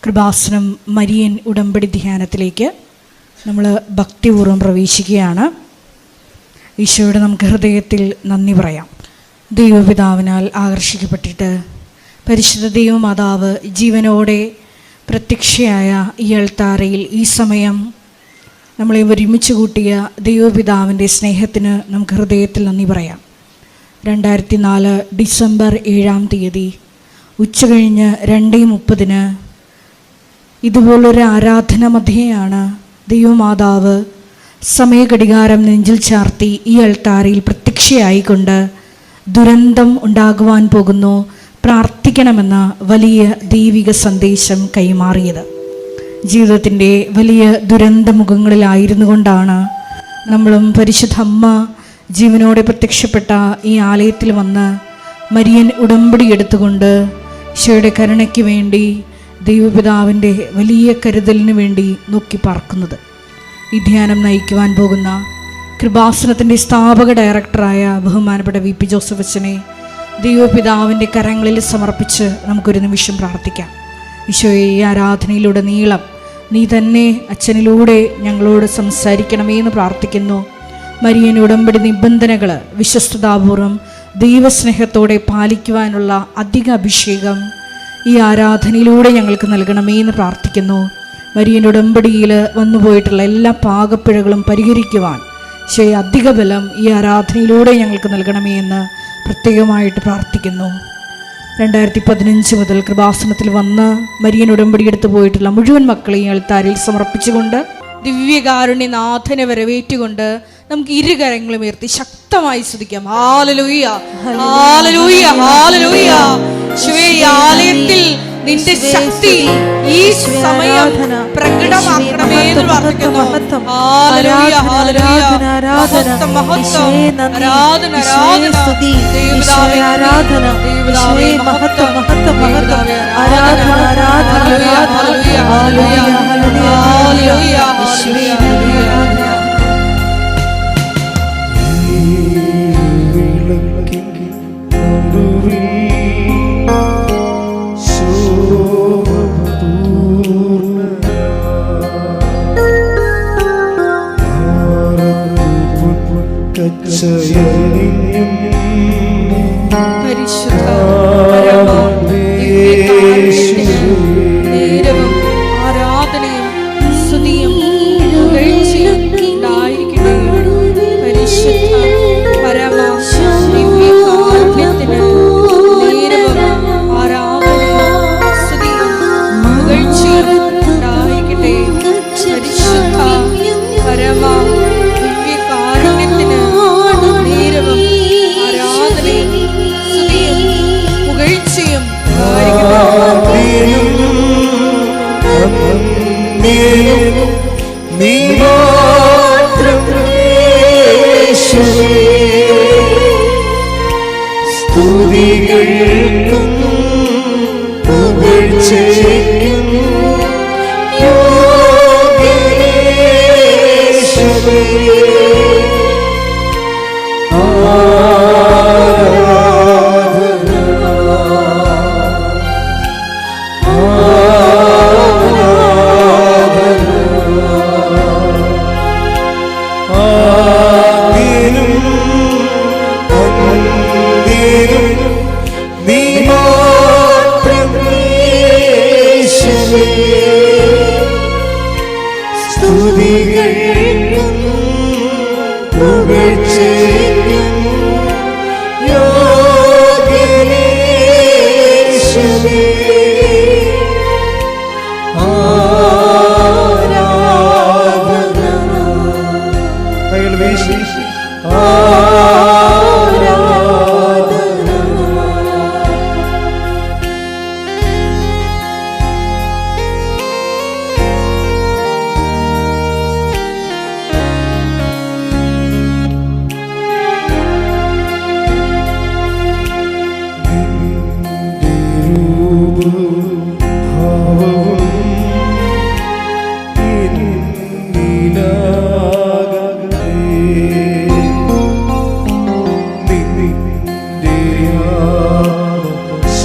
Kripasanam Marian ഉടമ്പടി ധ്യാനത്തിലേക്ക് നമ്മൾ ഭക്തിപൂർവ്വം പ്രവേശിക്കുകയാണ്. ഈശോയുടെ നമുക്ക് ഹൃദയത്തിൽ നന്ദി പറയാം. ദൈവപിതാവിനാൽ ആകർഷിക്കപ്പെട്ടിട്ട് പരിശുദ്ധ ദൈവമാതാവ് ജീവനോടെ പ്രത്യക്ഷയായ ഈ അൾത്താരയിൽ ഈ സമയം നമ്മളെ ഒരുമിച്ച് കൂട്ടിയ ദൈവപിതാവിൻ്റെ സ്നേഹത്തിന് നമുക്ക് ഹൃദയത്തിൽ നന്ദി പറയാം. 2004 ഡിസംബർ 7-ാം തീയതി ഉച്ചകഴിഞ്ഞ് 2:30 ഇതുപോലൊരു ആരാധന മധ്യയാണ് ദൈവമാതാവ് സമയഘടികാരം നെഞ്ചിൽ ചാർത്തി ഈ അൾത്താരയിൽ പ്രത്യക്ഷയായിക്കൊണ്ട് ദുരന്തം ഉണ്ടാകുവാൻ പോകുന്നു, പ്രാർത്ഥിക്കണമെന്ന വലിയ ദൈവിക സന്ദേശം കൈമാറിയത്. ജീവിതത്തിൻ്റെ വലിയ ദുരന്തമുഖങ്ങളിലായിരുന്നു കൊണ്ടാണ് നമ്മളും പരിശുദ്ധ അമ്മ ജീവനോടെ പ്രത്യക്ഷപ്പെട്ട ഈ ആലയത്തിൽ വന്ന് മരിയൻ ഉടമ്പടി എടുത്തുകൊണ്ട് ഈശോയുടെ കരുണയ്ക്ക് വേണ്ടി ദൈവപിതാവിൻ്റെ വലിയ കരുതലിന് വേണ്ടി നോക്കി പാർക്കുന്നത്. ഈ ധ്യാനം നയിക്കുവാൻ പോകുന്ന കൃപാസനത്തിൻ്റെ സ്ഥാപക ഡയറക്ടറായ ബഹുമാനപ്പെട്ട വി പി ജോസഫ് അച്ഛനെ ദൈവപിതാവിൻ്റെ കരങ്ങളിൽ സമർപ്പിച്ച് നമുക്കൊരു നിമിഷം പ്രാർത്ഥിക്കാം. ഈശോയെ, ഈ ആരാധനയിലൂടെ നീളം നീ തന്നെ അച്ഛനിലൂടെ ഞങ്ങളോട് സംസാരിക്കണമേ എന്ന് പ്രാർത്ഥിക്കുന്നു. മരിയൻ ഉടമ്പടി നിബന്ധനകൾ വിശ്വസ്തതാപൂർവം ദൈവസ്നേഹത്തോടെ പാലിക്കുവാനുള്ള അധിക അഭിഷേകം ഈ ആരാധനയിലൂടെ ഞങ്ങൾക്ക് നൽകണമേ എന്ന് പ്രാർത്ഥിക്കുന്നു. മരിയൻ ഉടമ്പടിയിൽ വന്നുപോയിട്ടുള്ള എല്ലാ പാകപ്പിഴകളും പരിഹരിക്കുവാൻ അധിക ബലം ഈ ആരാധനയിലൂടെ ഞങ്ങൾക്ക് നൽകണമേ എന്ന് പ്രത്യേകമായിട്ട് പ്രാർത്ഥിക്കുന്നു. 2015 മുതൽ കൃപാസനത്തിൽ വന്ന് മരിയൻ ഉടമ്പടി എടുത്തു പോയിട്ടുള്ള മുഴുവൻ മക്കളെയും അൾത്താരയിൽ സമർപ്പിച്ചുകൊണ്ട് ദിവ്യകാരുണ്യനാഥനെ വരവേറ്റുകൊണ്ട് നമുക്ക് ഇരുകരങ്ങളും ഉയർത്തി ശക്തമായി സ്തുതിക്കാം. ഹല്ലേലൂയ, ഹല്ലേലൂയ, ഹല്ലേലൂയ. യേശുവേ, ഈ ആലയത്തിൽ നിന്റെ ശക്തി ഈ സമയം പ്രകടമാക്കണമേ എന്ന് പ്രാർത്ഥിക്കുന്നു. ഹല്ലേലൂയ, ഹല്ലേലൂയ. മഹത്വം, മഹത്വം, ആരാധന, ആരാധന. ദൈവപിതാവേ, ആരാധന. ദൈവപിതാവേ, മഹത്വം, മഹത്വം, മഹത്വം. ആരാധന, ആരാധന. ഹല്ലേലൂയ, ഹല്ലേലൂയ, ഹല്ലേലൂയ, ഹല്ലേലൂയ, ഹല്ലേലൂയ. പരിശുദ്ധ നേരവും ആരാധനയും സ്തുതിയും പുകഴ്ചയും ഉണ്ടായിരിക്കട്ടെ. പരിശുദ്ധ പരമ ദിവ്യകാരുണ്യത്തിന് നേരവും ആരാധനയും സ്തുതിയും പുകഴ്ചയും ഉണ്ടായിരിക്കട്ടെ. പരിശുദ്ധ പരമ ദിവ്യകാരുണ്യത്തിന് നേരവും ആരാധനയും സ്തുതിയും പുകഴ്ചയും സ്തുതികൾക്കും പുകഴ്ചയ്ക്കും യോഗ്യനേശുവേ. സ്തുതികൾക്കും പുകഴ്ചയ്ക്കും യോഗ്യനേശുവേ. ആരാധന. കൈകൾ വീശി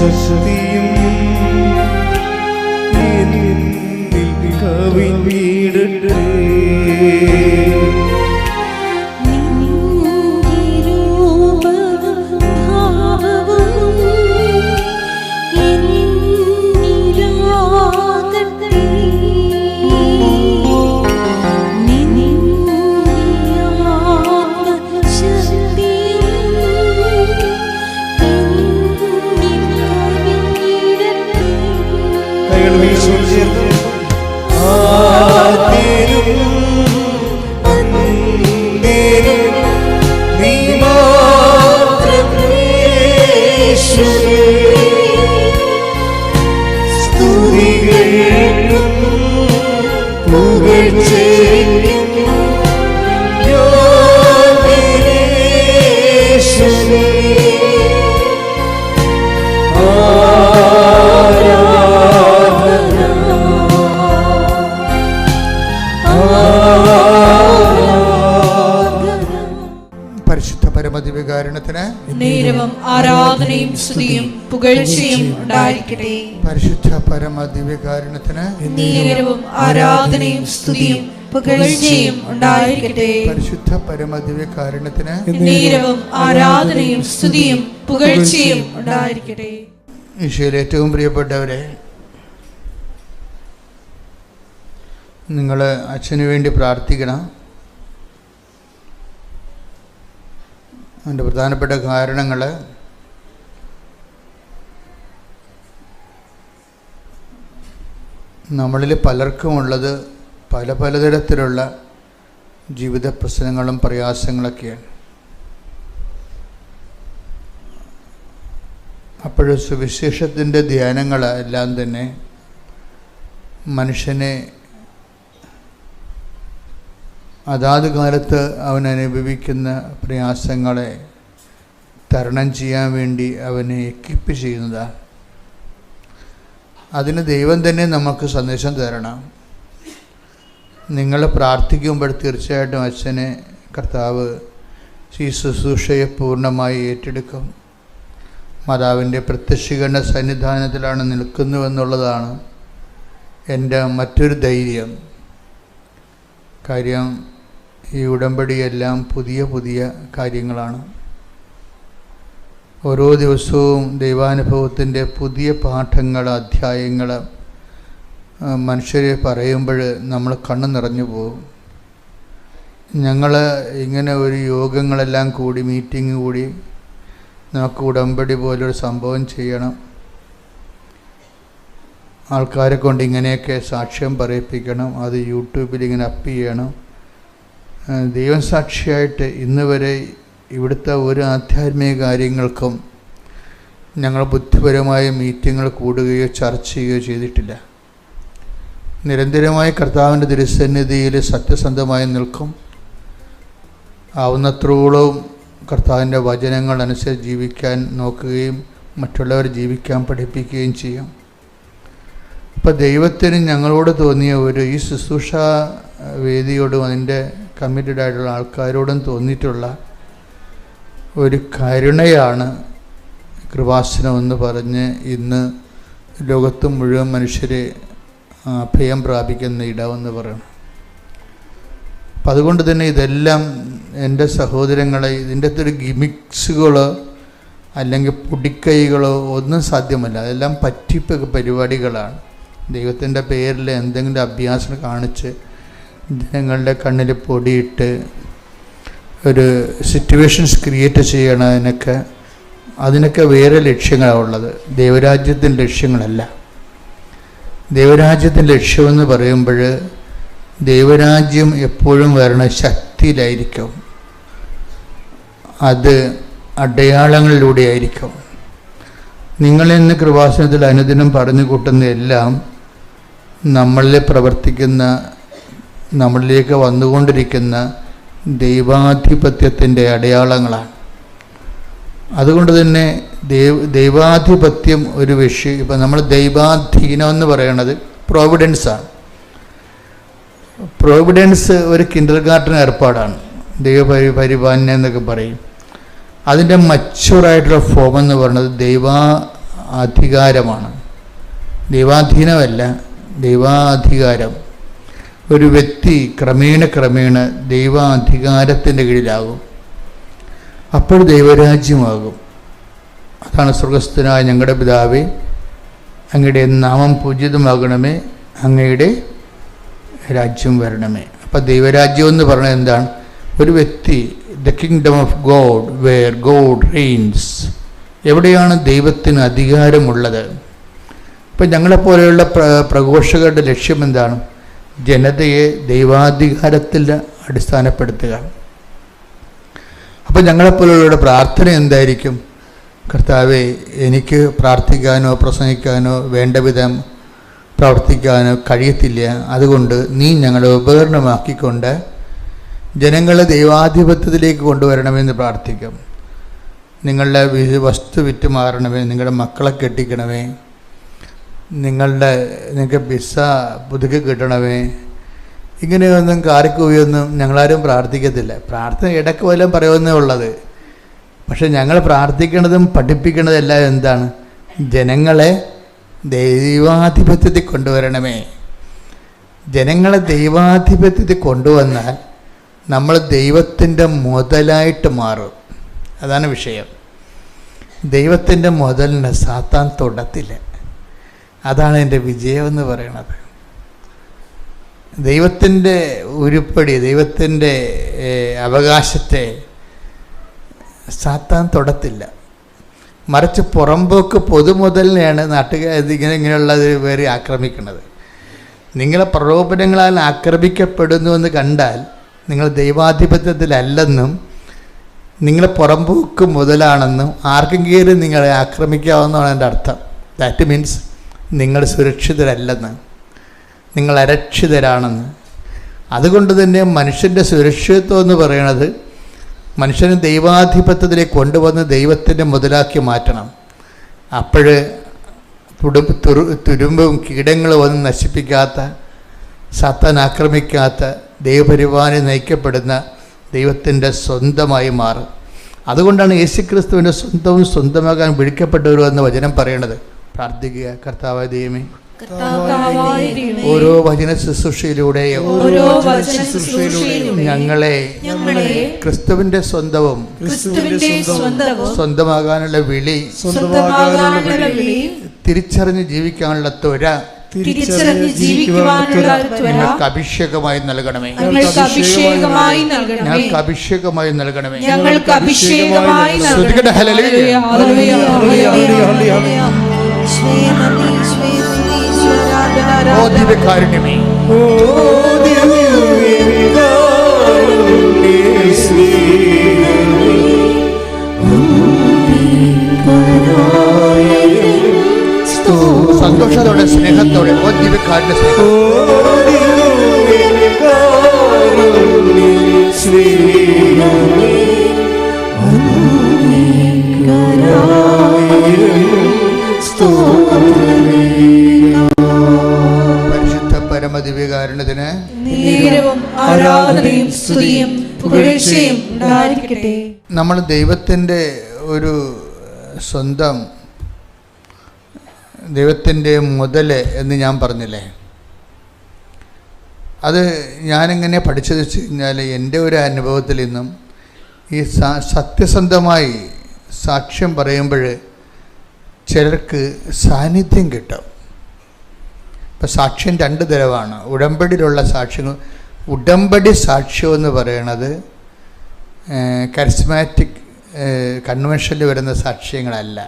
ശക്തിയും കൈകൾ വീശി ചേർന്ന് ആദ്യനും അന്ത്യനും നീ മാത്രം യേശുവേ. സ്തുതികൾക്കും പുകഴ്ചയ്ക്കും യോഗ്യനേശുവേ. പരിശുദ്ധ പരമദിവ്യകാരുണ്യത്തിന് നേരവും ആരാധനയും സ്തുതിയും പുകഴ്ചയും ഉണ്ടായിരിക്കട്ടെ. പരിശുദ്ധ പരമദിവ്യകാരുണ്യത്തിന് നേരവും ആരാധനയും സ്തുതിയും പുകഴ്ചയും ഉണ്ടായിരിക്കട്ടെ. പരിശുദ്ധ പരമദിവ്യകാരുണ്യത്തിന് നേരവും ആരാധനയും സ്തുതിയും പുകഴ്ചയും ഉണ്ടായിരിക്കട്ടെ. ഈശോയിൽ ഏറ്റവും പ്രിയപ്പെട്ടവരെ, നിങ്ങൾ അച്ഛന് വേണ്ടി പ്രാർത്ഥിക്കണം. അതിൻ്റെ പ്രധാനപ്പെട്ട കാരണങ്ങൾ നമ്മളിൽ പലർക്കുമുള്ളത് പലതരത്തിലുള്ള ജീവിത പ്രശ്നങ്ങളും പ്രയാസങ്ങളൊക്കെയാണ്. അപ്പോൾ സുവിശേഷത്തിൻ്റെ ധ്യാനങ്ങൾ എല്ലാം തന്നെ മനുഷ്യനെ അതാത് കാലത്ത് അവൻ അനുഭവിക്കുന്ന പ്രയാസങ്ങളെ തരണം ചെയ്യാൻ വേണ്ടി അവനെ എക്വിപ്പ് ചെയ്യുന്നതാണ്. അതിന് ദൈവം തന്നെ നമുക്ക് സന്ദേശം തരണം. നിങ്ങൾ പ്രാർത്ഥിക്കുമ്പോൾ തീർച്ചയായിട്ടും അച്ഛനെ കർത്താവ് ഈ ശുശ്രൂഷയെ പൂർണ്ണമായി ഏറ്റെടുക്കും. മാതാവിൻ്റെ പ്രത്യക്ഷീകരണ സന്നിധാനത്തിലാണ് നിൽക്കുന്നുവെന്നുള്ളതാണ് എൻ്റെ മറ്റൊരു ധൈര്യം. കാര്യം ഈ ഉടമ്പടിയെല്ലാം പുതിയ കാര്യങ്ങളാണ്. ഓരോ ദിവസവും ദൈവാനുഭവത്തിൻ്റെ പുതിയ പാഠങ്ങൾ, അധ്യായങ്ങൾ മനുഷ്യരെ പറയുമ്പോൾ നമ്മൾ കണ്ണ് നിറഞ്ഞു പോകും. ഞങ്ങൾ ഇങ്ങനെ ഒരു യോഗങ്ങളെല്ലാം കൂടി, മീറ്റിംഗ് കൂടി, നമുക്ക് ഉടമ്പടി പോലൊരു സംഭവം ചെയ്യണം, ആൾക്കാരെ കൊണ്ട് ഇങ്ങനെയൊക്കെ സാക്ഷ്യം പറയിപ്പിക്കണം, അത് യൂട്യൂബിൽ ഇങ്ങനെ അപ്പ് ചെയ്യണം. ദൈവം സാക്ഷിയായിട്ട് ഇന്ന് വരെ ഇവിടുത്തെ ഒരു ആധ്യാത്മിക കാര്യങ്ങൾക്കും ഞങ്ങൾ ബുദ്ധിപരമായ മീറ്റിങ്ങുകൾ കൂടുകയോ ചർച്ച ചെയ്യുകയോ ചെയ്തിട്ടില്ല. നിരന്തരമായി കർത്താവിൻ്റെ തിരുസന്നിധിയിൽ സത്യസന്ധമായി നിൽക്കും. ആവുന്നത്രോളം കർത്താവിൻ്റെ വചനങ്ങൾ അനുസരിച്ച് ജീവിക്കാൻ നോക്കുകയും മറ്റുള്ളവർ ജീവിക്കാൻ പഠിപ്പിക്കുകയും ചെയ്യും. അപ്പോൾ ദൈവത്തിന് ഞങ്ങളോട് തോന്നിയ ഈ ശുശ്രൂഷ വേദിയോടും അതിൻ്റെ കമ്മിറ്റഡ് ആയിട്ടുള്ള ആൾക്കാരോടും തോന്നിയിട്ടുള്ള ഒരു കരുണയാണ് കൃപാസനം എന്ന് പറഞ്ഞ് ഇന്ന് ലോകത്ത് മുഴുവൻ മനുഷ്യരെ അഭയം പ്രാപിക്കുന്ന ഇടമെന്ന് പറയണം. അപ്പം അതുകൊണ്ട് തന്നെ ഇതെല്ലാം എൻ്റെ സഹോദരങ്ങളെ, ഇതിൻ്റെ അകത്തൊരു ഗിമിക്സുകളോ അല്ലെങ്കിൽ പൊടിക്കൈകളോ ഒന്നും സാധ്യമല്ല. അതെല്ലാം പറ്റിപ്പ് പരിപാടികളാണ്. ദൈവത്തിൻ്റെ പേരിൽ എന്തെങ്കിലും അഭ്യാസം കാണിച്ച് ജനങ്ങളുടെ കണ്ണിൽ പൊടിയിട്ട് ഒരു സിറ്റുവേഷൻസ് ക്രിയേറ്റ് ചെയ്യണം. അതിനൊക്കെ വേറെ ലക്ഷ്യങ്ങളാണ് ഉള്ളത്. ദൈവരാജ്യത്തിൻ്റെ ലക്ഷ്യങ്ങളല്ല. ദൈവരാജ്യത്തിൻ്റെ ലക്ഷ്യമെന്ന് പറയുമ്പോൾ ദൈവരാജ്യം എപ്പോഴും വരണ ശക്തിയിലായിരിക്കും, അത് അടയാളങ്ങളിലൂടെ ആയിരിക്കും. നിങ്ങളിന്ന് കൃപാസനത്തിൽ അനുദിനം പറഞ്ഞു കൂട്ടുന്ന എല്ലാം നമ്മളിൽ പ്രവർത്തിക്കുന്ന, നമ്മളിലേക്ക് വന്നുകൊണ്ടിരിക്കുന്ന ദൈവാധിപത്യത്തിൻ്റെ അടയാളങ്ങളാണ്. അതുകൊണ്ട് തന്നെ ദൈവാധിപത്യം ഒരു വിഷയം. ഇപ്പം നമ്മൾ ദൈവാധീനം എന്ന് പറയണത് പ്രോവിഡൻസാണ്. പ്രോവിഡൻസ് ഒരു കിൻഡർ ഗാർട്ടൻ ഏർപ്പാടാണ്. ദൈവപരിപാലനം എന്നൊക്കെ പറയും. അതിൻ്റെ മച്ചുവറായിട്ടുള്ള ഫോം എന്ന് പറയുന്നത് ദൈവാധികാരമാണ്. ദൈവാധീനമല്ല, ദൈവാധികാരം. ഒരു വ്യക്തി ക്രമേണ ദൈവാധികാരത്തിൻ്റെ കീഴിലാകും. അപ്പോൾ ദൈവരാജ്യമാകും. അതാണ് സ്വർഗസ്ഥനായ ഞങ്ങളുടെ പിതാവേ, അങ്ങയുടെ നാമം പൂജിതമാകണമേ, അങ്ങയുടെ രാജ്യം വരണമേ. അപ്പം ദൈവരാജ്യം എന്ന് പറയുന്നത് എന്താണ്? ഒരു വ്യക്തി, the kingdom of God where God reigns. എവിടെയാണ് ദൈവത്തിന് അധികാരമുള്ളത്? ഇപ്പം ഞങ്ങളെപ്പോലെയുള്ള പ്രഘോഷകരുടെ ലക്ഷ്യം എന്താണ്? ജനതയെ ദൈവാധികാരത്തിൽ അടിസ്ഥാനപ്പെടുത്തുക. അപ്പം ഞങ്ങളെപ്പോലെയുള്ള പ്രാർത്ഥന എന്തായിരിക്കും? കർത്താവേ, എനിക്ക് പ്രാർത്ഥിക്കാനോ പ്രസംഗിക്കാനോ വേണ്ട വിധം പ്രവർത്തിക്കാനോ കഴിയത്തില്ല, അതുകൊണ്ട് നീ ഞങ്ങളെ ഉപകരണമാക്കിക്കൊണ്ട് ജനങ്ങളെ ദൈവാധിപത്യത്തിലേക്ക് കൊണ്ടുവരണമെന്ന് പ്രാർത്ഥിക്കും. നിങ്ങളുടെ വസ്തു വിറ്റ് മാറണമേ, നിങ്ങളുടെ മക്കളെ കെട്ടിക്കണമേ, നിങ്ങൾക്ക് വിസ പുതുക്കി കിട്ടണമേ. ഇങ്ങനെയൊന്നും കാറിക്കൂയൊന്നും ഞങ്ങളാരും പ്രാർത്ഥിക്കത്തില്ല. പ്രാർത്ഥന ഇടയ്ക്ക് വല്ലതും പറയുമെന്നേ ഉള്ളത്. പക്ഷെ ഞങ്ങൾ പ്രാർത്ഥിക്കുന്നതും പഠിപ്പിക്കുന്നതെല്ലാം എന്താണ്? ജനങ്ങളെ ദൈവാധിപത്യത്തിൽ കൊണ്ടുവരണമേ. ജനങ്ങളെ ദൈവാധിപത്യത്തിൽ കൊണ്ടുവന്നാൽ നമ്മൾ ദൈവത്തിൻ്റെ മുതലായിട്ട് മാറും. അതാണ് വിഷയം. ദൈവത്തിൻ്റെ മുതലിനെ സാത്താൻ തൊടത്തില്ല. അതാണ് എൻ്റെ വിജയമെന്ന് പറയണത്. ദൈവത്തിൻ്റെ ഉരുപ്പടി, ദൈവത്തിൻ്റെ അവകാശത്തെ സാത്താൻ തൊടത്തില്ല. മറിച്ച് പുറമ്പോക്ക് പൊതുമുതലിനെയാണ് ഇങ്ങനെയുള്ളത് വേറെ ആക്രമിക്കുന്നത്. നിങ്ങളെ പ്രലോഭനങ്ങളാൽ ആക്രമിക്കപ്പെടുന്നുവെന്ന് കണ്ടാൽ നിങ്ങൾ ദൈവാധിപത്യത്തിലല്ലെന്നും നിങ്ങളെ പുറമ്പോക്ക് മുതലാണെന്നും ആർക്കെങ്കിലും നിങ്ങളെ ആക്രമിക്കാവുന്നതാണ് എൻ്റെ അർത്ഥം. ദാറ്റ് മീൻസ് നിങ്ങൾ സുരക്ഷിതരല്ലെന്ന്, നിങ്ങൾ അരക്ഷിതരാണെന്ന്. അതുകൊണ്ട് തന്നെ മനുഷ്യൻ്റെ സുരക്ഷിതത്വം എന്ന് പറയുന്നത് മനുഷ്യനെ ദൈവാധിപത്യത്തിലേക്ക് കൊണ്ടുവന്ന് ദൈവത്തിൻ്റെ മുതലാക്കി മാറ്റണം. അപ്പോൾ തുരുമ്പും കീടങ്ങളും ഒന്നും നശിപ്പിക്കാത്ത, സാത്താൻ ആക്രമിക്കാത്ത, ദൈവപരിപാലന നയിക്കപ്പെടുന്ന ദൈവത്തിൻ്റെ സ്വന്തമായി മാറും. അതുകൊണ്ടാണ് യേശുക്രിസ്തുവിൻ്റെ സ്വന്തമാകാൻ വിളിക്കപ്പെട്ടവരുമെന്ന് വചനം പറയണത്. പ്രാർത്ഥിക്കുക, കർത്താവായ ദൈവമേ, ഓരോ വചന ശുശ്രൂഷയിലൂടെയും ഞങ്ങളെ ക്രിസ്തുവിന്റെ സ്വന്തമാകാനുള്ള വിളി തിരിച്ചറിഞ്ഞ് ജീവിക്കാനുള്ള ത്വര ഞങ്ങൾക്ക് അഭിഷേകമായി നൽകണമേ. ഞങ്ങൾക്ക് അഭിഷേകമായി നൽകണമേ. ശ്രുതികട ഹല്ലേലൂയ. ഓ ദിവ്യകാരുണ്യമേ, സന്തോഷത്തോടെ സ്നേഹത്തോടെ ഓ ദിവ്യകാരുണ്യ പരിശുദ്ധ പരമദിവ്യകാരുണ്യത്തിന് ആരാധനയും സ്തുതിയും പുകഴ്ചയും ഉണ്ടായിരിക്കട്ടെ. നമ്മൾ ദൈവത്തിൻ്റെ ഒരു സ്വന്തം, ദൈവത്തിൻ്റെ മുതൽ എന്ന് ഞാൻ പറഞ്ഞില്ലേ, അത് ഞാനെങ്ങനെ പഠിച്ചത് വെച്ച് കഴിഞ്ഞാൽ എൻ്റെ ഒരു അനുഭവത്തിൽ നിന്നും ഈ സത്യസന്ധമായി സാക്ഷ്യം പറയുമ്പോൾ ചിലർക്ക് സാന്നിധ്യം കിട്ടും. ഇപ്പം സാക്ഷ്യം രണ്ട് തരമാണ്. ഉടമ്പടിയിലുള്ള സാക്ഷ്യങ്ങൾ, ഉടമ്പടി സാക്ഷ്യം എന്ന് പറയണത് കരിസ്മാറ്റിക് കൺവെൻഷനിൽ വരുന്ന സാക്ഷ്യങ്ങളല്ല.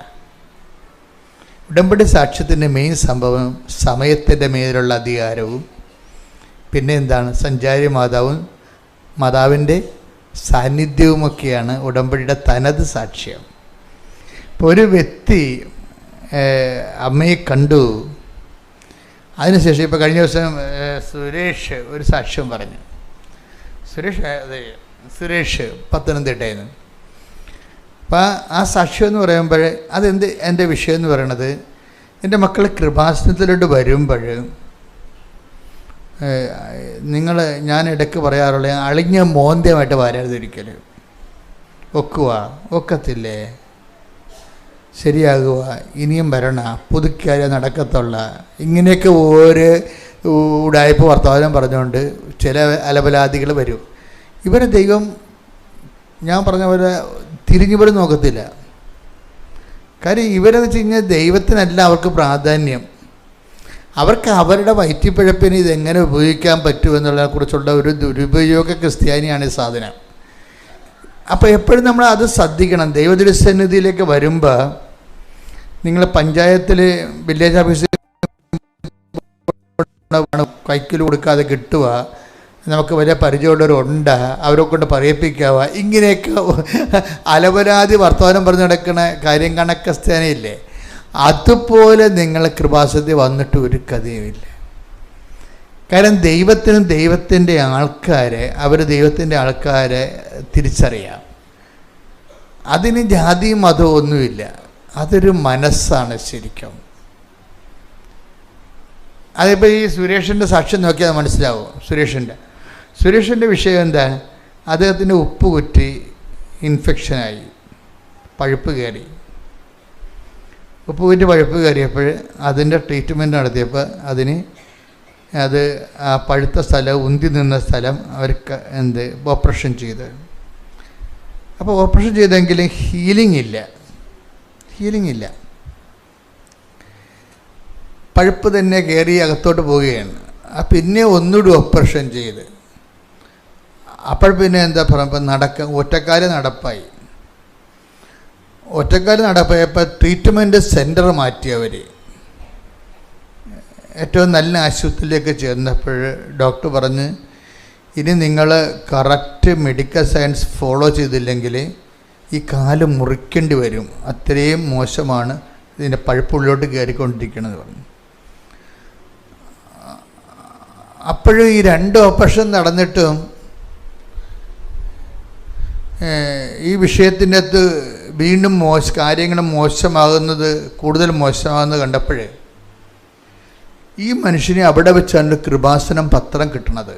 ഉടമ്പടി സാക്ഷ്യത്തിൻ്റെ മെയിൻ സംഭവം സമയത്തിൻ്റെ മേലുള്ള അധികാരവും പിന്നെ എന്താണ് സഞ്ചാരി മാതാവിൻ്റെ സാന്നിധ്യവുമൊക്കെയാണ് ഉടമ്പടിയുടെ തനത് സാക്ഷ്യം. ഇപ്പോൾ ഒരു വ്യക്തി അമ്മയെ കണ്ടു, അതിനുശേഷം ഇപ്പോൾ കഴിഞ്ഞ ദിവസം സുരേഷ് ഒരു സാക്ഷ്യം പറഞ്ഞു. സുരേഷ് പത്തനംതിട്ടയിൽ നിന്ന്. അപ്പോൾ ആ സാക്ഷ്യം എന്ന് പറയുമ്പോൾ എൻ്റെ വിഷയം എന്ന് പറയണത്, എൻ്റെ മക്കൾ കൃപാസനത്തിലോട്ട് വരുമ്പോൾ ഞാൻ ഇടയ്ക്ക് പറയാറുള്ള അളിഞ്ഞ മോന്ത്യമായിട്ട് വരരുതൊരിക്കൽ. ഒക്കത്തില്ലേ, ശരിയാകുക, ഇനിയും വരണ, പുതുക്കിയാലേ നടക്കത്തുള്ള, ഇങ്ങനെയൊക്കെ ഓരോ ഉടായ്പ വർത്തമാനം പറഞ്ഞുകൊണ്ട് ചില അലപലാദികൾ വരും. ഇവരെ ദൈവം ഞാൻ പറഞ്ഞ പോലെ തിരിഞ്ഞുപോലും നോക്കത്തില്ല. കാര്യം ഇവരെന്ന് വെച്ച് കഴിഞ്ഞാൽ ദൈവത്തിനല്ല അവർക്ക് പ്രാധാന്യം. അവർക്ക് അവരുടെ വയറ്റിപ്പിഴപ്പിന് ഇതെങ്ങനെ ഉപയോഗിക്കാൻ പറ്റുമെന്നുള്ളതിനെ കുറിച്ചുള്ള ഒരു ദുരുപയോഗ ക്രിസ്ത്യാനിയാണ് ഈ സാധനം. അപ്പോൾ എപ്പോഴും നമ്മൾ അത് ശ്രദ്ധിക്കണം. ദൈവതിരുസന്നിധിയിലേക്ക് വരുമ്പോൾ നിങ്ങൾ പഞ്ചായത്തിൽ വില്ലേജ് ഓഫീസിൽ കൈക്കിൽ കൊടുക്കാതെ കിട്ടുക, നമുക്ക് വലിയ പരിചയമുള്ളവരുണ്ട്, അവരെ കൊണ്ട് പറയിപ്പിക്കാവുക, ഇങ്ങനെയൊക്കെ അലപരാതി വർത്തമാനം പറഞ്ഞ് നടക്കുന്ന കാര്യം കണക്കസ്ഥേനയില്ലേ, അതുപോലെ നിങ്ങൾ കൃപാസനത്തിൽ വന്നിട്ട് ഒരു കഥയുമില്ല. കാരണം ദൈവത്തിൻ്റെ ആൾക്കാരെ തിരിച്ചറിയാം. അതിന് ജാതിയും മതവും ഒന്നുമില്ല, അതൊരു മനസ്സാണ് ശരിക്കും. അതിപ്പോൾ ഈ സുരേഷിൻ്റെ സാക്ഷ്യം നോക്കിയാൽ മനസ്സിലാവും. സുരേഷിൻ്റെ വിഷയം എന്താണ്? അദ്ദേഹത്തിൻ്റെ ഉപ്പ് കുറ്റി ഇൻഫെക്ഷനായി, പഴുപ്പ് കയറി. ഉപ്പ് കുറ്റി പഴുപ്പ് കയറിയപ്പോൾ അതിൻ്റെ ട്രീറ്റ്മെൻറ്റ് നടത്തിയപ്പോൾ അത് ആ പഴുത്ത സ്ഥലം, ഉന്തി നിന്ന സ്ഥലം അവർക്ക് ഓപ്പറേഷൻ ചെയ്ത്. അപ്പോൾ ഓപ്പറേഷൻ ചെയ്തെങ്കിലും ഹീലിംഗ് ഇല്ല. പഴുപ്പ് തന്നെ കയറി അകത്തോട്ട് പോവുകയാണ്. പിന്നെ ഒന്നുകൂടി ഓപ്പറേഷൻ ചെയ്ത്, അപ്പോൾ പിന്നെ എന്താ പറയുമ്പോൾ ഒറ്റക്കാല് നടപ്പായപ്പോൾ ട്രീറ്റ്മെൻറ്റ് സെൻറ്റർ മാറ്റിയവർ. ഏറ്റവും നല്ല ആശുപത്രിയിലേക്ക് ചെന്നപ്പോൾ ഡോക്ടർ പറഞ്ഞ്, ഇനി നിങ്ങൾ കറക്റ്റ് മെഡിക്കൽ സയൻസ് ഫോളോ ചെയ്തില്ലെങ്കിൽ ഈ കാല് മുറിക്കേണ്ടി വരും, അത്രയും മോശമാണ് ഇതിൻ്റെ പഴുപ്പുള്ളിലോട്ട് കയറിക്കൊണ്ടിരിക്കണമെന്ന് പറഞ്ഞു. അപ്പോഴും ഈ 2 ഓപ്പറേഷൻ നടന്നിട്ടും ഈ വിഷയത്തിൻ്റെ അകത്ത് വീണ്ടും കാര്യങ്ങൾ കൂടുതൽ മോശമാകുന്നത് കണ്ടപ്പോഴേ ഈ മനുഷ്യനെ അവിടെ വെച്ചാണ് കൃപാസനം പത്രം കിട്ടണത്.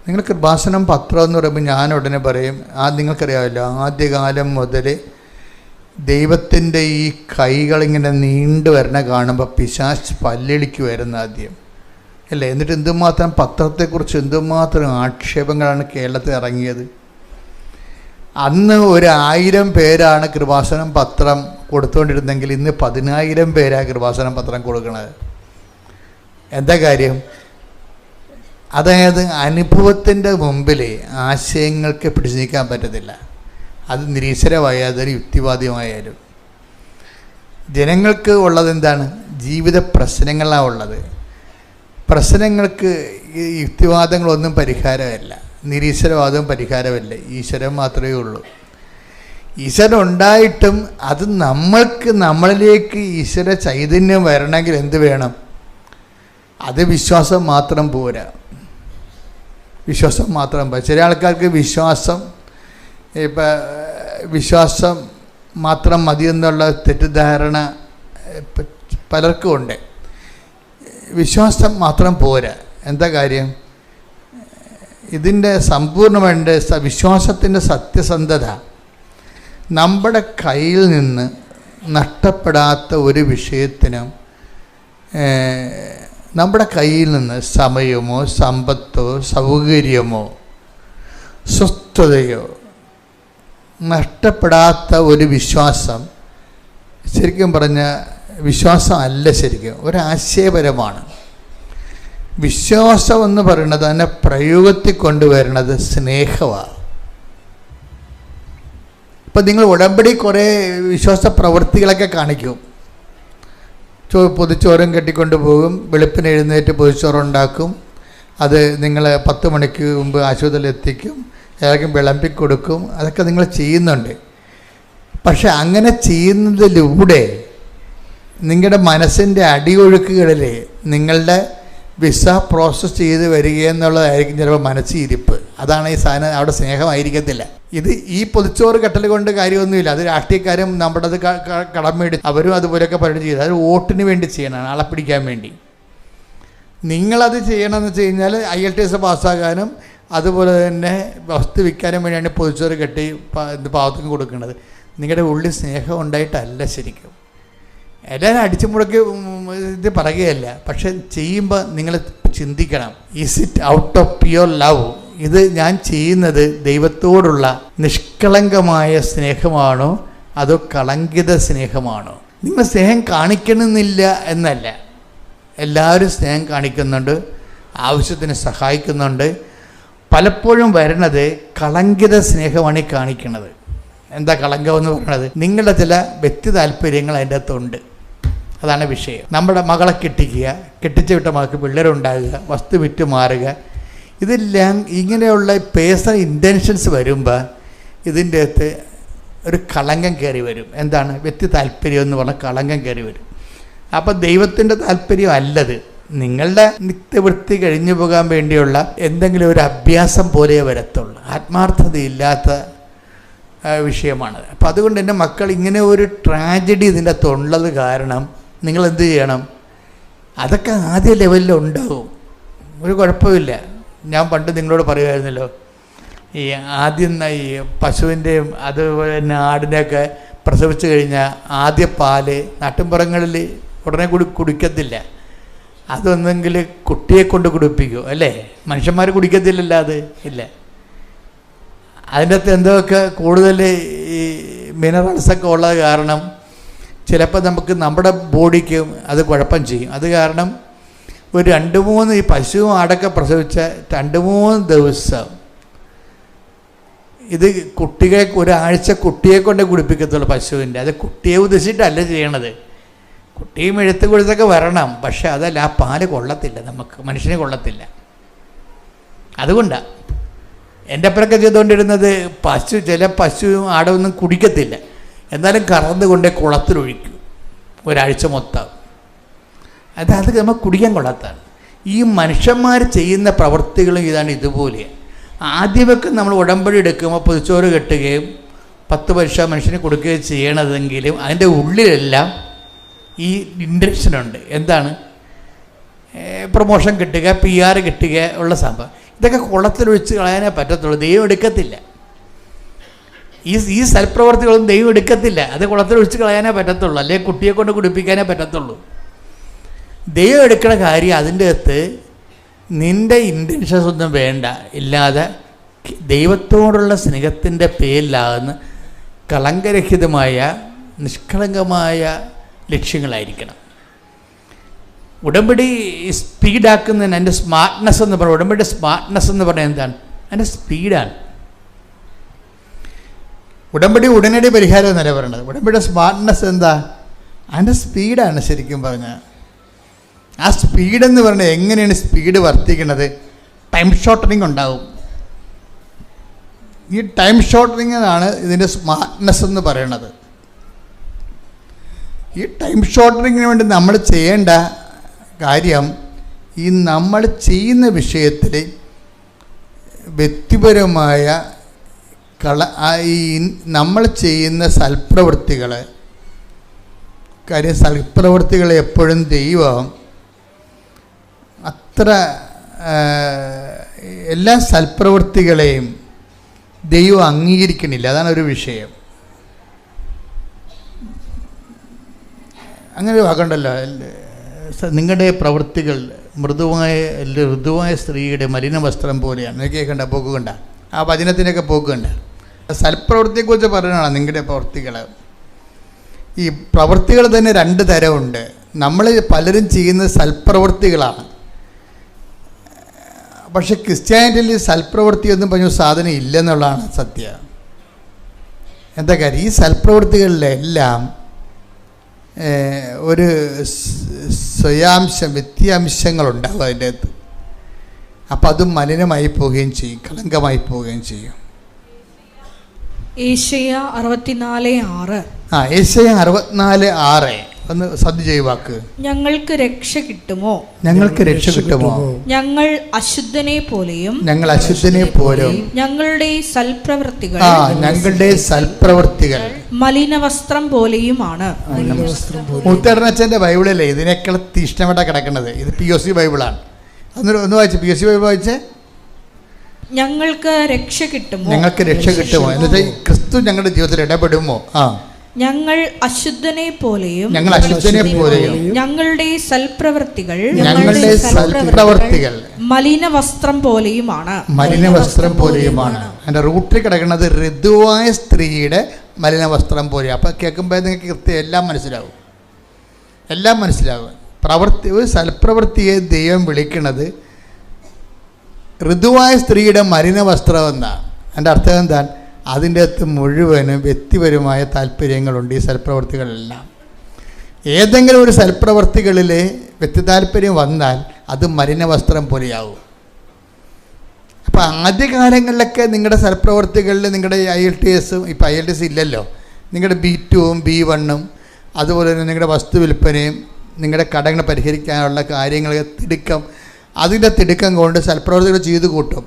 നിങ്ങൾ കൃപാസനം പത്രം എന്ന് പറയുമ്പോൾ ഞാൻ ഉടനെ പറയും, നിങ്ങൾക്കറിയാമല്ലോ, ആദ്യകാലം മുതൽ ദൈവത്തിൻ്റെ ഈ കൈകളിങ്ങനെ നീണ്ടു വരണ കാണുമ്പോൾ പിശാച് പല്ലിളിക്കുമായിരുന്നു ആദ്യം, അല്ലേ? എന്നിട്ട് എന്തുമാത്രം പത്രത്തെക്കുറിച്ച് എന്തുമാത്രം ആക്ഷേപങ്ങളാണ് കേരളത്തിൽ ഇറങ്ങിയത്. അന്ന് 1000 പേരാണ് കൃപാസനം പത്രം കൊടുത്തുകൊണ്ടിരുന്നെങ്കിൽ ഇന്ന് 10,000 പേരാണ് കൃപാസനം പത്രം കൊടുക്കുന്നത്. എന്താ കാര്യം? അതായത് അനുഭവത്തിൻ്റെ മുമ്പിൽ ആശയങ്ങൾക്ക് പിടിച്ചു നിൽക്കാൻ പറ്റത്തില്ല. അത് നിരീശ്വരമായാലും യുക്തിവാദിയുമായാലും ജനങ്ങൾക്ക് ഉള്ളത് എന്താണ്? ജീവിത പ്രശ്നങ്ങളാണ് ഉള്ളത്. പ്രശ്നങ്ങൾക്ക് യുക്തിവാദങ്ങളൊന്നും പരിഹാരമല്ല, നിരീശ്വരവാദവും പരിഹാരമല്ല, ഈശ്വരൻ മാത്രമേ ഉള്ളൂ. ഈശ്വരൻ ഉണ്ടായിട്ടും അത് നമ്മളിലേക്ക് ഈശ്വര ചൈതന്യം വരണമെങ്കിൽ എന്ത് വേണം? അത് വിശ്വാസം മാത്രം പോരാ. ചില ആൾക്കാർക്ക് വിശ്വാസം മാത്രം മതിയെന്നുള്ള തെറ്റിദ്ധാരണ പലർക്കും ഉണ്ട്. വിശ്വാസം മാത്രം പോരാ. എന്താ കാര്യം? ഇതിൻ്റെ സമ്പൂർണ്ണമായിട്ട് വിശ്വാസത്തിൻ്റെ സത്യസന്ധത, നമ്മുടെ കയ്യിൽ നിന്ന് നഷ്ടപ്പെടാത്ത ഒരു വിഷയത്തിനും നമ്മുടെ കയ്യിൽ നിന്ന് സമയമോ സമ്പത്തോ സൗകര്യമോ സ്വസ്ഥതയോ നഷ്ടപ്പെടാത്ത ഒരു വിശ്വാസം ശരിക്കും പറഞ്ഞ വിശ്വാസം അല്ല, ശരിക്കും ഒരാശയപരമാണ്. വിശ്വാസം എന്ന് പറയുന്നത് തന്നെ പ്രയോഗത്തിൽ കൊണ്ടുവരുന്നത് സ്നേഹമാണ്. ഇപ്പം നിങ്ങൾ ഉടമ്പടി കുറേ വിശ്വാസ പ്രവൃത്തികളൊക്കെ കാണിക്കും. പൊതിച്ചോറും കെട്ടിക്കൊണ്ട് പോകും, വെളുപ്പിന് എഴുന്നേറ്റ് പൊതിച്ചോറുണ്ടാക്കും, അത് നിങ്ങൾ 10 മണിക്ക് മുമ്പ് ആശുപത്രിയിൽ എത്തിക്കും, എല്ലാവർക്കും വിളമ്പിക്കൊടുക്കും, അതൊക്കെ നിങ്ങൾ ചെയ്യുന്നുണ്ട്. പക്ഷെ അങ്ങനെ ചെയ്യുന്നതിലൂടെ നിങ്ങളുടെ മനസ്സിൻ്റെ അടിയൊഴുക്കുകളിൽ നിങ്ങളുടെ വിസ പ്രോസസ്സ് ചെയ്ത് വരിക എന്നുള്ളതായിരിക്കും ചിലപ്പോൾ മനസ്സിരിപ്പ്. അതാണ് ഈ സാധനം. അവിടെ സ്നേഹമായിരിക്കത്തില്ല. ഇത് ഈ പൊതിച്ചോറ് കെട്ടൽ കൊണ്ട് കാര്യമൊന്നുമില്ല. അത് രാഷ്ട്രീയക്കാരും നമ്മുടെ അത് കടമേടി അവരും അതുപോലെയൊക്കെ പരിപാടി ചെയ്ത് അത് വോട്ടിന് വേണ്ടി ചെയ്യണം, ആളെ പിടിക്കാൻ വേണ്ടി. നിങ്ങളത് ചെയ്യണമെന്ന് വെച്ച് കഴിഞ്ഞാൽ IELTS പാസ്സാകാനും അതുപോലെ തന്നെ വസ്തു വിൽക്കാനും വേണ്ടിയാണ് പൊതിച്ചോറ് കെട്ടി പാവത്തിന് കൊടുക്കുന്നത്. നിങ്ങളുടെ ഉള്ളിൽ സ്നേഹം ഉണ്ടായിട്ടല്ല ശരിക്കും. എല്ലാവരും അടിച്ചു മുടക്കി ഇത് പറയുകയല്ല, പക്ഷെ ചെയ്യുമ്പോൾ നിങ്ങൾ ചിന്തിക്കണം, is it out of pure love? ഇത് ഞാൻ ചെയ്യുന്നത് ദൈവത്തോടുള്ള നിഷ്കളങ്കമായ സ്നേഹമാണോ അതോ കളങ്കിത സ്നേഹമാണോ? നിങ്ങൾ സ്നേഹം കാണിക്കണമെന്നില്ല എന്നല്ല, എല്ലാവരും സ്നേഹം കാണിക്കുന്നുണ്ട്, ആവശ്യത്തിന് സഹായിക്കുന്നുണ്ട്. പലപ്പോഴും വരണത് കളങ്കിത സ്നേഹമാണ് ഈ കാണിക്കുന്നത്. എന്താ കളങ്കമെന്ന് പറയുന്നത്? നിങ്ങളുടെ ചില വ്യക്തി താല്പര്യങ്ങൾ അതിൻ്റെ അകത്തുണ്ട്. അതാണ് വിഷയം. നമ്മുടെ മകളെ കെട്ടിക്കുക, കെട്ടിച്ചു വിട്ട മകൾക്ക് പിള്ളേരുണ്ടാകുക, വസ്തു വിറ്റ് മാറുക, ഇതെല്ലാം ഇങ്ങനെയുള്ള പേഴ്സണൽ ഇൻറ്റൻഷൻസ് വരുമ്പോൾ ഇതിൻ്റെ അകത്ത് ഒരു കളങ്കം കയറി വരും. എന്താണ്? വ്യക്തി താല്പര്യം എന്ന് പറഞ്ഞാൽ കളങ്കം കയറി വരും. അപ്പോൾ ദൈവത്തിൻ്റെ താല്പര്യം അല്ലത്. നിങ്ങളുടെ നിത്യവൃത്തി കഴിഞ്ഞു പോകാൻ വേണ്ടിയുള്ള എന്തെങ്കിലും ഒരു അഭ്യാസം പോലെ വരത്തുള്ളൂ. ആത്മാർത്ഥതയില്ലാത്ത വിഷയമാണ്. അപ്പോൾ അതുകൊണ്ട് എൻ്റെ മക്കൾ ഇങ്ങനെ ഒരു ട്രാജഡി ഇതിൻ്റെ അകത്തുള്ളത് കാരണം നിങ്ങൾ എന്ത് ചെയ്യണം? അതൊക്കെ ആദ്യ ലെവലിൽ ഉണ്ടാവും, ഒരു കുഴപ്പമില്ല. ഞാൻ പണ്ട് നിങ്ങളോട് പറയുമായിരുന്നല്ലോ, ഈ ആദ്യം ഈ പശുവിൻ്റെയും അതുപോലെ തന്നെ ആടിനെയൊക്കെ പ്രസവിച്ച് കഴിഞ്ഞാൽ ആദ്യ പാല് നാട്ടിൻപുറങ്ങളിൽ ഉടനെ കുടിക്കത്തില്ല. അതൊന്നെങ്കിൽ കുട്ടിയെ കൊണ്ട് കുടിപ്പിക്കും, അല്ലേ? മനുഷ്യന്മാർ കുടിക്കത്തില്ലല്ലോ, അത് ഇല്ല. അതിൻ്റെ അകത്ത് എന്തൊക്കെ കൂടുതൽ ഈ മിനറൽസൊക്കെ ഉള്ളത് കാരണം ചിലപ്പോൾ നമുക്ക് നമ്മുടെ ബോഡിക്ക് അത് കുഴപ്പം ചെയ്യും. അത് കാരണം ഒരു 2-3 ഈ പശുവും ആടൊക്കെ പ്രസവിച്ച 2-3 ദിവസം ഇത് കുട്ടികളെ ഒരാഴ്ച കുട്ടിയെ കൊണ്ട് കുടിപ്പിക്കത്തുള്ളൂ പശുവിൻ്റെ. അത് കുട്ടിയെ ഉദ്ദേശിച്ചിട്ടല്ല ചെയ്യണത്. കുട്ടിയും എഴുത്ത് കൊടുത്തൊക്കെ വരണം, പക്ഷെ അതല്ല, ആ പാല് കൊള്ളത്തില്ല, നമുക്ക് മനുഷ്യനെ കൊള്ളത്തില്ല. അതുകൊണ്ടാണ് എൻ്റെ അപ്പുറമൊക്കെ ചെയ്തുകൊണ്ടിരുന്നത്. ചില പശുവും ആടൊന്നും കുടിക്കത്തില്ല, എന്നാലും കറന്ന് കൊണ്ട് കുളത്തിലൊഴിക്കും ഒരാഴ്ച മൊത്തം. അത് നമ്മൾ കുടിക്കാൻ കൊള്ളാത്തതാണ്. ഈ മനുഷ്യന്മാർ ചെയ്യുന്ന പ്രവൃത്തികളും ഇതാണ് ഇതുപോലെ. ആദ്യമൊക്കെ നമ്മൾ ഉടമ്പടി എടുക്കുമ്പോൾ പൊതിച്ചോറ് കെട്ടുകയും 10 പൈസ മനുഷ്യന് കൊടുക്കുകയും ചെയ്യണതെങ്കിലും അതിൻ്റെ ഉള്ളിലെല്ലാം ഈ ഇൻറ്റൻഷനുണ്ട്. എന്താണ്? പ്രൊമോഷൻ കിട്ടുക, PR കിട്ടുക ഉള്ള സംഭവം. ഇതൊക്കെ കുളത്തിലൊഴിച്ച് കളയാനേ പറ്റത്തുള്ളൂ, ദൈവം എടുക്കത്തില്ല. ഈ സൽപ്രവർത്തികളൊന്നും ദൈവം എടുക്കത്തില്ല, അത് കുളത്തിലൊഴിച്ച് കളയാനേ പറ്റത്തുള്ളൂ, അല്ലെങ്കിൽ കുട്ടിയെ കൊണ്ട് കുടിപ്പിക്കാനേ പറ്റത്തുള്ളൂ. ദൈവം എടുക്കുന്ന കാര്യം അതിൻ്റെ അകത്ത് നിൻ്റെ ഇൻറ്റൻഷൻസ് ഒന്നും വേണ്ട, ഇല്ലാതെ ദൈവത്തോടുള്ള സ്നേഹത്തിൻ്റെ പേരിലാകുന്ന കളങ്കരഹിതമായ നിഷ്കളങ്കമായ ലക്ഷ്യങ്ങളായിരിക്കണം. ഉടമ്പടി സ്പീഡാക്കുന്നതിന് അതിൻ്റെ സ്മാർട്ട്നെസ് എന്ന് പറയുന്നത്, ഉടമ്പടി സ്മാർട്ട്നെസ് എന്ന് പറയുന്നത് എന്താണ്? അതിൻ്റെ സ്പീഡാണ്. ഉടമ്പടി ഉടനടി പരിഹാരം എന്നല്ല പറയുന്നത്. ഉടമ്പടിയുടെ സ്മാർട്ട്നെസ് എന്താ? അതിൻ്റെ സ്പീഡാണ്. ശരിക്കും പറഞ്ഞാൽ ആ സ്പീഡെന്ന് പറഞ്ഞാൽ എങ്ങനെയാണ് സ്പീഡ് വർദ്ധിക്കുന്നത്? ടൈം ഷോർട്ടനിങ് ഉണ്ടാവും. ഈ ടൈം ഷോർട്ടനിങ്ങിനാണ് ഇതിൻ്റെ സ്മാർട്ട്നെസ് എന്ന് പറയുന്നത്. ഈ ടൈം ഷോർട്ടനിങ്ങിന് വേണ്ടി നമ്മൾ ചെയ്യേണ്ട കാര്യം, ഈ നമ്മൾ ചെയ്യുന്ന വിഷയത്തിൽ വ്യക്തിപരമായ ഈ നമ്മൾ ചെയ്യുന്ന സൽപ്രവൃത്തികൾ, കാര്യം സൽപ്രവൃത്തികൾ എപ്പോഴും ദൈവം അത്ര എല്ലാ സൽപ്രവൃത്തികളെയും ദൈവം അംഗീകരിക്കണില്ല. അതാണ് ഒരു വിഷയം. അങ്ങനെ ഒരു വാക്കുണ്ടല്ലോ, നിങ്ങളുടെ പ്രവൃത്തികൾ ഋതുവായ സ്ത്രീയുടെ മലിന വസ്ത്രം പോലെയാണ്. കേൾക്കണ്ട, പോക്കുകണ്ട, ആ വചനത്തിനൊക്കെ പോക്കുകണ്ട. സൽപ്രവൃത്തിയെക്കുറിച്ച് പറയുന്നതാണ് നിങ്ങളുടെ പ്രവൃത്തികൾ. ഈ പ്രവൃത്തികൾ തന്നെ 2 തരമുണ്ട്. നമ്മൾ പലരും ചെയ്യുന്ന സൽപ്രവൃത്തികളാണ്. പക്ഷെ ക്രിസ്ത്യാനിറ്റിയിൽ സൽപ്രവൃത്തി ഒന്നും പറഞ്ഞ സാധനം ഇല്ലെന്നുള്ളതാണ് സത്യം. എന്താ കാര്യം? ഈ സൽപ്രവൃത്തികളിലെല്ലാം ഒരു വ്യത്യാംശങ്ങളുണ്ടാവും അതിൻ്റെ അകത്ത്. അപ്പം അത് മലിനമായി പോവുകയും ചെയ്യും, കളങ്കമായി പോവുകയും ചെയ്യും. യേശയ്യാ 64:6. യേശയ്യാ 64:6 ഒന്ന് സദ്യ ചെയ്യുവാക്ക്. ഞങ്ങൾക്ക് രക്ഷ കിട്ടുമോ? ഞങ്ങൾക്ക് രക്ഷ കിട്ടുമോ? ഞങ്ങൾ അശുദ്ധനെ പോലെയും ഞങ്ങളുടെ സൽപ്രവൃത്തികൾ മലിനവസ്ത്രം പോലെയുമാണ്. മുത്തടനച്ഛൻ്റെ ബൈബിളല്ലേ ഇതിനേക്കാൾ തീഷ്ണമായിട്ടാണ് കിടക്കുന്നത്. ഇത് POC ബൈബിളാണ്. ഒന്ന് വായിച്ചേ, POC ബൈബിൾ വായിച്ചേ. ഞങ്ങൾക്ക് രക്ഷ കിട്ടുമോ? ഞങ്ങൾക്ക് രക്ഷ കിട്ടുമോ എന്ന് വെച്ചാൽ ക്രിസ്തു ഞങ്ങളുടെ ജീവിതത്തിൽ ഇടപെടുമോ? ഞങ്ങൾ അശുദ്ധനെ പോലെയും ഞങ്ങളുടെ സൽപ്രവൃത്തികൾ മലിനവസ്ത്രം പോലെയുമാണ്. അതിൻ്റെ റൂട്ടിൽ കിടക്കുന്നത് ഋതുവായ സ്ത്രീയുടെ മലിനവസ്ത്രം പോലെ. അപ്പം കേൾക്കുമ്പോൾ നിങ്ങൾക്ക് കൃത്യം എല്ലാം മനസ്സിലാവും. ഒരു സൽപ്രവൃത്തിയെ ദൈവം വിളിക്കുന്നത് ഋതുവായ സ്ത്രീയുടെ മലിനവസ്ത്രം എന്നാണ്. അതിൻ്റെ അർത്ഥം എന്താണ്? അതിൻ്റെ അകത്ത് മുഴുവനും വ്യക്തിപരമായ താല്പര്യങ്ങളുണ്ട് ഈ സൽപ്രവൃത്തികളെല്ലാം. ഏതെങ്കിലും ഒരു സൽപ്രവർത്തികളിൽ വ്യക്തിതാല്പര്യം വന്നാൽ അത് മലിനവസ്ത്രം പോലെയാവും. അപ്പോൾ ആദ്യകാലങ്ങളിലൊക്കെ നിങ്ങളുടെ സൽപ്രവർത്തികളിൽ നിങ്ങളുടെ IELTS, ഇപ്പോൾ IELTS ഇല്ലല്ലോ, നിങ്ങളുടെ B2ഉം B1ഉം അതുപോലെ തന്നെ നിങ്ങളുടെ വസ്തു വിൽപ്പനയും നിങ്ങളുടെ കടങ്ങൾ പരിഹരിക്കാനുള്ള കാര്യങ്ങൾ അതിൻ്റെ തിടുക്കം കൊണ്ട് സൽപ്രവർത്തികൾ ചെയ്തു കൂട്ടും.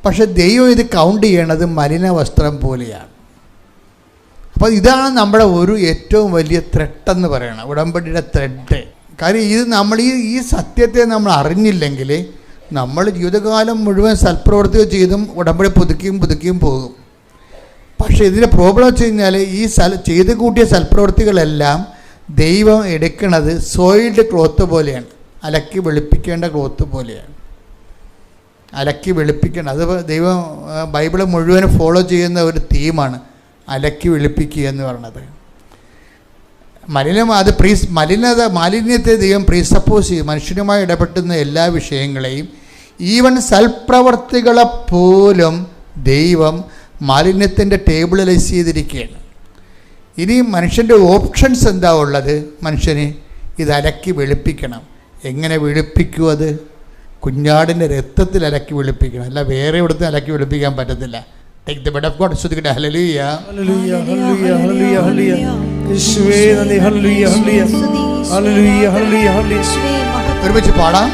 പക്ഷെ ദൈവം ഇത് കൗണ്ട് ചെയ്യണത് മലിനവസ്ത്രം പോലെയാണ്. അപ്പോൾ ഇതാണ് നമ്മുടെ ഒരു ഏറ്റവും വലിയ ത്രെഡെന്ന് പറയണം, ഉടമ്പടിയുടെ ത്രെഡ്. കാര്യം ഇത് നമ്മൾ ഈ സത്യത്തെ നമ്മൾ അറിഞ്ഞില്ലെങ്കിൽ നമ്മൾ ജീവിതകാലം മുഴുവൻ സൽപ്രവർത്തികൾ ചെയ്തും ഉടമ്പടി പുതുക്കിയും പോകും. പക്ഷേ ഇതിൻ്റെ പ്രോബ്ലം വെച്ച് കഴിഞ്ഞാൽ ഈ ചെയ്ത് കൂട്ടിയ സൽപ്രവർത്തികളെല്ലാം ദൈവം എടുക്കുന്നത് സോയിൽഡ് ക്ലോത്ത് പോലെയാണ്, അലക്കി വെളുപ്പിക്കേണ്ട ക്ലോത്ത് പോലെയാണ്. അലക്കി വെളുപ്പിക്കണം, അത് ദൈവം ബൈബിൾ മുഴുവൻ ഫോളോ ചെയ്യുന്ന ഒരു തീമാണ് അലക്കി വെളുപ്പിക്കുക എന്ന് പറയുന്നത്. മാലിന്യത്തെ ദൈവം പ്രീസപ്പോസ് ചെയ്യും. മനുഷ്യനുമായി ഇടപെട്ടുന്ന എല്ലാ വിഷയങ്ങളെയും, ഈവൻ സൽപ്രവർത്തികളെപ്പോലും ദൈവം മാലിന്യത്തിൻ്റെ ടേബിളിലൈസ് ചെയ്തിരിക്കുകയാണ്. ഇനി മനുഷ്യൻ്റെ ഓപ്ഷൻസ് എന്താ ഉള്ളത്? മനുഷ്യന് ഇത് അലക്കി വെളുപ്പിക്കണം. എങ്ങനെ വെളുപ്പിക്കും? അത് കുഞ്ഞാടിൻ്റെ രക്തത്തിൽ അലക്കി വെളുപ്പിക്കണം, അല്ല വേറെ ഇവിടുത്തെ അലക്കി വെളുപ്പിക്കാൻ പറ്റത്തില്ല. Take the word of God. ശ്രദ്ധിക്കട്ടെ. ഹല്ലേലൂയ, ഹല്ലേലൂയ, ഹല്ലേലൂയ, ഹല്ലേലൂയ, ഹല്ലേലൂയ. യേശുവേ നന്ദി. ഹല്ലേലൂയ, ഹല്ലേലൂയ, ഹല്ലേലൂയ, ഹല്ലേലൂയ, ഹല്ലേലൂയ. ഒരുമിച്ച് പാടാം.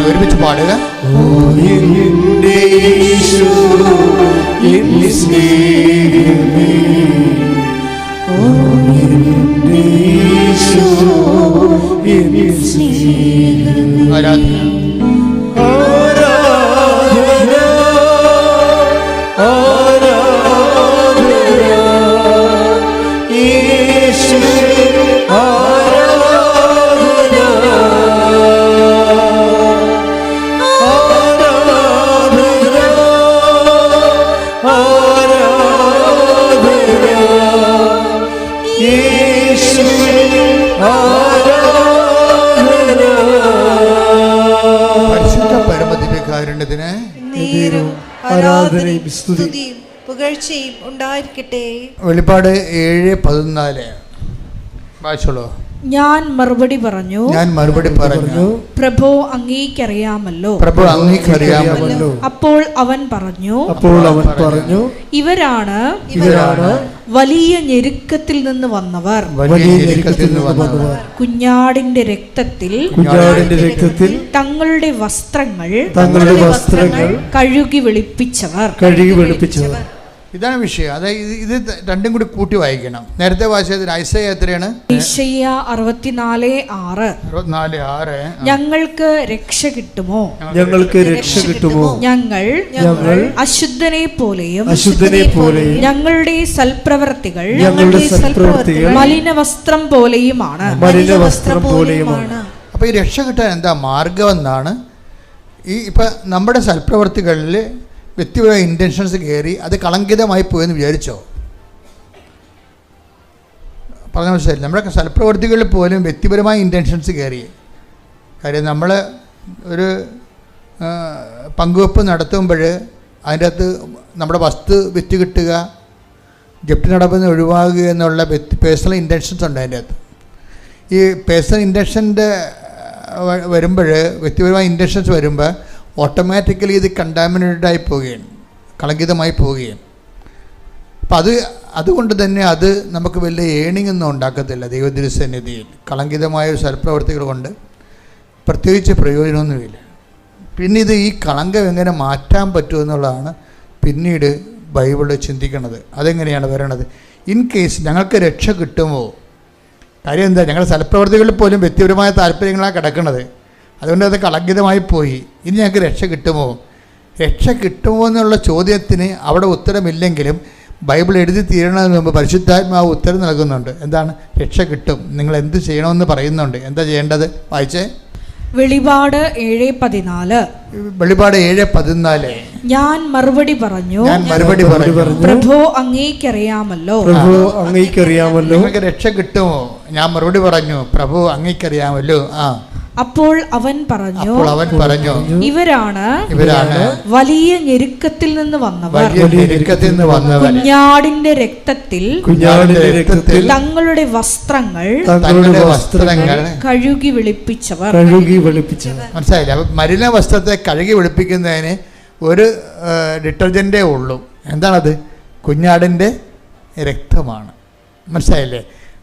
ഒരുമിച്ച് പാടുക. ആരാധന, ആരാധനയും സ്തുതിയും പുകഴ്ചയും ഉണ്ടായിരിക്കട്ടെ. വെളിപ്പാട് 7:14 വായിച്ചോളൂ. ഞാൻ മറുപടി പറഞ്ഞു, പ്രഭു അങ്ങേക്കറിയാമല്ലോ. അപ്പോൾ അവൻ പറഞ്ഞു, ഇവരാണ് വലിയ ഞെരുക്കത്തിൽ നിന്ന് വന്നവർ, കുഞ്ഞാടിന്റെ രക്തത്തിൽ തങ്ങളുടെ വസ്ത്രങ്ങൾ കഴുകി വെളുപ്പിച്ചവർ. ഇതാണ് വിഷയം. അതായത് ഇത് രണ്ടും കൂടി കൂട്ടി വായിക്കണം. നേരത്തെ വായിച്ചത് ഐസയ്യ എത്രയാണ്? ഐസയ്യ 64:6. ഞങ്ങൾക്ക് രക്ഷ കിട്ടുമോ, ഞങ്ങൾ അശുദ്ധനെ പോലെയും ഞങ്ങളുടെ സൽപ്രവർത്തികൾ മലിനവസ്ത്രം പോലെയുമാണ്. അപ്പോൾ ഈ രക്ഷ കിട്ടാൻ എന്താ മാർഗം എന്നാണ്. ഇപ്പം നമ്മുടെ സൽപ്രവർത്തികളിൽ വ്യക്തിപരമായ ഇൻറ്റൻഷൻസ് കയറി അത് കളങ്കിതമായി പോയെന്ന് വിചാരിച്ചോ? പറഞ്ഞ മനസ്സിലായി. നമ്മുടെ സൽപ്രവർത്തികളിൽ പോലും വ്യക്തിപരമായ ഇൻറ്റൻഷൻസ് കയറി. കാര്യം നമ്മൾ ഒരു പങ്കുവെപ്പ് നടത്തുമ്പോൾ അതിൻ്റെ അകത്ത് നമ്മുടെ വസ്തു വിറ്റ് കിട്ടുക, ജപ്തി നടപടി ഒഴിവാകുക എന്നുള്ള പേഴ്സണൽ ഇൻറ്റൻഷൻസ് ഉണ്ട് അതിൻ്റെ അകത്ത്. ഈ പേഴ്സണൽ ഇൻറ്റൻഷൻ്റെ വരുമ്പോൾ, വ്യക്തിപരമായ ഇൻറ്റൻഷൻസ് വരുമ്പോൾ ഓട്ടോമാറ്റിക്കലി ഇത് കണ്ടാമിനേറ്റഡായി പോവുകയാണ്, കളങ്കിതമായി പോവുകയാണ്. അപ്പം അതുകൊണ്ട് തന്നെ അത് നമുക്ക് വലിയ ഏണിംഗ് ഒന്നും ഉണ്ടാക്കത്തില്ല. ദൈവതിരുസന്നിധിയിൽ കളങ്കിതമായ ഒരു സൽപ്രവർത്തികൾ കൊണ്ട് പ്രത്യേകിച്ച് പ്രയോജനമൊന്നുമില്ല. പിന്നെ ഇത് ഈ കളങ്കം എങ്ങനെ മാറ്റാൻ പറ്റുമെന്നുള്ളതാണ് പിന്നീട് ബൈബിളിൽ ചിന്തിക്കുന്നത്. അതെങ്ങനെയാണ് വരണത്? ഇൻ കേസ് ഞങ്ങൾക്ക് രക്ഷ കിട്ടുമോ? കാര്യം എന്താ, ഞങ്ങളുടെ സൽപ്രവർത്തികളിൽ പോലും വ്യക്തിപരമായ താല്പര്യങ്ങളാണ് കിടക്കുന്നത്. അതുകൊണ്ട് അത് കളങ്കിതമായി പോയി. ഇനി ഞങ്ങൾക്ക് രക്ഷ കിട്ടുമോ? രക്ഷ കിട്ടുമോ എന്നുള്ള ചോദ്യത്തിന് അവിടെ ഉത്തരമില്ലെങ്കിലും ബൈബിൾ എഴുതി തീരണതിന് മുമ്പ് പരിശുദ്ധാത്മാവ് ഉത്തരം നൽകുന്നുണ്ട്. എന്താണ്? രക്ഷ കിട്ടും. നിങ്ങൾ എന്ത് ചെയ്യണമെന്ന് പറയുന്നുണ്ട്. എന്താ ചെയ്യേണ്ടത്? വായിച്ചേ. വെളിപാട് 7:14. വെളിപാട് 7:14. ഞാൻ മറുപടി പറഞ്ഞു, പ്രഭു അങ്ങേക്കറിയാമല്ലോ. നിങ്ങൾക്ക് രക്ഷ കിട്ടുമോ? ഞാൻ മറുപടി പറഞ്ഞു, പ്രഭു അങ്ങേക്കറിയാമല്ലോ. അപ്പോൾ അവൻ പറഞ്ഞു, ഇവരാണ് വലിയ ഞെരുക്കത്തിൽ നിന്ന് വന്നവർ, കുഞ്ഞാടിന്റെ രക്തത്തിൽ തങ്ങളുടെ വസ്ത്രങ്ങൾ കഴുകി വെളുപ്പിച്ചവർ. മനസ്സിലായില്ല? അപ്പൊ മലിന വസ്ത്രത്തെ കഴുകി വെളുപ്പിക്കുന്നതിന് ഒരു ഡിറ്റർജൻറ്റേ ഉള്ളൂ. എന്താണത്? കുഞ്ഞാടിൻ്റെ രക്തമാണ്. മനസ്സിലായില്ലേ?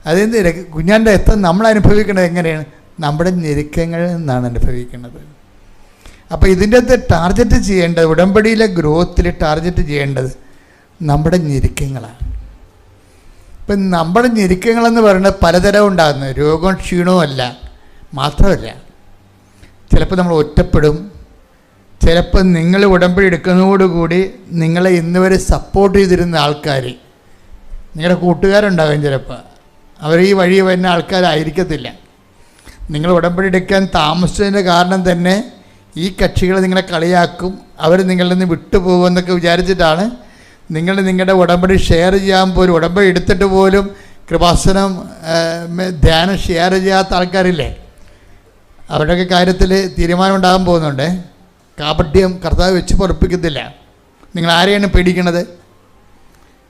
അതിന് കുഞ്ഞാടിൻ്റെ രക്തം നമ്മൾ അനുഭവിക്കുന്നത് എങ്ങനെയാണ്? നമ്മുടെ ഞെരുക്കങ്ങളിൽ നിന്നാണ് അനുഭവിക്കുന്നത്. അപ്പോൾ ഇതിൻ്റെ അകത്ത് ടാർഗറ്റ് ചെയ്യേണ്ടത്, ഉടമ്പടിയിലെ ഗ്രോത്തിൽ ടാർഗറ്റ് ചെയ്യേണ്ടത് നമ്മുടെ ഞെരുക്കങ്ങളാണ്. ഇപ്പം നമ്മുടെ ഞെരുക്കങ്ങളെന്ന് പറയുന്നത് പലതരം ഉണ്ടാകുന്നു. രോഗവും ക്ഷീണവും അല്ല, മാത്രമല്ല ചിലപ്പോൾ നമ്മൾ ഒറ്റപ്പെടും. ചിലപ്പോൾ നിങ്ങൾ ഉടമ്പടി എടുക്കുന്നതോടുകൂടി നിങ്ങളെ ഇന്ന് വരെ സപ്പോർട്ട് ചെയ്തിരുന്ന ആൾക്കാർ, നിങ്ങളുടെ കൂട്ടുകാരുണ്ടാകും. ചിലപ്പോൾ അവർ ഈ വഴി വരുന്ന ആൾക്കാരായിരിക്കത്തില്ല. നിങ്ങൾ ഉടമ്പടി എടുക്കാൻ താമസിച്ചതിൻ്റെ കാരണം തന്നെ ഈ കക്ഷികൾ നിങ്ങളെ കളിയാക്കും, അവർ നിങ്ങളിൽ നിന്ന് വിട്ടുപോകുമെന്നൊക്കെ വിചാരിച്ചിട്ടാണ് നിങ്ങൾ നിങ്ങളുടെ ഉടമ്പടി ഷെയർ ചെയ്യാൻ പോലും, ഉടമ്പടി എടുത്തിട്ട് പോലും കൃപാസനം ധ്യാനം ഷെയർ ചെയ്യാത്ത ആൾക്കാരില്ലേ? അവരുടെയൊക്കെ കാര്യത്തിൽ തീരുമാനം ഉണ്ടാകാൻ പോകുന്നുണ്ട്. കാപട്യം കർത്താവ് വെച്ച് പൊറപ്പിക്കത്തില്ല. നിങ്ങൾ ആരെയാണ് പേടിക്കണത്?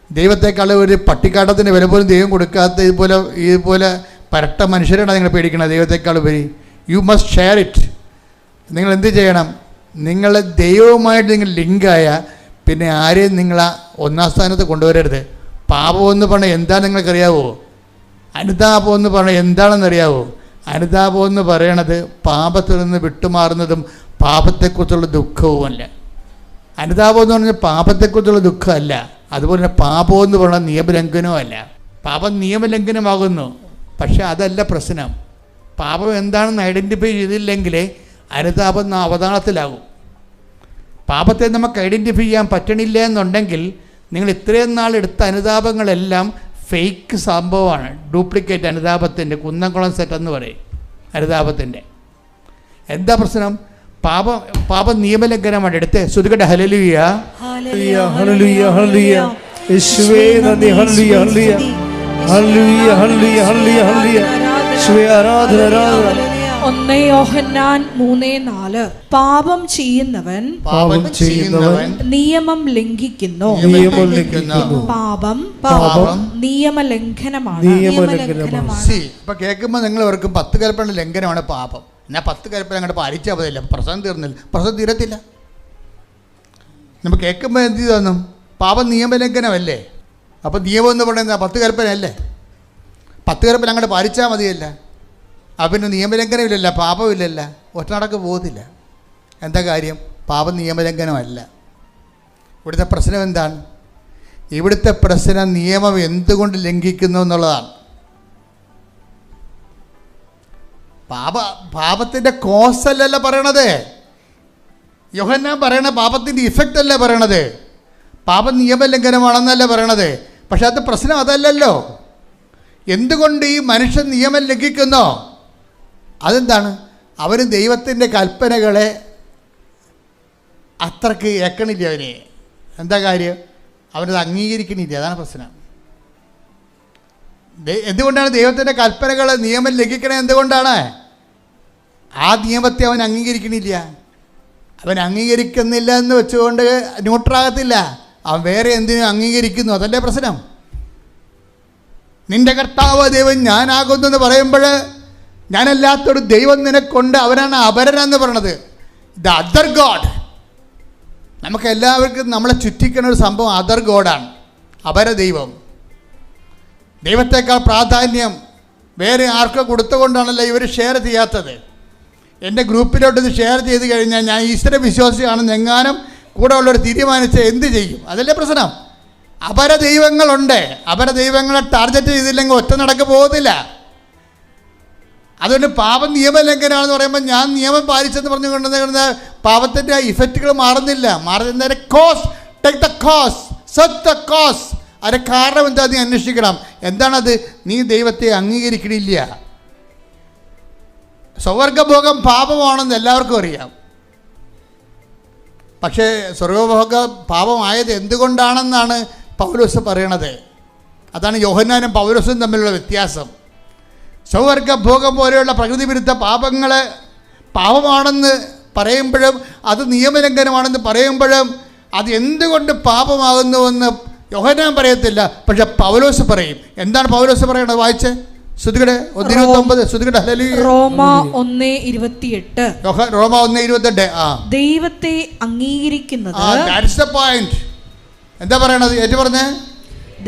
ദൈവത്തെക്കാൾ ഒരു പട്ടിക്കാട്ടത്തിൻ്റെ വില പോലും ദൈവം കൊടുക്കാത്ത ഇതുപോലെ പരട്ട മനുഷ്യരാണ് നിങ്ങൾ പേടിക്കുന്നത്. ദൈവത്തെക്കാൾ ഉപരി യു മസ്റ്റ് ഷെയർ ഇറ്റ്. നിങ്ങൾ എന്ത് ചെയ്യണം? നിങ്ങൾ ദൈവവുമായിട്ട് നിങ്ങൾ ലിങ്കായ പിന്നെ ആരെയും നിങ്ങൾ ഒന്നാം സ്ഥാനത്ത് കൊണ്ടുവരരുത്. പാപമെന്ന് പറഞ്ഞാൽ എന്താ നിങ്ങൾക്കറിയാവോ? അനുതാപം എന്ന് പറഞ്ഞാൽ എന്താണെന്നറിയാവോ? അനുതാപം എന്ന് പറയണത് പാപത്തിൽ നിന്ന് വിട്ടുമാറുന്നതും പാപത്തെക്കുറിച്ചുള്ള ദുഃഖവുമല്ല. അനുതാപം എന്ന് പറഞ്ഞാൽ പാപത്തെക്കുറിച്ചുള്ള ദുഃഖമല്ല. അതുപോലെ തന്നെ പാപം എന്ന് പറഞ്ഞാൽ നിയമലംഘനവും അല്ല. പാപം നിയമലംഘനമാകുന്നു, പക്ഷെ അതല്ല പ്രശ്നം. പാപം എന്താണെന്ന് ഐഡൻറ്റിഫൈ ചെയ്തില്ലെങ്കിൽ അനുതാപം അവതാളത്തിലാകും. പാപത്തെ നമുക്ക് ഐഡൻറ്റിഫൈ ചെയ്യാൻ പറ്റണില്ല എന്നുണ്ടെങ്കിൽ നിങ്ങൾ ഇത്രയും നാൾ എടുത്ത അനുതാപങ്ങളെല്ലാം ഫേക്ക് സംഭവമാണ്, ഡ്യൂപ്ലിക്കേറ്റ് അനുതാപത്തിൻ്റെ കുന്നംകുളം സെറ്റ് എന്ന് പറയും. അനുതാപത്തിൻ്റെ എന്താ പ്രശ്നം? പാപം നിയമലംഘനമാണ്. എടുത്ത് ശ്രുതികട്ടെ ഹല്ലേലൂയ ഹല്ലേലൂയ ഹല്ലേലൂയ യേശുവേ നന്ദി ഹല്ലേലൂയ ഹല്ലേലൂയ ഹല്ലേലൂയ ഹല്ലേലൂയ ഹല്ലേലൂയ യേശുവേ ആരാധന ആരാധന. 1 യോഹന്നാൻ 3:4. പാപം ചെയ്യുന്നവൻ നിയമം ലംഘിക്കുന്നു. പാപം നിയമലംഘനമാണ്. ഇപ്പൊ കേൾക്കുമ്പോൾ നിങ്ങൾ ഓർക്കും 10 കൽപ്പന ലംഘനമാണ് പാപം. എന്നാൽ 10 കൽപ്പന അങ്ങോട്ട് പാലിച്ചാൽ മതിയില്ല, പ്രശ്നം തീർന്നില്ല. പ്രശ്നം തീരത്തില്ല. നമ്മൾ കേൾക്കുമ്പോൾ എന്ത് തോന്നും? പാപം നിയമലംഘനമല്ലേ? അപ്പോൾ നിയമം എന്ന് പറയുന്നത് 10 കൽപ്പന അല്ലേ? 10 കൽപ്പന അങ്ങോട്ട് പാലിച്ചാൽ മതിയല്ല. അപ്പം പിന്നെ നിയമലംഘനമില്ലല്ല, പാപമില്ലല്ല, ഒറ്റ നടക്ക് പോകുന്നില്ല. എന്താ കാര്യം? പാപം നിയമലംഘനമല്ല. ഇവിടുത്തെ പ്രശ്നം എന്താണ്? ഇവിടുത്തെ പ്രശ്നം നിയമം എന്തുകൊണ്ട് ലംഘിക്കുന്നു എന്നുള്ളതാണ്. പാപത്തിൻ്റെ കോസല്ലല്ല പറയണത്. യോഹന്നാൻ പറയണ പാപത്തിൻ്റെ ഇഫക്റ്റ് അല്ല പറയണത്. പാപം നിയമലംഘനമാണെന്നല്ല പറയണത്. പക്ഷെ അത് പ്രശ്നം അതല്ലല്ലോ. എന്തുകൊണ്ട് ഈ മനുഷ്യൻ നിയമം ലംഘിക്കുന്നോ? അതെന്താണ്? അവർ ദൈവത്തിൻ്റെ കൽപ്പനകളെ അത്രയ്ക്ക് ഏക്കണില്ല. അവന് എന്താ കാര്യം? അവനത് അംഗീകരിക്കണില്ല. അതാണ് പ്രശ്നം. എന്തുകൊണ്ടാണ് ദൈവത്തിൻ്റെ കൽപ്പനകൾ നിയമം ലംഘിക്കണത്? എന്തുകൊണ്ടാണ്? ആ നിയമത്തെ അവൻ അംഗീകരിക്കണില്ല. അവൻ അംഗീകരിക്കുന്നില്ല എന്ന് വെച്ചുകൊണ്ട് ന്യൂട്രാകത്തില്ല. അവൻ വേറെ എന്തിനും അംഗീകരിക്കുന്നു. അതല്ലേ പ്രശ്നം. നിന്റെ കർത്താവ് ദൈവം ഞാനാകുന്നു എന്ന് പറയുമ്പോൾ ഞാനല്ലാത്തൊരു ദൈവം നിനക്കൊണ്ട്, അവനാണ് അപരനെന്ന് പറയണത്. The other God. നമുക്ക് എല്ലാവർക്കും നമ്മളെ ചുറ്റിക്കുന്ന ഒരു സംഭവം അതർ ഗോഡാണ്, അപര ദൈവം. ദൈവത്തെക്കാൾ പ്രാധാന്യം വേറെ ആർക്കും കൊടുത്തുകൊണ്ടാണല്ലോ ഇവർ ഷെയർ ചെയ്യാത്തത്. എൻ്റെ ഗ്രൂപ്പിലോട്ട് ഇത് ഷെയർ ചെയ്ത് കഴിഞ്ഞാൽ ഞാൻ ഈശ്വര വിശ്വാസിയാണെന്ന് എങ്ങാനും കൂടെ ഉള്ളവർ തീരുമാനിച്ച് എന്ത് ചെയ്യും? അതല്ലേ പ്രശ്നം. അപര ദൈവങ്ങളുണ്ട്. അപര ദൈവങ്ങളെ ടാർഗറ്റ് ചെയ്തില്ലെങ്കിൽ ഒറ്റ നടക്ക് പോകത്തില്ല. അതുകൊണ്ട് പാപം നിയമലംഘനമാണെന്ന് പറയുമ്പോൾ ഞാൻ നിയമം പാലിച്ചെന്ന് പറഞ്ഞു കൊണ്ടുവന്ന പാപത്തിൻ്റെ ഇഫക്റ്റുകൾ മാറുന്നില്ല. മാറുന്നതിൻ്റെ cause, take the cause, set the cause. അതിൻ്റെ കാരണം എന്താ നീ അന്വേഷിക്കണം. എന്താണത്? നീ ദൈവത്തെ അംഗീകരിക്കണില്ല. സ്വർഗഭോഗം പാപമാണെന്ന് എല്ലാവർക്കും അറിയാം. പക്ഷേ സ്വർഗഭോഗം പാപമായത് എന്തുകൊണ്ടാണെന്നാണ് പൗലോസ് പറയണത്. അതാണ് യോഹന്നാനും പൗലോസും തമ്മിലുള്ള വ്യത്യാസം. സ്വർഗഭോഗം പോലെയുള്ള പ്രകൃതി വിരുദ്ധ പാപങ്ങൾ പാപമാണെന്ന് പറയുമ്പോഴും അത് നിയമലംഘനമാണെന്ന് പറയുമ്പോഴും അത് എന്തുകൊണ്ട് പാപമാകുന്നുവെന്ന് യോഹന്നാൻ പറയത്തില്ല, പക്ഷെ പൗലോസ് പറയും. എന്താണ് പൗലോസ് പറയണത്? വായിച്ചേ, ശ്രുതികടെ 1:29. ശ്രുതികടെ റോമ 1:28. റോമ 1:28. ദൈവത്തെ അംഗീകരിക്കുന്നത്. That's the point. എന്താ പറയണത്? ഏറ്റു പറഞ്ഞേ.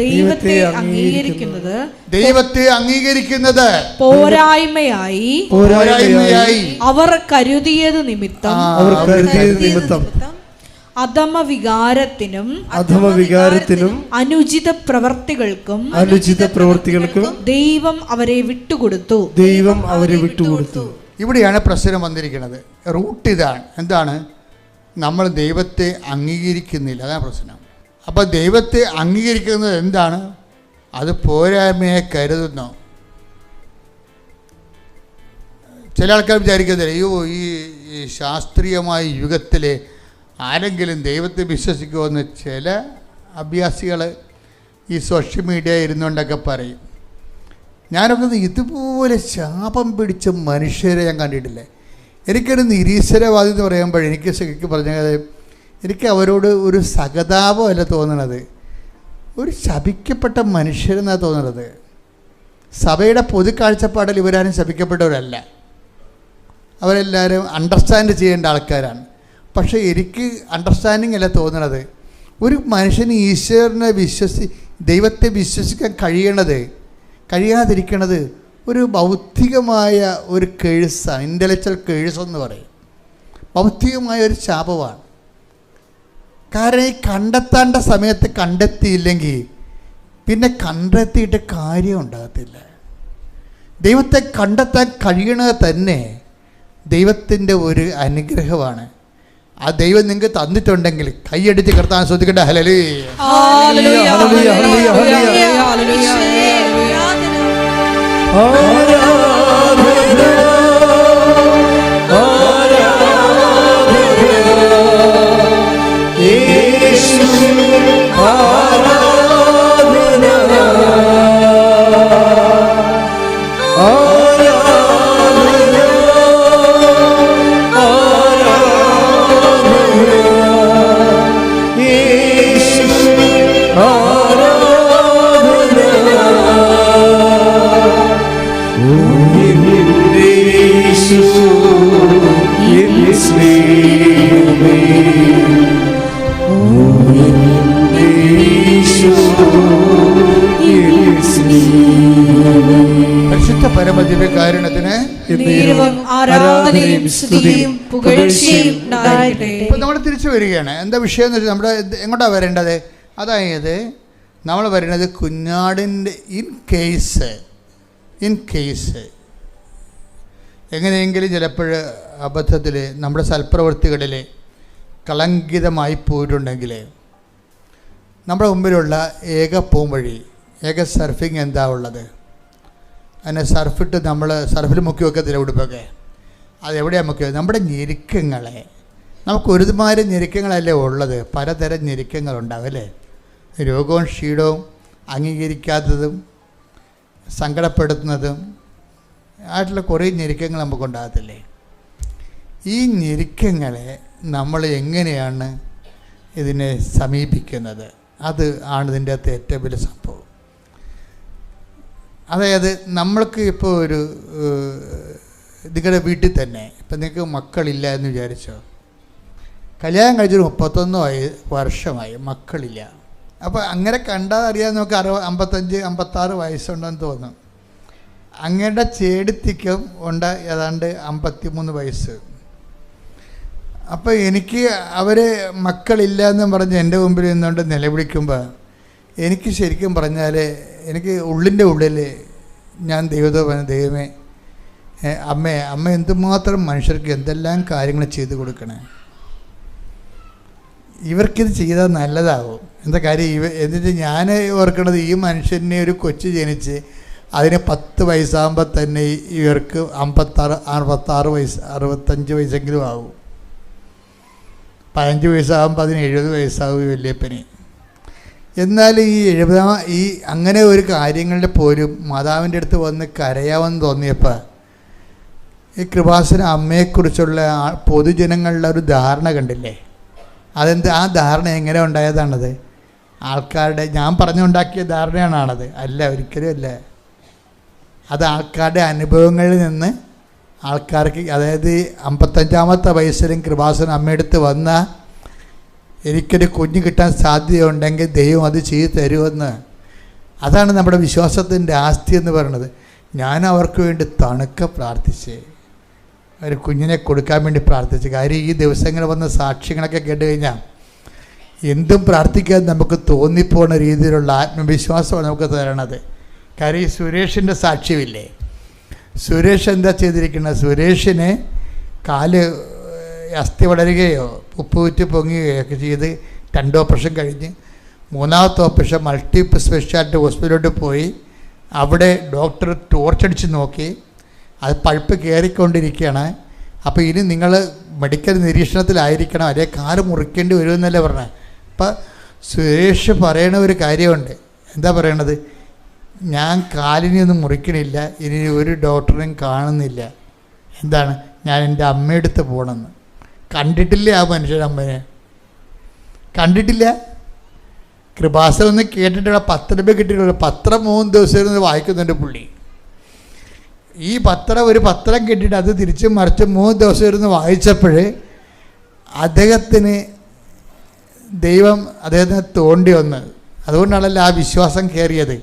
ദൈവത്തെ അംഗീകരിക്കുന്നത്, ദൈവത്തെ അംഗീകരിക്കുന്നത് പോരായ്മയായി അവർ കരുതിയത് നിമിത്തം അധമവികാരത്തിനും അനുചിത പ്രവർത്തികൾക്കും ദൈവം അവരെ വിട്ടുകൊടുത്തു. ഇവിടെയാണ് പ്രശ്നം വന്നിരിക്കുന്നത്. റൂട്ട് ഇതാണ്. എന്താണ്? നമ്മൾ ദൈവത്തെ അംഗീകരിക്കുന്നില്ല, അതാണ് പ്രശ്നം. അപ്പോൾ ദൈവത്തെ അംഗീകരിക്കുന്നത് എന്താണ്? അത് പോരായ്മയെ കരുതുന്നു. ചില ആൾക്കാർ വിചാരിക്കുന്നത്, അയ്യോ ഈ ശാസ്ത്രീയമായ യുഗത്തിൽ ആരെങ്കിലും ദൈവത്തെ വിശ്വസിക്കുമെന്ന് ചില അഭ്യാസികൾ ഈ സോഷ്യൽ മീഡിയ ഇരുന്നുകൊണ്ടൊക്കെ പറയും. ഞാനൊക്കെ ഇതുപോലെ ശാപം പിടിച്ച മനുഷ്യരെ ഞാൻ കണ്ടിട്ടില്ലേ. എനിക്കൊരു നിരീശ്വരവാദി എന്ന് പറയുമ്പോൾ എനിക്ക് പറഞ്ഞത്, എനിക്ക് അവരോട് ഒരു സഹതാപമല്ല തോന്നണത്, ഒരു ശപിക്കപ്പെട്ട മനുഷ്യരെന്നാണ് തോന്നുന്നത്. സഭയുടെ പൊതു കാഴ്ചപ്പാടിൽ ഇവരാരും ശപിക്കപ്പെട്ടവരല്ല, അവരെല്ലാവരും അണ്ടർസ്റ്റാൻഡ് ചെയ്യേണ്ട ആൾക്കാരാണ്. പക്ഷേ എനിക്ക് അണ്ടർസ്റ്റാൻഡിങ് അല്ല തോന്നണത്. ഒരു മനുഷ്യന് ഈശ്വരനെ ദൈവത്തെ വിശ്വസിക്കാൻ കഴിയാതിരിക്കണത് ഒരു ഭൗതികമായ ഒരു കേഴ്സാണ്. ഇൻ്റലക്ച്വൽ കേഴ്സ് എന്ന് പറയും. ഭൗതികമായ ഒരു ശാപമാണ്. കാരണം ഈ കണ്ടെത്തേണ്ട സമയത്ത് കണ്ടെത്തിയില്ലെങ്കിൽ പിന്നെ കണ്ടെത്തിയിട്ട് കാര്യം ഉണ്ടാകത്തില്ല. ദൈവത്തെ കണ്ടെത്താൻ കഴിയണത് തന്നെ ദൈവത്തിൻ്റെ ഒരു അനുഗ്രഹമാണ്. ആ ദൈവം നിങ്ങൾക്ക് തന്നിട്ടുണ്ടെങ്കിൽ കൈയടിച്ച് കർത്താൻ ശ്രദ്ധിക്കട്ടെ. ഹല്ലേലൂയ. പരിശുദ്ധ പരമദിവ്യകാരുണ്യത്തിന് ഇപ്പം നമ്മൾ തിരിച്ചു വരികയാണ്. എന്താ വിഷയം എന്ന് വെച്ചാൽ നമ്മുടെ എങ്ങോട്ടാണ് വരേണ്ടത്? അതായത് നമ്മൾ വരുന്നത് കുഞ്ഞാടിൻ്റെ ഇൻ കേസ് എങ്ങനെയെങ്കിലും ചിലപ്പോൾ അബദ്ധത്തിൽ നമ്മുടെ സൽപ്രവൃത്തികളിൽ കളങ്കിതമായി പോയിട്ടുണ്ടെങ്കിൽ നമ്മുടെ മുമ്പിലുള്ള ഏക പോംവഴി, ഏക സർഫിങ് എന്താ ഉള്ളത്? അതിനെ സർഫിട്ട് നമ്മൾ സർഫിൽ മുക്കി വെക്കത്തില്ല ഉടുപ്പൊക്കെ. അതെവിടെയാണ് മുക്കി? നമ്മുടെ ഞെരുക്കങ്ങളെ. നമുക്ക് ഒരുമാതിരി ഞെരുക്കങ്ങളല്ലേ ഉള്ളത്, പലതരം ഞെരുക്കങ്ങളുണ്ടാവും അല്ലേ? രോഗവും ക്ഷീണവും അംഗീകരിക്കാത്തതും സങ്കടപ്പെടുത്തുന്നതും ആയിട്ടുള്ള കുറേ ഞെരുക്കങ്ങൾ നമുക്കുണ്ടാകത്തില്ലേ? ഈ ഞെരുക്കങ്ങളെ നമ്മൾ എങ്ങനെയാണ് ഇതിനെ സമീപിക്കുന്നത്? അത് ആണ് ഇതിൻ്റെ അകത്ത് ഏറ്റവും വലിയ സംഭവം. അതായത് നമ്മൾക്ക് ഇപ്പോൾ ഒരു നിങ്ങളുടെ വീട്ടിൽ തന്നെ ഇപ്പം നിങ്ങൾക്ക് മക്കളില്ല എന്ന് വിചാരിച്ചോ, കല്യാണം കഴിച്ചൊരു 31 വർഷമായി മക്കളില്ല. അപ്പോൾ അങ്ങനെ കണ്ടാൽ അറിയാൻ നമുക്ക് 55-56 വയസ്സുണ്ടെന്ന് തോന്നും. അങ്ങയുടെ ചേടത്തിക്കും ഉണ്ട് ഏതാണ്ട് 53 വയസ്സ്. അപ്പോൾ എനിക്ക് അവർ മക്കളില്ല എന്ന് പറഞ്ഞ് എൻ്റെ മുമ്പിൽ നിന്നുകൊണ്ട് നിലവിളിക്കുമ്പോൾ എനിക്ക് ശരിക്കും പറഞ്ഞാൽ എനിക്ക് ഉള്ളിൻ്റെ ഉള്ളിൽ ഞാൻ ദൈവമേ അമ്മ എന്തുമാത്രം മനുഷ്യർക്ക് എന്തെല്ലാം കാര്യങ്ങൾ ചെയ്തു കൊടുക്കണേ. ഇവർക്കിത് ചെയ്താൽ നല്ലതാവും. എന്താ കാര്യം? എന്നിട്ട് ഞാൻ ഓർക്കണത്, ഈ മനുഷ്യനെ ഒരു കൊച്ചു ജനിച്ച് അതിന് 10 വയസ്സാകുമ്പോൾ തന്നെ ഇവർക്ക് 56 വയസ്സ് 65 വയസ്സെങ്കിലും ആവും. 15 വയസ്സാകുമ്പോൾ അതിന് 70 വയസ്സാവും ഈ വല്യപ്പന്. എന്നാൽ ഈ അങ്ങനെ ഒരു കാര്യങ്ങളുടെ പോലും മാതാവിൻ്റെ അടുത്ത് വന്ന് കരയാമെന്ന് തോന്നിയപ്പോൾ ഈ കൃപാസന അമ്മയെക്കുറിച്ചുള്ള പൊതുജനങ്ങളുടെ ഒരു ധാരണ കണ്ടില്ലേ? ആ ധാരണ എങ്ങനെ ഉണ്ടായതാണത്? ആൾക്കാരുടെ, ഞാൻ പറഞ്ഞുണ്ടാക്കിയ ധാരണയാണത്? അല്ല, ഒരിക്കലും അല്ല. അത് ആൾക്കാരുടെ അനുഭവങ്ങളിൽ നിന്ന് ആൾക്കാർക്ക്, അതായത് 55-ാമത്തെ വയസ്സിലും കൃപാസന അമ്മയെടുത്ത് വന്ന എനിക്കൊരു കുഞ്ഞ് കിട്ടാൻ സാധ്യതയുണ്ടെങ്കിൽ ദൈവം അത് ചെയ്തു തരുമെന്ന്. അതാണ് നമ്മുടെ വിശ്വാസത്തിൻ്റെ ആസ്തി എന്ന് പറയുന്നത്. ഞാൻ അവർക്ക് വേണ്ടി തണുക്ക പ്രാർത്ഥിച്ച് ഒരു കുഞ്ഞിനെ കൊടുക്കാൻ വേണ്ടി പ്രാർത്ഥിച്ചു. കാര്യം ഈ ദിവസങ്ങൾ വന്ന സാക്ഷ്യങ്ങളൊക്കെ കേട്ട് കഴിഞ്ഞാൽ എന്തും പ്രാർത്ഥിക്കാൻ നമുക്ക് തോന്നിപ്പോണ രീതിയിലുള്ള ആത്മവിശ്വാസമാണ് നമുക്ക് തരണത്. കാര്യം ഈ സുരേഷിൻ്റെ സാക്ഷ്യമില്ലേ? സുരേഷ് എന്താ ചെയ്തിരിക്കുന്നത്? സുരേഷിന് കാല് അസ്ഥി വളരുകയോ ഉപ്പുവിറ്റ് പൊങ്ങുകയോ ഒക്കെ ചെയ്ത് 2 ഓപ്പറേഷൻ കഴിഞ്ഞ് 3ാമത്തെ ഓപ്പറേഷൻ മൾട്ടി സ്പെഷ്യാലിറ്റി ഹോസ്പിറ്റലിലോട്ട് പോയി. അവിടെ ഡോക്ടർ ടോർച്ചടിച്ച് നോക്കി, അത് പഴുപ്പ് കയറിക്കൊണ്ടിരിക്കുകയാണ്. അപ്പോൾ ഇനി നിങ്ങൾ മെഡിക്കൽ നിരീക്ഷണത്തിലായിരിക്കണം, അല്ലെങ്കിൽ കാല് മുറിക്കേണ്ടി വരുമെന്നല്ലേ പറഞ്ഞത്. അപ്പം സുരേഷ് പറയണ ഒരു കാര്യമുണ്ട്. എന്താ പറയണത്? ഞാൻ കാലിനെയൊന്നും മുറിക്കണില്ല, ഇനി ഒരു ഡോക്ടറെയും കാണുന്നില്ല. എന്താണ്? ഞാൻ എൻ്റെ അമ്മയെടുത്ത് പോകണമെന്ന്. കണ്ടിട്ടില്ല ആ മനുഷ്യൻ, അമ്മനെ കണ്ടിട്ടില്ല. കൃപാസനം ഒന്ന് കേട്ടിട്ടുള്ള 10 രൂപ കിട്ടിയിട്ടുള്ള പത്രം 3 ദിവസം ഇരുന്ന് വായിക്കുന്നുണ്ട് പുള്ളി. ഈ ഒരു പത്രം കിട്ടിയിട്ട് അത് തിരിച്ചും മറിച്ചും 3 ദിവസം ഇരുന്ന് വായിച്ചപ്പോൾ അദ്ദേഹത്തിന് ദൈവം അദ്ദേഹത്തിന് തോണ്ടി വന്ന്. അതുകൊണ്ടാണല്ലോ ആ വിശ്വാസം കയറിയത്.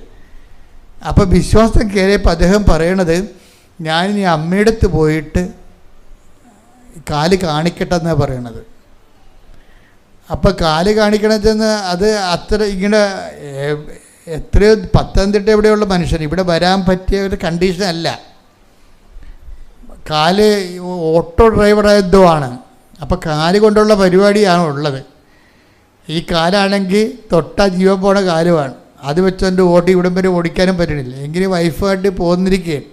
അപ്പോൾ വിശ്വാസം കയറിയപ്പോൾ അദ്ദേഹം പറയണത്, ഞാനിനി അമ്മയെടുത്ത് പോയിട്ട് കാല് കാണിക്കട്ടെ എന്നാണ് പറയണത്. അപ്പോൾ കാല് കാണിക്കണമെന്ന് അത് അത്ര ഇങ്ങനെ എത്രയോ പത്തനംതിട്ട എവിടെയുള്ള മനുഷ്യൻ ഇവിടെ വരാൻ പറ്റിയ ഒരു കണ്ടീഷൻ അല്ല. കാല് ഓട്ടോ ഡ്രൈവറായതോ ആണ്. അപ്പോൾ കാല് കൊണ്ടുള്ള പരിപാടിയാണ് ഉള്ളത്. ഈ കാലാണെങ്കിൽ തൊട്ടാ ജീവൻ പോണ കാലുമാണ്. അത് വെച്ചുകൊണ്ട് ഇവിടം വരെ ഓടിക്കാനും പറ്റണില്ല. എങ്കിലും വൈഫായിട്ട് പോന്നിരിക്കുകയും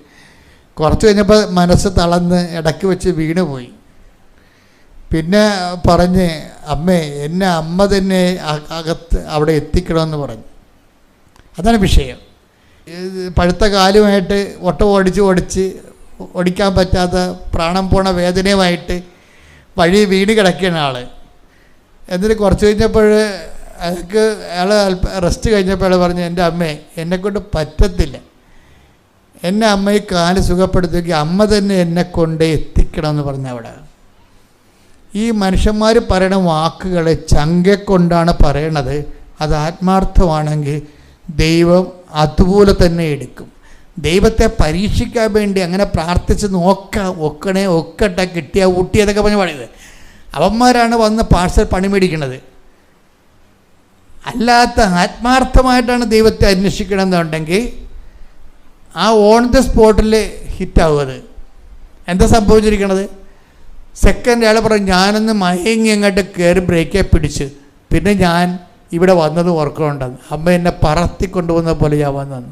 കുറച്ച് കഴിഞ്ഞപ്പോൾ മനസ്സ് തളർന്ന് ഇടയ്ക്ക് വെച്ച് വീണ് പോയി. പിന്നെ പറഞ്ഞ്, അമ്മേ എന്നെ അമ്മ തന്നെ അകത്ത് അവിടെ എത്തിക്കണമെന്ന് പറഞ്ഞു. അതാണ് വിഷയം. പഴുത്ത കാലുമായിട്ട് ഓടിച്ച് ഓടിക്കാൻ പറ്റാത്ത പ്രാണം പോണ വേദനയുമായിട്ട് വഴി വീണ് കിടക്കുകയാണ് ആൾ. എന്നിട്ട് കുറച്ച് കഴിഞ്ഞപ്പോൾ അയാൾ റെസ്റ്റ് കഴിഞ്ഞപ്പോൾ പറഞ്ഞു, എൻ്റെ അമ്മേ എന്നെക്കൊണ്ട് പറ്റത്തില്ല, എന്നെ അമ്മ ഈ കാല് സുഖപ്പെടുത്തുമെങ്കിൽ അമ്മ തന്നെ എന്നെ കൊണ്ട് എത്തിക്കണമെന്ന് പറഞ്ഞു. അവിടെ ഈ മനുഷ്യന്മാർ പറയണ വാക്കുകളെ ചങ്കെക്കൊണ്ടാണ് പറയണത്. അത് ആത്മാർത്ഥമാണെങ്കിൽ ദൈവം അതുപോലെ തന്നെ എടുക്കും. ദൈവത്തെ പരീക്ഷിക്കാൻ വേണ്ടി അങ്ങനെ പ്രാർത്ഥിച്ച് ഒക്കട്ടെ കിട്ടിയ ഊട്ടിയതൊക്കെ പറഞ്ഞ് പറയുന്നത് അവന്മാരാണ് വന്ന് പാഴ്സൽ പണി മേടിക്കുന്നത്. അല്ലാത്ത ആത്മാർത്ഥമായിട്ടാണ് ദൈവത്തെ അന്വേഷിക്കണമെന്നുണ്ടെങ്കിൽ ആ ഓൺ ദ സ്പോട്ടിൽ ഹിറ്റാവും. അത് എന്താ സംഭവിച്ചിരിക്കണത്? സെക്കൻഡ് അയാൾ പറഞ്ഞു, ഞാനൊന്ന് മയങ്ങി അങ്ങോട്ട് കയറി ബ്രേക്കെ പിടിച്ച് പിന്നെ ഞാൻ ഇവിടെ വന്നത് ഓർക്കുന്നുണ്ടെന്ന്. അമ്മ എന്നെ പറത്തിക്കൊണ്ടുപോകുന്ന പോലെ ഞാൻ വന്നു.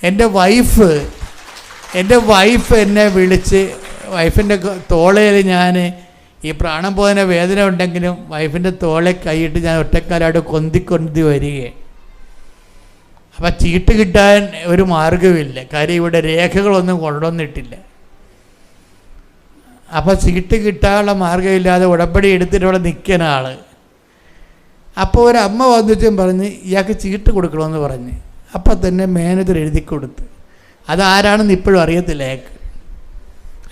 എൻ്റെ വൈഫ് എന്നെ വിളിച്ച്, വൈഫിൻ്റെ തോളയിൽ ഞാൻ ഈ പ്രാണം പോകുന്ന വേദന ഉണ്ടെങ്കിലും വൈഫിൻ്റെ തോളെ കൈയിട്ട് ഞാൻ ഒറ്റക്കാലായിട്ട് കൊന്തി വരികയെ. അപ്പം ചീട്ട് കിട്ടാൻ ഒരു മാർഗമില്ല. കാര്യം ഇവിടെ രേഖകളൊന്നും കൊണ്ടുവന്നിട്ടില്ല. അപ്പോൾ ചീട്ട് കിട്ടാനുള്ള മാർഗമില്ലാതെ ഉടമ്പടി എടുത്തിട്ട് അവിടെ നിൽക്കുന്ന ആൾ. അപ്പോൾ ഒരു അമ്മ വന്നിട്ടും പറഞ്ഞ് ഇയാൾക്ക് ചീട്ട് കൊടുക്കണമെന്ന് പറഞ്ഞ് അപ്പം തന്നെ മാനേജർ എഴുതി കൊടുത്ത്. അതാരാണെന്ന് ഇപ്പോഴും അറിയത്തില്ല അയാൾക്ക്.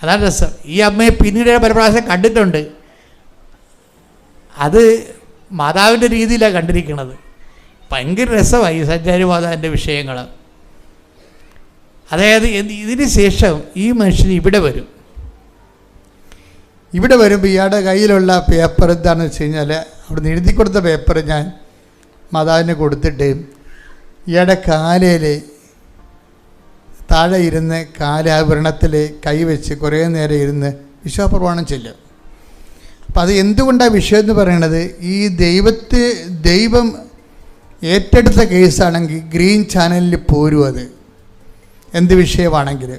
അതാണ് രസം. ഈ അമ്മയെ പിന്നീട് പല പ്രാവശ്യം കണ്ടിട്ടുണ്ട്. അത് മാതാവിൻ്റെ രീതിയിലാണ് കണ്ടിരിക്കുന്നത്. ഭയങ്കര രസമായി ഈ സഞ്ചാരി മാതാവിൻ്റെ വിഷയങ്ങൾ. അതായത് ഇതിന് ശേഷം ഈ മനുഷ്യൻ ഇവിടെ വരുമ്പോൾ ഇയാളുടെ കയ്യിലുള്ള പേപ്പർ എന്താണെന്ന് വെച്ച് കഴിഞ്ഞാൽ അവിടെ നിന്ന് എഴുതി കൊടുത്ത പേപ്പർ ഞാൻ മാതാവിന് കൊടുത്തിട്ട് ഇയാളുടെ കാലയിൽ താഴെ ഇരുന്ന് കാലാഭരണത്തിൽ കൈവച്ച് കുറേ നേരം ഇരുന്ന് വിശ്വാസപ്രമാണം ചെല്ലും. അപ്പം അത് എന്തുകൊണ്ടാണ് വിഷയം എന്ന് പറയണത്? ഈ ദൈവം ഏറ്റെടുത്ത കേസാണെങ്കിൽ ഗ്രീൻ ചാനലിൽ പോരും. അത് എന്ത് വിഷയമാണെങ്കിൽ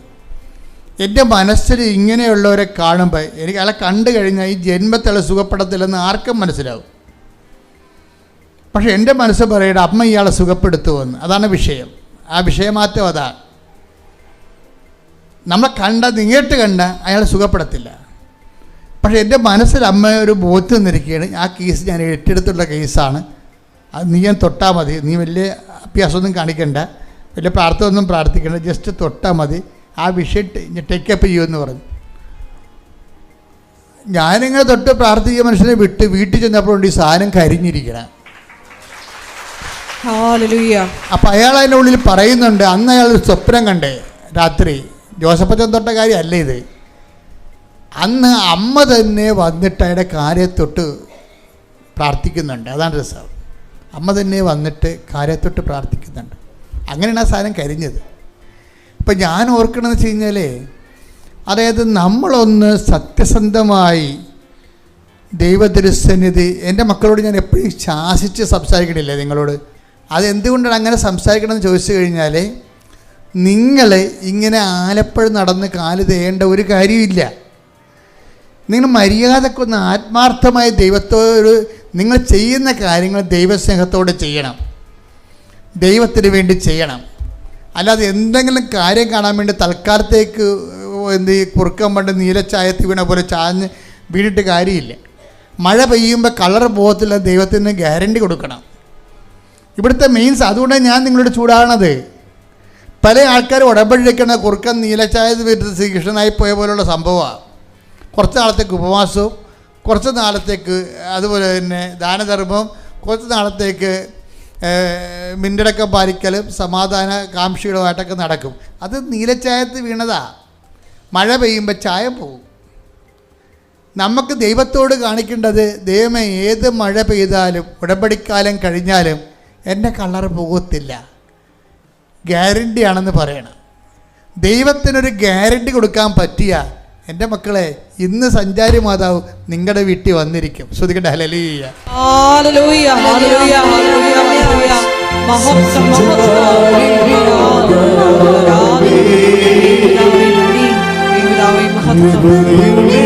എൻ്റെ മനസ്സിൽ ഇങ്ങനെയുള്ളവരെ കാണുമ്പോൾ എനിക്ക് അയാളെ കണ്ടു കഴിഞ്ഞാൽ ഈ ജന്മത്തിലുള്ള സുഖപ്പെടത്തില്ലെന്ന് ആർക്കും മനസ്സിലാവും. പക്ഷെ എൻ്റെ മനസ്സ് പറയട്ടെ, അമ്മ ഇയാളെ സുഖപ്പെടുത്തുമെന്ന്. അതാണ് വിഷയം. ആ വിഷയമാറ്റം അതാണ്. നമ്മളെ നേരിട്ട് കണ്ട അയാൾ സുഖപ്പെടത്തില്ല. പക്ഷേ എൻ്റെ മനസ്സിൽ അമ്മ ഒരു ബോധ്യം നിന്നിരിക്കുകയാണ്, ആ കേസ് ഞാൻ ഏറ്റെടുത്തുള്ള കേസാണ്, അത് നീ ഞാൻ തൊട്ടാൽ മതി, നീ വലിയ അഭ്യാസമൊന്നും കാണിക്കണ്ട, വലിയ പ്രാർത്ഥനയൊന്നും പ്രാർത്ഥിക്കണ്ട, ജസ്റ്റ് തൊട്ടാൽ മതി, ആ വിഷയം ടേക്കപ്പ് ചെയ്യുമെന്ന് പറഞ്ഞു. ഞാനിങ്ങനെ തൊട്ട് പ്രാർത്ഥിക്കുക മനുഷ്യനെ വിട്ട് വീട്ടിൽ ചെന്നപ്പോഴുണ്ട് ഈ സാധനം കരിഞ്ഞിരിക്കണം. അപ്പം അയാൾ അതിൻ്റെ ഉള്ളിൽ പറയുന്നുണ്ട്, അന്ന് അയാൾ സ്വപ്നം കണ്ടേ രാത്രി. ജോസഫച്ചൻ തൊട്ട കാര്യമല്ല ഇത്. അന്ന് അമ്മ തന്നെ വന്നിട്ട് അയാളുടെ കാര്യത്തൊട്ട് പ്രാർത്ഥിക്കുന്നുണ്ട്. അതാണ് രസം. അമ്മ തന്നെ വന്നിട്ട് കാര്യത്തൊട്ട് പ്രാർത്ഥിക്കുന്നുണ്ട്. അങ്ങനെയാണ് ആ സാധനം കരിഞ്ഞത്. ഇപ്പം ഞാൻ ഓർക്കണമെന്ന് വെച്ച് കഴിഞ്ഞാൽ, അതായത് നമ്മളൊന്ന് സത്യസന്ധമായി ദൈവതിരുസന്നിധി, എൻ്റെ മക്കളോട് ഞാൻ എപ്പോഴും ശാസിച്ച് സംസാരിക്കണില്ലേ നിങ്ങളോട്? അതെന്തുകൊണ്ടാണ് അങ്ങനെ സംസാരിക്കണമെന്ന് ചോദിച്ചു കഴിഞ്ഞാൽ, നിങ്ങൾ ഇങ്ങനെ ആലപ്പുഴ നടന്ന് കാല് തേയേണ്ട ഒരു കാര്യമില്ല. നിങ്ങൾ മര്യാദക്കൊന്ന് ആത്മാർത്ഥമായി ദൈവത്തോട് നിങ്ങൾ ചെയ്യുന്ന കാര്യങ്ങൾ ദൈവസ്നേഹത്തോടെ ചെയ്യണം, ദൈവത്തിന് വേണ്ടി ചെയ്യണം. അല്ലാതെ എന്തെങ്കിലും കാര്യം കാണാൻ വേണ്ടി തൽക്കാലത്തേക്ക് കുറുക്കം പണ്ട് നീലച്ചായത്തി വീണ പോലെ ചാഞ്ഞ് വീണിട്ട് കാര്യമില്ല. മഴ പെയ്യുമ്പോൾ കളർ പോകത്തില്ല, ദൈവത്തിന് ഗ്യാരണ്ടി കൊടുക്കണം. ഇവിടുത്തെ മെയിൻസ് അതുകൊണ്ടാണ് ഞാൻ നിങ്ങളോട് ചൂടാകണത്. പല ആൾക്കാരും ഉടമ്പടിക്കുന്ന കുറുക്കൻ നീലച്ചായ വീട്ടിൽ ശ്രീകൃഷ്ണനായി പോയ പോലുള്ള സംഭവമാണ്. കുറച്ച് നാളത്തേക്ക് ഉപവാസവും, കുറച്ച് നാളത്തേക്ക് അതുപോലെ തന്നെ ദാനധർമ്മവും, കുറച്ച് നാളത്തേക്ക് മിന്നടക്കം പാലിക്കലും സമാധാന കാംക്ഷികളുമായിട്ടൊക്കെ നടക്കും. അത് നീലച്ചായത്ത് വീണതാ. മഴ പെയ്യുമ്പോൾ ചായ പോകും. നമുക്ക് ദൈവത്തോട് കാണിക്കേണ്ടത്, ദൈവമേ ഏത് മഴ പെയ്താലും ഉടമ്പടിക്കാലം കഴിഞ്ഞാലും എൻ്റെ കളർ പോകത്തില്ല, ഗ്യാരണ്ടിയാണെന്ന് പറയണം. ദൈവത്തിനൊരു ഗ്യാരണ്ടി കൊടുക്കാൻ പറ്റിയ എൻ്റെ മക്കളെ, ഇന്ന് സഞ്ചാരി മാതാവ് നിങ്ങളുടെ വീട്ടിൽ വന്നിരിക്കും. ശ്രുതിക്കട്ടെ ഹല്ലേലൂയ. ഹല്ലേലൂയ ഹല്ലേലൂയ ഹല്ലേലൂയ. മഹത്വം കൃപയുടെ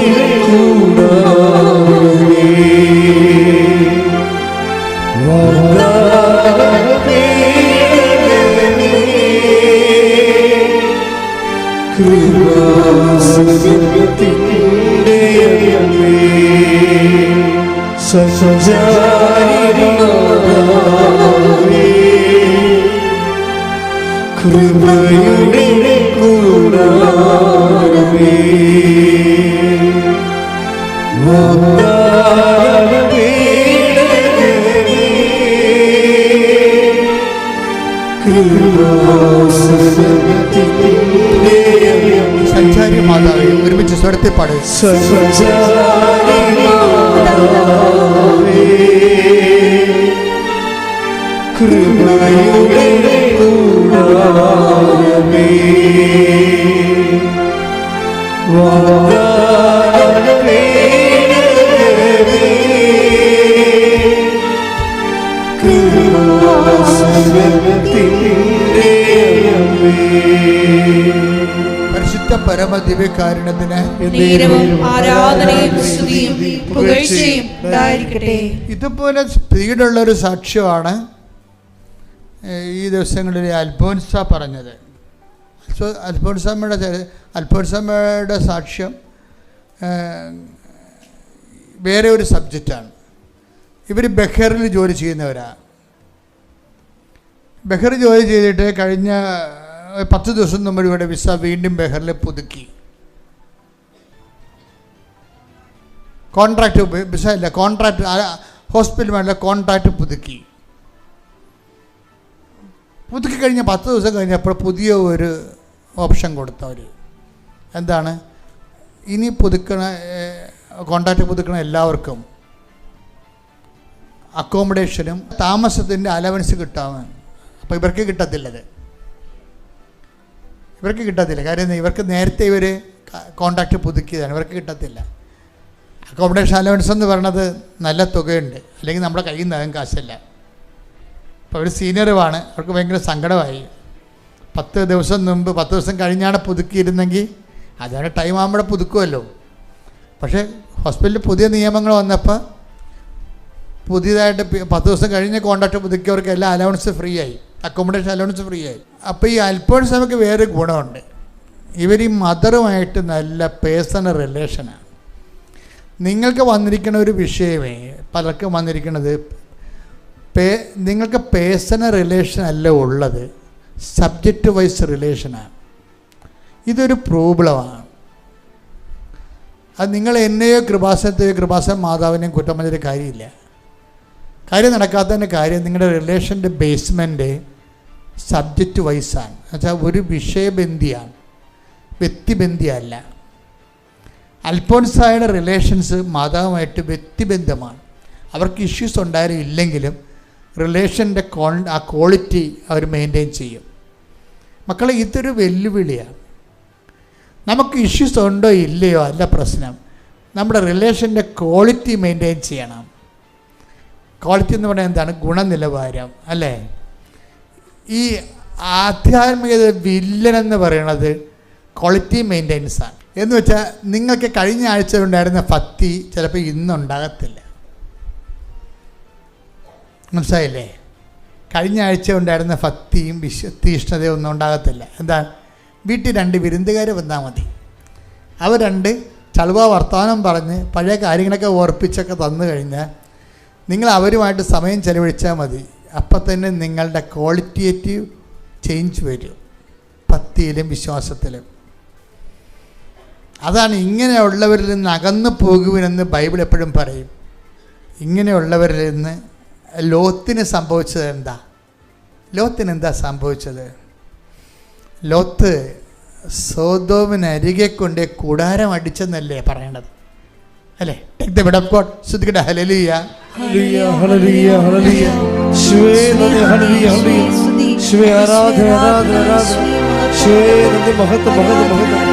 കൂടാരമേ, സഞ്ചാരി മാതാവേ, ഒരുമിച്ച് സ്വരത്തിൽ പാടുക. കൃപയുടെ കൂടാരമേ, പരിശുദ്ധ പരമ ദിവ്യകാരുണ്യത്തിന് ആരാധനയും സ്തുതിയും പുകഴ്ചയും ഉണ്ടായിരിക്കട്ടെ. ഇതുപോലെ സ്പീഡുള്ളൊരു സാക്ഷ്യമാണ് ഈ ദിവസങ്ങളിൽ അൽഫോൻസ പറഞ്ഞത്. അൽഫോൻസമ്മയുടെ സാക്ഷ്യം വേറെ ഒരു സബ്ജക്റ്റാണ്. ഇവർ ബഹറിൽ ജോലി ചെയ്യുന്നവരാണ്. ബഹറിൽ ജോലി ചെയ്തിട്ട് കഴിഞ്ഞ 10 ദിവസം മുമ്പ് ഇവിടെ വിസ വീണ്ടും ബഹറിൽ പുതുക്കി. കോൺട്രാക്റ്റ് വിസ അല്ല, കോൺട്രാക്റ്റ് ഹോസ്പിറ്റലുമായിട്ടുള്ള കോൺട്രാക്റ്റ് പുതുക്കി കഴിഞ്ഞ 10 ദിവസം കഴിഞ്ഞപ്പോൾ പുതിയ ഒരു ഓപ്ഷൻ കൊടുത്തവർ. എന്താണ്? ഇനി കോൺട്രാക്റ്റ് പുതുക്കണ എല്ലാവർക്കും അക്കോമഡേഷനും താമസത്തിൻ്റെ അലവൻസ് കിട്ടാമെന്ന്. അപ്പോൾ ഇവർക്ക് കിട്ടത്തില്ലത്. ഇവർക്ക് കിട്ടത്തില്ല. കാര്യം ഇവർക്ക് നേരത്തെ ഇവർ കോൺട്രാക്റ്റ് പുതുക്കിയതാണ്, ഇവർക്ക് കിട്ടത്തില്ല. അക്കോമഡേഷൻ അലവൻസ് എന്ന് പറയണത് നല്ല തുകയുണ്ട്, അല്ലെങ്കിൽ നമ്മുടെ കയ്യിൽ നിന്ന് കാശല്ല. അപ്പോൾ അവർ സീനിയറുമാണ്, അവർക്ക് ഭയങ്കര സങ്കടമായി. 10 ദിവസം മുമ്പ് 10 ദിവസം കഴിഞ്ഞാണ് പുതുക്കിയിരുന്നെങ്കിൽ അതാണ് ടൈം ആകുമ്പോൾ പുതുക്കുമല്ലോ. പക്ഷേ ഹോസ്പിറ്റലിൽ പുതിയ നിയമങ്ങൾ വന്നപ്പോൾ പുതിയതായിട്ട് 10 ദിവസം കഴിഞ്ഞ് കോൺട്രാക്റ്റ് പുതുക്കിയവർക്ക് എല്ലാ അലവൻസ് ഫ്രീ ആയി, അക്കോമഡേഷൻ അലവൻസ് ഫ്രീ ആയി. അപ്പോൾ ഈ അൽഫോൺസ് നമുക്ക് വേറെ ഗുണമുണ്ട്, ഇവർ ഈ മദറുമായിട്ട് നല്ല പേഴ്സണൽ റിലേഷനാണ്. നിങ്ങൾക്ക് വന്നിരിക്കുന്ന ഒരു വിഷയമേ പലർക്കും വന്നിരിക്കുന്നത് നിങ്ങൾക്ക് പേഴ്സണൽ റിലേഷൻ അല്ല ഉള്ളത്, സബ്ജക്റ്റ് വൈസ് റിലേഷനാണ്. ഇതൊരു പ്രോബ്ലമാണ്. അത് നിങ്ങൾ എന്നെയോ കൃപാസന മാതാവിനെയും കുറ്റം പറഞ്ഞൊരു കാര്യമില്ല. കാര്യം നടക്കാത്തതിൻ്റെ കാര്യം നിങ്ങളുടെ റിലേഷൻ്റെ ബേസ്മെൻറ്റ് സബ്ജക്റ്റ് വൈസാണ്. എന്നുവെച്ചാൽ ഒരു വിഷയബന്ധിയാണ്, വ്യക്തിബന്ധിയല്ല. അൽഫോൻസായുടെ റിലേഷൻസ് മാതാവുമായിട്ട് വ്യക്തിബന്ധമാണ്. അവർക്ക് ഇഷ്യൂസ് ഉണ്ടായാലും ഇല്ലെങ്കിലും റിലേഷൻ്റെ ആ ക്വാളിറ്റി അവർ മെയിൻറ്റെയിൻ ചെയ്യും. മക്കളെ, ഇതൊരു വെല്ലുവിളിയാണ്. നമുക്ക് ഇഷ്യൂസ് ഉണ്ടോ ഇല്ലയോ അല്ല പ്രശ്നം, നമ്മുടെ റിലേഷൻ്റെ ക്വാളിറ്റി മെയിൻറ്റെയിൻ ചെയ്യണം. ക്വാളിറ്റി എന്ന് പറയുന്നത് എന്താണ്? ഗുണനിലവാരം അല്ലേ? ഈ ആധ്യാത്മികത വില്ലനെന്ന് പറയുന്നത് ക്വാളിറ്റി മെയിൻ്റെനൻസാണ്. എന്ന് വെച്ചാൽ നിങ്ങൾക്ക് കഴിഞ്ഞ ആഴ്ച ഉണ്ടായിരുന്ന ഭക്തി ചിലപ്പോൾ ഇന്നുണ്ടാകത്തില്ല. മനസ്സിലായില്ലേ? കഴിഞ്ഞ ആഴ്ച ഉണ്ടായിരുന്ന ഭക്തിയും തീഷ്ണതയും ഒന്നും ഉണ്ടാകത്തില്ല. എന്താ? വീട്ടിൽ 2 വിരുന്നുകാർ വന്നാൽ മതി, അവർ 2 ചളുവ വർത്തമാനം പറഞ്ഞ് പഴയ കാര്യങ്ങളൊക്കെ ഓർപ്പിച്ചൊക്കെ തന്നു കഴിഞ്ഞാൽ നിങ്ങൾ അവരുമായിട്ട് സമയം ചെലവഴിച്ചാൽ മതി. അപ്പം തന്നെ നിങ്ങളുടെ ക്വാളിറ്റേറ്റീവ് ചേഞ്ച് വരും ഭക്തിയിലും വിശ്വാസത്തിലും. അതാണ് ഇങ്ങനെയുള്ളവരിൽ നിന്ന് അകന്നു പോകുവിനെന്ന് ബൈബിൾ എപ്പോഴും പറയും. ഇങ്ങനെയുള്ളവരിൽ നിന്ന് ലോത്തിന് സംഭവിച്ചത് എന്താ? ലോത്തിന് എന്താ സംഭവിച്ചത്? ലോത്ത് സോദോമിനരികെ കൊണ്ട് കൂടാരം അടിച്ചെന്നല്ലേ പറയേണ്ടത് അല്ലേ? Take the bed of God. ശ്രദ്ധിക്കട്ടെ. ഹല്ലേലൂയ, ഹല്ലേലൂയ, ഹല്ലേലൂയ, ഹല്ലേലൂയ. യേശുവേ നന്ദി, ഹല്ലേലൂയ, ഹല്ലേലൂയ. യേശുവേ ആരാധന, ആരാധന, ആരാധന. യേശുവേ നന്ദി, മഹത്വം, മഹത്വം, മഹത്വം.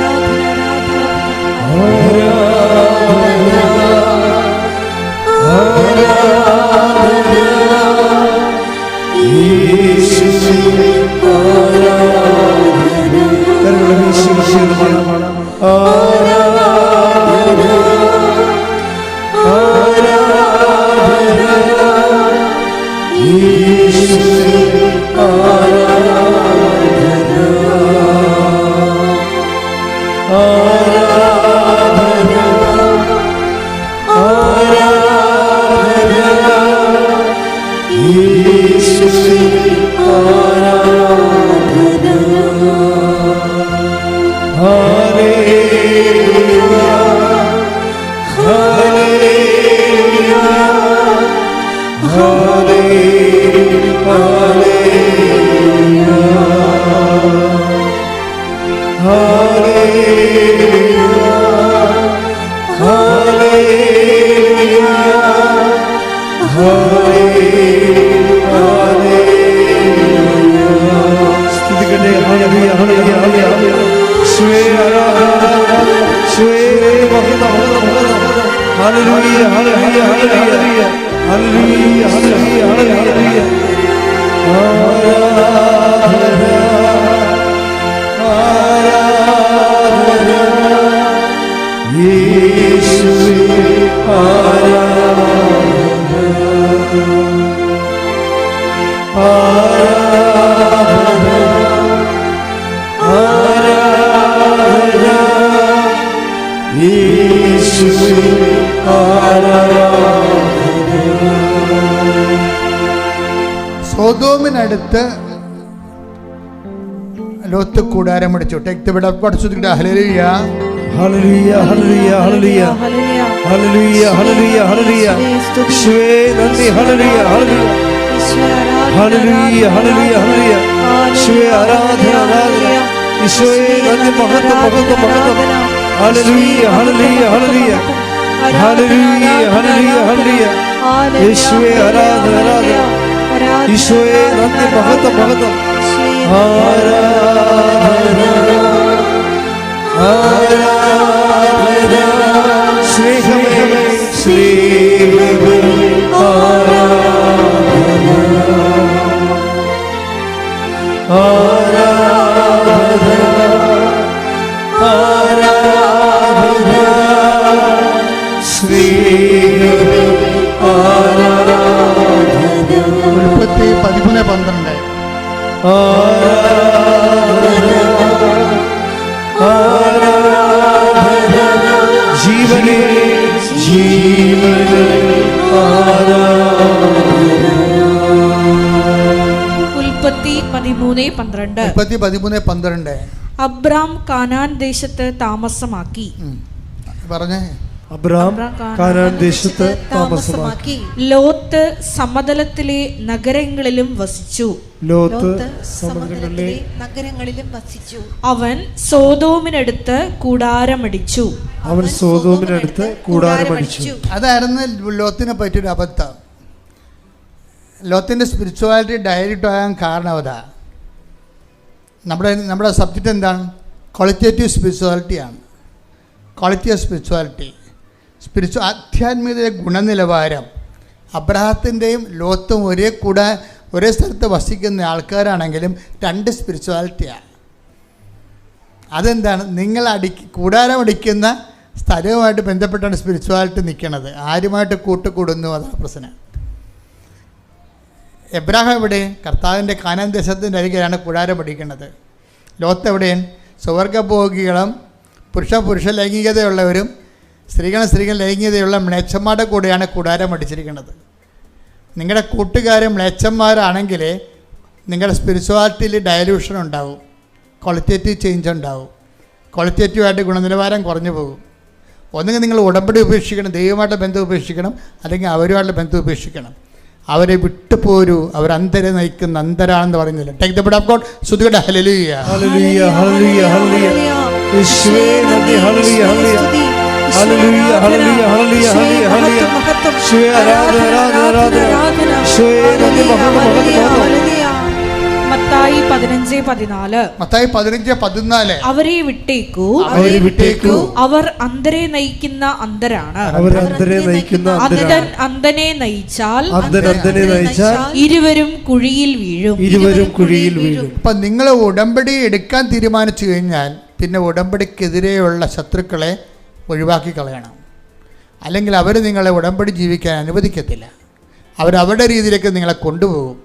സോദോമിനടുത്ത് ലോത്ത് കൂടാരം അടിച്ചു. Take the bed of God. ശ്രദ്ധിക്കട്ടെ. ഹല്ലേലൂയ, ഹല്ലേലൂയ, ഹല്ലേലൂയ, ഹല്ലേലൂയ, ഹല്ലേലൂയ, ഹല്ലേലൂയ, ഹല്ലേലൂയ. യേശുവേ നന്ദി, ഹല്ലേലൂയ, ഹല്ലേലൂയ, ഹല്ലേലൂയ, ഹല്ലേലൂയ, ഹല്ലേലൂയ. യേശുവേ ആരാധന, ആരാധന. യേശുവേ നന്ദി, മഹത്വം, മഹത്വം, മഹത്വം. ഹല്ലേലൂയ, ഹല്ലേലൂയ, ഹല്ലേലൂയ, ഹല്ലേലൂയ, ഹല്ലേലൂയ, ഹല്ലേലൂയ. യേശുവേ ആരാധന, ആരാധന. യേശുവേ നന്ദി, മഹത്വം, മഹത്വം. ആരാധന. ആരാധന സ്നേഹമേ സ്നേഹമേ ആരാധന ആരാധന ആരാധന സ്നേഹമേ ആരാധന ഉൽപ്പത്തി 13:12 ജീവനേ ജീവനേ ഉൽപ്പത്തി 13:12 ഉൽപ്പത്തി 13:12 അബ്രാം കാനാൻ ദേശത്ത് താമസമാക്കി. പറഞ്ഞേ. അബ്രാം കാനാൻ ദേശത്ത് താമസമാക്കി. ലോത്ത് സമതലത്തിലെ നഗരങ്ങളിലും വസിച്ചു. ലോത്ത് സമുദ്രത്തിലെ നഗരങ്ങളിലും വസിച്ചു. അവൻ സോതോമിനടുത്ത് കൂടാരമടിച്ചു. അവൻ സോതോമിനടുത്ത് കൂടാരമടിച്ചു. അതായിരുന്നു ലോത്തിനെ പറ്റിയൊരു അബദ്ധം. ലോത്തിൻ്റെ സ്പിരിച്വാലിറ്റി ഡയറക്റ്റ് ആകാൻ കാരണം അതാ. നമ്മുടെ സബ്ജക്റ്റ് എന്താണ്? ക്വാളിറ്റേറ്റീവ് സ്പിരിച്വാലിറ്റിയാണ്. ക്വാളിറ്റി ഓഫ് സ്പിരിച്വാലിറ്റി, ആധ്യാത്മികതയുടെ ഗുണനിലവാരം. അബ്രഹാത്തിൻ്റെയും ലോത്തും ഒരേ സ്ഥലത്ത് വസിക്കുന്ന ആൾക്കാരാണെങ്കിലും രണ്ട് സ്പിരിച്വാലിറ്റിയാണ്. അതെന്താണ്? നിങ്ങൾ കൂടാരം അടിക്കുന്ന സ്ഥലവുമായിട്ട് ബന്ധപ്പെട്ടാണ് സ്പിരിച്വാലിറ്റി നിൽക്കുന്നത്. ആരുമായിട്ട് കൂട്ടുകൂടുന്നു, അതാണ് പ്രശ്നം. എബ്രാഹാം എവിടെ? കർത്താവിൻ്റെ കാനാൻ ദേശത്തിൻ്റെ അരികിലാണ് കൂടാരം അടിക്കുന്നത്. ലോത്ത് എവിടെയും? സ്വർഗഭോഗികളും പുരുഷ ലൈംഗികതയുള്ളവരും സ്ത്രീകൾ ലൈംഗികതയുള്ള മ്ലേച്ഛന്മാരുടെ കൂടെയാണ് കൂടാരം അടിച്ചിരിക്കുന്നത്. നിങ്ങളുടെ കൂട്ടുകാരും മ്ലേച്ഛന്മാരാണെങ്കിൽ നിങ്ങളുടെ സ്പിരിച്വാലിറ്റിയിൽ ഡയലൂഷൻ ഉണ്ടാവും, ക്വാളിറ്റേറ്റീവ് ചേഞ്ച് ഉണ്ടാവും, ക്വാളിറ്റേറ്റീവായിട്ട് ഗുണനിലവാരം കുറഞ്ഞു പോകും. ഒന്നുകിൽ നിങ്ങൾ ഉടമ്പടി ഉപേക്ഷിക്കണം, ദൈവമായിട്ടുള്ള ബന്ധം ഉപേക്ഷിക്കണം, അല്ലെങ്കിൽ അവരുമായിട്ടുള്ള ബന്ധം ഉപേക്ഷിക്കണം. അവരെ വിട്ടുപോരൂ, അവർ അന്ധരെ നയിക്കുന്ന അന്ധരാണെന്ന് പറയുന്നില്ല. Take the blood of God. സ്തുതിക്കട്ടെ. ഹല്ലേലൂയ ഹല്ലേലൂയ ഹല്ലേലൂയ ഹല്ലേലൂയ യേശുവേ നന്ദി. ഹല്ലേലൂയ ഹല്ലേലൂയ ഹല്ലേലൂയ ഹല്ലേലൂയ ഹല്ലേലൂയ ഹല്ലേലൂയ യേശുവേ ആരാധന ആരാധന ആരാധന യേശുവേ നന്ദി. മഹത്വം മത്തായി 15:14 മത്തായി 15:14 അവരെ വിട്ടേക്കൂ, അവർ അന്ധരെ നയിക്കുന്ന അന്ധരാണ്. അന്ധൻ അന്ധനെ നയിച്ചാൽ ഇരുവരും കുഴിയിൽ വീഴും. അപ്പം നിങ്ങൾ ഉടമ്പടി എടുക്കാൻ തീരുമാനിച്ചു കഴിഞ്ഞാൽ പിന്നെ ഉടമ്പടിക്കെതിരെയുള്ള ശത്രുക്കളെ ഒഴിവാക്കി കളയണം. അല്ലെങ്കിൽ അവർ നിങ്ങളെ ഉടമ്പടി ജീവിക്കാൻ അനുവദിക്കത്തില്ല. അവരവരുടെ രീതിയിലേക്ക് നിങ്ങളെ കൊണ്ടുപോകും.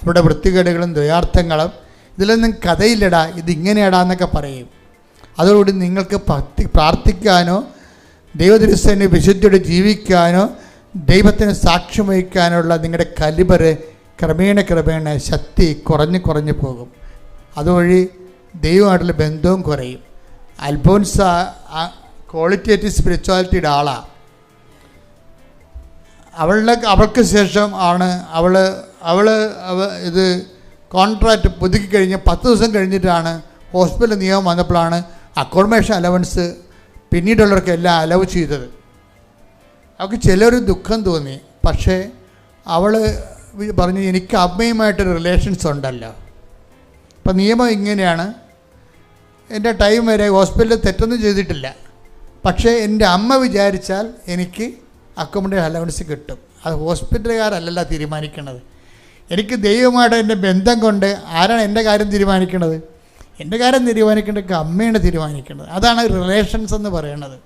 അവിടെ വൃത്തികേടുകളും ദ്വയാർത്ഥങ്ങളും ഇതിലൊന്നും കഥയില്ലടാ, ഇതിങ്ങനെയാടാ എന്നൊക്കെ പറയും. അതോടുകൂടി നിങ്ങൾക്ക് പ്രാർത്ഥിക്കാനോ ദൈവദിവസേന വിശുദ്ധിയോടെ ജീവിക്കാനോ ദൈവത്തിന് സാക്ഷ്യം വഹിക്കാനുള്ള നിങ്ങളുടെ കലിബറ് ക്രമേണ ശക്തി കുറഞ്ഞു പോകും. അതുവഴി ദൈവമായിട്ടുള്ള ബന്ധവും കുറയും. അൽഫോൻസ ക്വാളിറ്റേറ്റീവ് സ്പിരിച്വാലിറ്റിയുടെ ആളാണ്. അവൾക്ക് ശേഷം ആണ് അവൾ ഇത് കോൺട്രാക്റ്റ് പുതുക്കി കഴിഞ്ഞ് 10 ദിവസം കഴിഞ്ഞിട്ടാണ് ഹോസ്പിറ്റൽ നിയമം വന്നപ്പോഴാണ് അക്കോമഡേഷൻ അലവൻസ് പിന്നീടുള്ളവർക്ക് എല്ലാം അലവ് ചെയ്തത്. അവൾക്ക് ചിലർ ദുഃഖം തോന്നി. പക്ഷേ അവൾ പറഞ്ഞു, എനിക്ക് അമ്മയുമായിട്ടൊരു റിലേഷൻസ് ഉണ്ടല്ലോ. അപ്പം നിയമം ഇങ്ങനെയാണ്, എൻ്റെ ടൈം വരെ ഹോസ്പിറ്റലിൽ തെറ്റൊന്നും ചെയ്തിട്ടില്ല, പക്ഷേ എൻ്റെ അമ്മ വിചാരിച്ചാൽ എനിക്ക് അക്കോമഡേഷൻ അലവൻസ് കിട്ടും. അത് ഹോസ്പിറ്റലുകാരല്ല തീരുമാനിക്കുന്നത്. എനിക്ക് ദൈവമായിട്ട് എൻ്റെ ബന്ധം കൊണ്ട് ആരാണ് എൻ്റെ കാര്യം തീരുമാനിക്കുന്നത്? എൻ്റെ കാര്യം തീരുമാനിക്കേണ്ടത് അമ്മയാണ് തീരുമാനിക്കുന്നത്. അതാണ് റിലേഷൻസ് എന്ന് പറയുന്നത്.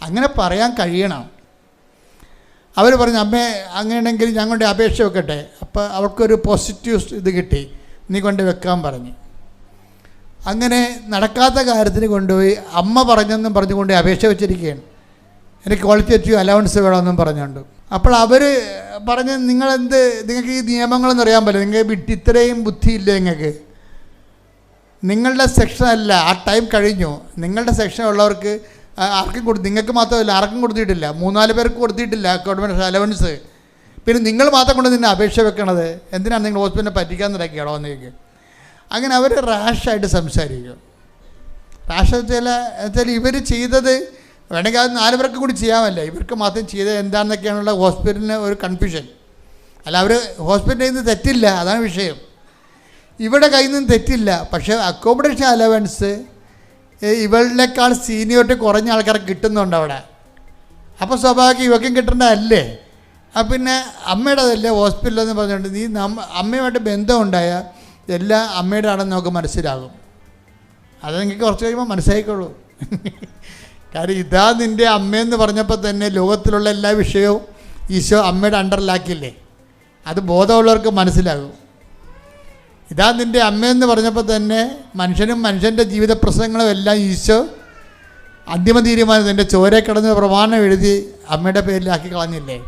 അങ്ങനെ പറയാൻ കഴിയണം. അവർ പറഞ്ഞു, അമ്മേ അങ്ങനെയാണെങ്കിൽ ഞങ്ങളുടെ അപേക്ഷ വെക്കട്ടെ. അപ്പോൾ അവൾക്കൊരു പോസിറ്റീവ് ഇത് കിട്ടി, നീ കൊണ്ട് വെക്കാൻ പറഞ്ഞു. അങ്ങനെ നടക്കാത്ത കാര്യത്തിന് കൊണ്ടുപോയി അമ്മ പറഞ്ഞെന്നും പറഞ്ഞുകൊണ്ട് അപേക്ഷ വെച്ചിരിക്കുകയാണ്. എനിക്ക് ക്വാളിറ്റേറ്റീവ് അലവൻസ് വേണമെന്നും പറഞ്ഞുകൊണ്ട്. അപ്പോൾ അവർ പറഞ്ഞ്, നിങ്ങൾക്ക് ഈ നിയമങ്ങളൊന്നും അറിയാൻ പറ്റില്ല, നിങ്ങൾക്ക് ഇത്രയും ബുദ്ധിയില്ല, നിങ്ങളുടെ സെക്ഷനല്ല, ആ ടൈം കഴിഞ്ഞു. നിങ്ങളുടെ സെക്ഷൻ ഉള്ളവർക്ക് ആർക്കും നിങ്ങൾക്ക് മാത്രമല്ല, ആർക്കും കൊടുത്തിട്ടില്ല, 3-4 പേർക്ക് കൊടുത്തിട്ടില്ല അക്കോമഡേഷൻ അലവൻസ്. പിന്നെ നിങ്ങൾ മാത്രം കൊണ്ട് നിന്നെ അപേക്ഷ വെക്കണത് എന്തിനാണ്? നിങ്ങൾ ഹോസ്പിറ്റലിനെ പറ്റിക്കാൻ നടക്കുകയാണോ എന്നേക്ക്. അങ്ങനെ അവർ റാഷായിട്ട് സംസാരിക്കും. റാഷ് വെച്ചാൽ ഇവർ ചെയ്തത് വേണമെങ്കിൽ അത് 4 പേർക്ക് കൂടി ചെയ്യാമല്ല, ഇവർക്ക് മാത്രം ചെയ്തത് എന്താണെന്നൊക്കെയാണുള്ള ഹോസ്പിറ്റലിന് ഒരു കൺഫ്യൂഷൻ. അല്ല, അവർ ഹോസ്പിറ്റലിൽ നിന്ന് തെറ്റില്ല, അതാണ് വിഷയം. ഇവിടെ കയ്യിൽ നിന്ന് തെറ്റില്ല, പക്ഷേ അക്കോമഡേഷൻ അലവൻസ് ഇവളിനേക്കാൾ സീനിയോറിറ്റി കുറഞ്ഞ ആൾക്കാർ കിട്ടുന്നുണ്ട് അവിടെ. അപ്പോൾ സ്വാഭാവികം യുവക്കും കിട്ടേണ്ടതല്ലേ? അപ്പം പിന്നെ അമ്മയുടേതല്ലേ ഹോസ്പിറ്റലെന്ന് പറഞ്ഞുകൊണ്ട് നീ അമ്മയുമായിട്ട് ബന്ധമുണ്ടായാൽ എല്ലാം അമ്മയുടെ ആണെന്ന് നമുക്ക് മനസ്സിലാകും. അത് നിങ്ങൾക്ക് കുറച്ച് കഴിയുമ്പോൾ മനസ്സിലായിക്കോളൂ. കാര്യം ഇതാ നിൻ്റെ അമ്മയെന്ന് പറഞ്ഞപ്പോൾ തന്നെ ലോകത്തിലുള്ള എല്ലാ വിഷയവും ഈശോ അമ്മയുടെ അണ്ടറിലാക്കിയില്ലേ? അത് ബോധമുള്ളവർക്ക് മനസ്സിലാകും. ഇതാ നിൻ്റെ അമ്മയെന്ന് പറഞ്ഞപ്പോൾ തന്നെ മനുഷ്യനും മനുഷ്യൻ്റെ ജീവിത പ്രശ്നങ്ങളും എല്ലാം ഈശോ അന്തിമ തീരുമാനം നിൻ്റെ ചോരെ കിടന്ന് പ്രമാണം എഴുതി അമ്മയുടെ പേരിലാക്കി കളഞ്ഞില്ലേ?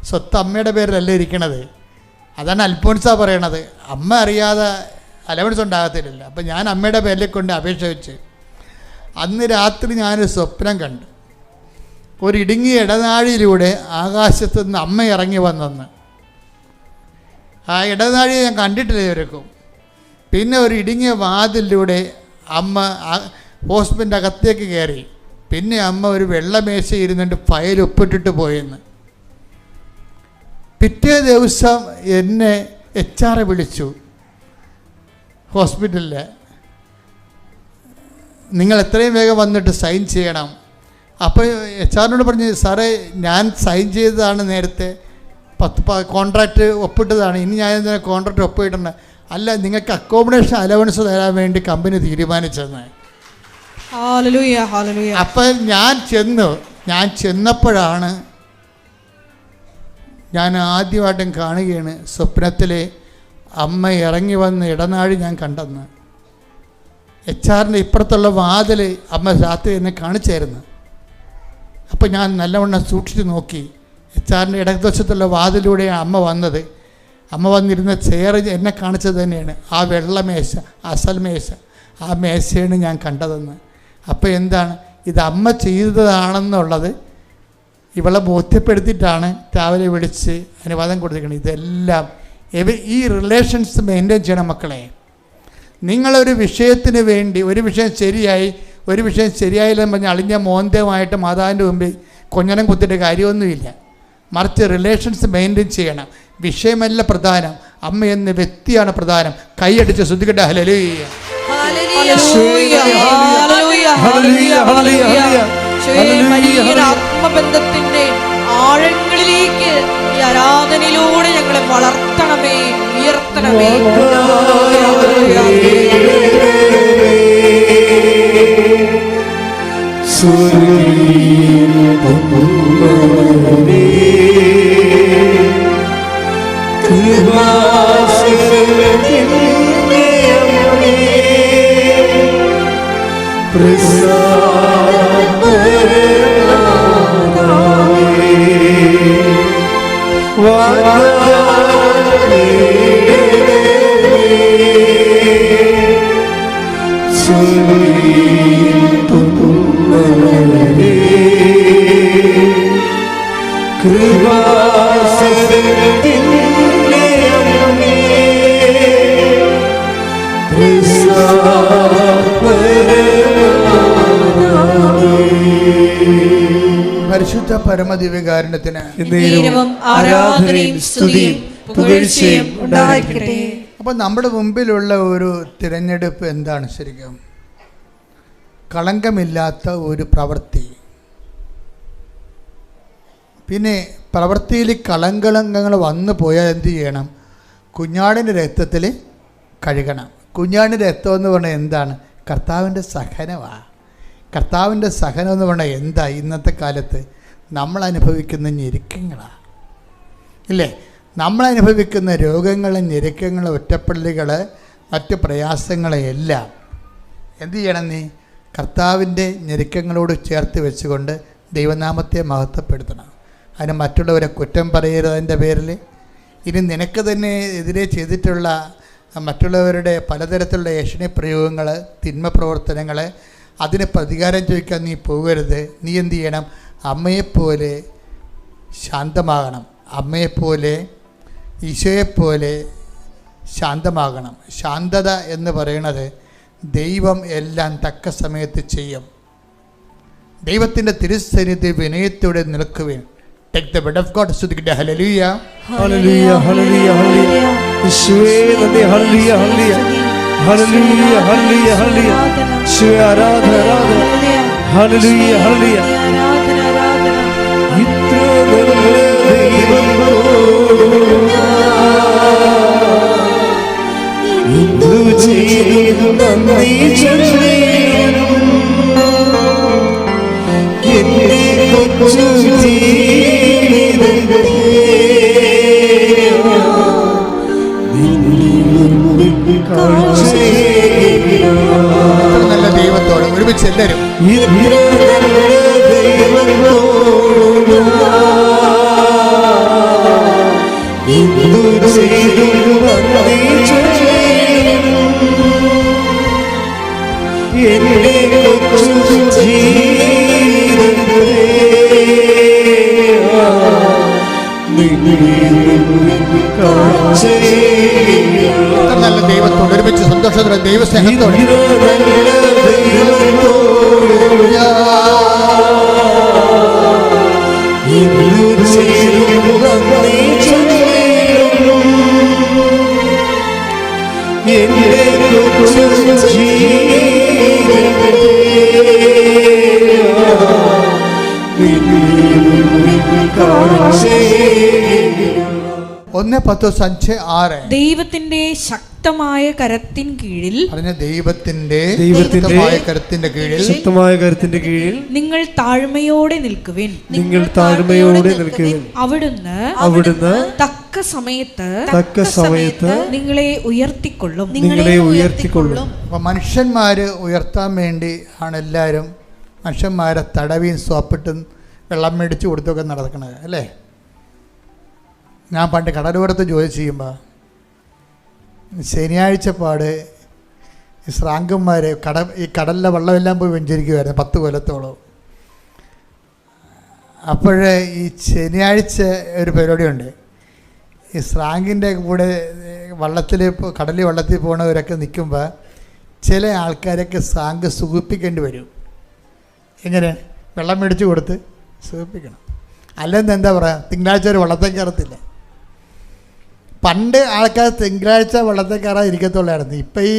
സ്വത്ത് അമ്മയുടെ പേരിലല്ലേ ഇരിക്കണത്. അതാണ് അൽഫോൻസ പറയണത്, അമ്മ അറിയാതെ അലവൻസ് ഉണ്ടാകത്തില്ലല്ലോ. അപ്പം ഞാൻ അമ്മയുടെ പേരിൽ കൊണ്ട് അപേക്ഷ വെച്ച് അന്ന് രാത്രി ഞാനൊരു സ്വപ്നം കണ്ടു. ഒരു ഇടുങ്ങിയ ഇടനാഴിയിലൂടെ ആകാശത്ത് നിന്ന് അമ്മ ഇറങ്ങി വന്നെന്ന്. ആ ഇടനാഴി ഞാൻ കണ്ടിട്ടില്ല ഇവർക്കും. പിന്നെ ഒരു ഇടുങ്ങിയ വാതിലിലൂടെ അമ്മ ഹോസ്പിറ്റലിൻ്റെ അകത്തേക്ക് കയറി. പിന്നെ അമ്മ ഒരു വെള്ളമേശ ഇരുന്നിട്ട് ഫയൽ ഒപ്പിട്ടിട്ട് പോയെന്ന്. പിറ്റേ ദിവസം എന്നെ HR വിളിച്ചു ഹോസ്പിറ്റലിൽ. നിങ്ങൾ എത്രയും വേഗം വന്നിട്ട് സൈൻ ചെയ്യണം. അപ്പോൾ HR പറഞ്ഞു, സാറേ ഞാൻ സൈൻ ചെയ്തതാണ് നേരത്തെ, 10 കോൺട്രാക്റ്റ് ഒപ്പിട്ടതാണ്, ഇനി ഞാൻ എന്തിനാ കോൺട്രാക്റ്റ് ഒപ്പിട്ടുണ്ട്? അല്ല, നിങ്ങൾക്ക് അക്കോമഡേഷൻ അലവൻസ് തരാൻ വേണ്ടി കമ്പനി തീരുമാനിച്ചെന്ന്. അപ്പം ഞാൻ ചെന്നപ്പോഴാണ് ഞാൻ ആദ്യമായിട്ടും കാണുകയാണ് സ്വപ്നത്തിലെ അമ്മ ഇറങ്ങി വന്ന് ഇടനാഴി ഞാൻ കണ്ടെന്ന്. HR ഇപ്പുറത്തുള്ള വാതിൽ അമ്മ രാത്രി എന്നെ കാണിച്ചായിരുന്നു. അപ്പോൾ ഞാൻ നല്ലവണ്ണം സൂക്ഷിച്ച് നോക്കി. HR ഇടതുവശത്തുള്ള വാതിലൂടെയാണ് അമ്മ വന്നത്. അമ്മ വന്നിരുന്ന ചെയർ എന്നെ കാണിച്ചത് തന്നെയാണ്. ആ വെള്ളമേശ, അസൽ മേശ, ആ മേശയാണ് ഞാൻ കണ്ടതെന്ന്. അപ്പോൾ എന്താണ് ഇത് അമ്മ ചെയ്തതാണെന്നുള്ളത് ഇവളെ ബോധ്യപ്പെടുത്തിയിട്ടാണ് രാവിലെ വിളിച്ച് അനുവാദം കൊടുത്തിരിക്കുന്നത്. ഇതെല്ലാം ഈ റിലേഷൻസ് മെയിൻറ്റെയിൻ ചെയ്യണം മക്കളെ. നിങ്ങളൊരു വിഷയത്തിന് വേണ്ടി, ഒരു വിഷയം ശരിയായി ഒരു വിഷയം ശരിയായില്ലെന്ന് പറഞ്ഞാൽ അളിഞ്ഞ മോന്തമായിട്ട് മാതാവിൻ്റെ മുമ്പിൽ കൊഞ്ഞനം കുത്തിയിട്ട് കാര്യമൊന്നുമില്ല. മറിച്ച് റിലേഷൻസ് മെയിൻറ്റെയിൻ ചെയ്യണം. വിഷയമല്ല പ്രധാനം, അമ്മ എന്ന വ്യക്തിയാണ് പ്രധാനം. കൈയടിച്ച് ശ്രദ്ധിക്കട്ടെ. ഹല്ലേലൂയ. ആത്മബന്ധത്തിന്റെ ആഴങ്ങളിലേക്ക് ഈ ആരാധനയിലൂടെ ഞങ്ങളെ വളർത്തണമേ, ഉയർത്തണമേ. പരിശുദ്ധ പരമദിവ്യകാരുണ്യത്തിന് ആരാധനയും സ്തുതിയും പുകഴ്ചയും ഉണ്ടായിരിക്കട്ടെ. അപ്പം നമ്മുടെ മുമ്പിലുള്ള ഒരു തിരഞ്ഞെടുപ്പ് എന്താണ്? ശരിക്കും കളങ്കമില്ലാത്ത ഒരു പ്രവൃത്തി. പിന്നെ പ്രവൃത്തിയിൽ കളങ്കങ്ങൾ വന്നു പോയാൽ എന്ത് ചെയ്യണം? കുഞ്ഞാടിൻ്റെ രക്തത്തിൽ കഴുകണം. കുഞ്ഞാടിൻ്റെ രക്തം എന്ന് പറഞ്ഞാൽ എന്താണ്? കർത്താവിൻ്റെ സഹനമാണ്. കർത്താവിൻ്റെ സഹനം എന്ന് പറഞ്ഞാൽ എന്താ? ഇന്നത്തെ കാലത്ത് നമ്മൾ അനുഭവിക്കുന്ന ഞെരുക്കങ്ങളാണ്, ഇല്ലേ? നമ്മൾ അനുഭവിക്കുന്ന രോഗങ്ങൾ, ഞെരുക്കങ്ങൾ, ഒറ്റപ്പെടലുകൾ, മറ്റ് പ്രയാസങ്ങളെയെല്ലാം എന്തു ചെയ്യണം? നീ കർത്താവിൻ്റെ ഞെരുക്കങ്ങളോട് ചേർത്ത് വെച്ചുകൊണ്ട് ദൈവനാമത്തെ മഹത്വപ്പെടുത്തണം. അതിന് മറ്റുള്ളവരെ കുറ്റം പറയരുതതിൻ്റെ പേരിൽ. ഇനി നിനക്ക് തന്നെ എതിരെ ചെയ്തിട്ടുള്ള മറ്റുള്ളവരുടെ പലതരത്തിലുള്ള ഏഷണി പ്രയോഗങ്ങൾ, തിന്മ പ്രവർത്തനങ്ങൾ, അതിന് പ്രതികാരം ചോദിക്കാൻ നീ പോകരുത്. നീ എന്തു ചെയ്യണം? അമ്മയെപ്പോലെ ശാന്തമാകണം. അമ്മയെപ്പോലെ, ഈശോയെപ്പോലെ ശാന്തമാകണം. ശാന്തത എന്ന് പറയുന്നത് ദൈവം എല്ലാം തക്ക സമയത്ത് ചെയ്യും. ദൈവത്തിൻ്റെ തിരുസന്നിധി വിനയത്തോടെ നിൽക്കുവിൻ. Take the word of God. Hallelujah. Hallelujah. Hallelujah. Hallelujah. Hallelujah. ഈശോയെ നന്ദി. Hallelujah. Hallelujah. ഹല്ലേലൂയ ഹല്ലേലൂയ ഹല്ലേലൂയ യേശുവേ ആരാധന ആരാധന ഹല്ലേലൂയ ഹല്ലേലൂയ ആരാധന ആരാധന ഇത്ര നല്ല ദൈവം എന്തു ചെയ്തു നന്ദി ചൊല്ലേണം എന്റെ കൊച്ചു ജീവിതത്തെ നല്ല ദൈവത്തോട് ഒരുമിച്ച് എല്ലാവരും നല്ല ദൈവത്തോട് ഒരുമിച്ച് സന്തോഷത്തോടെ ദൈവസ്നേഹത്തോടെ ഒന്ന് 10:5-6 ദൈവത്തിന്റെ ശക്തമായ കരത്തിൻ കീഴിൽ ദൈവത്തിന്റെ കരത്തിന്റെ കീഴിൽ ശക്തമായ കരത്തിന്റെ കീഴിൽ നിങ്ങൾ താഴ്മയോടെ നിൽക്കുവിൻ. നിങ്ങൾ താഴ്മയോടെ നിൽക്കുവിൻ. അവിടുന്ന് തക്ക സമയത്ത് നിങ്ങളെ ഉയർത്തിക്കൊള്ളും. അപ്പൊ മനുഷ്യന്മാര് ഉയർത്താൻ വേണ്ടി ആണ് എല്ലാവരും മനുഷ്യന്മാരെ തടവിയും സോപ്പിട്ടും വെള്ളം മേടിച്ച് കൊടുത്തൊക്കെ നടക്കണത് അല്ലേ? ഞാൻ പണ്ട് കടലോരത്ത് ജോലി ചെയ്യുമ്പോൾ ശനിയാഴ്ച പാട് ഈ ശ്രാങ്കന്മാർ ഈ കടലിലെ വെള്ളമെല്ലാം പോയി വെഞ്ചരിക്കുമായിരുന്നു 10 കൊല്ലത്തോളം. അപ്പോഴേ ഈ ശനിയാഴ്ച ഒരു പരിപാടിയുണ്ട്. ഈ ശ്രാങ്കിൻ്റെ കൂടെ കടലിൽ വെള്ളത്തിൽ പോണവരൊക്കെ നിൽക്കുമ്പോൾ ചില ആൾക്കാരൊക്കെ ശ്രാങ്ക് സുഖിപ്പിക്കേണ്ടി വരും. എങ്ങനെ? വെള്ളം മേടിച്ച് കൊടുത്ത് സുഖിപ്പിക്കണം. അല്ലെന്ന് എന്താ പറയുക, തിങ്കളാഴ്ച ഒരു വെള്ളത്തിൽ കയറത്തില്ല. പണ്ട് ആൾക്കാർ തിങ്കളാഴ്ച വെള്ളത്തിൽ കയറാൻ ഇരിക്കത്തുള്ളായിരുന്നു. ഇപ്പം ഈ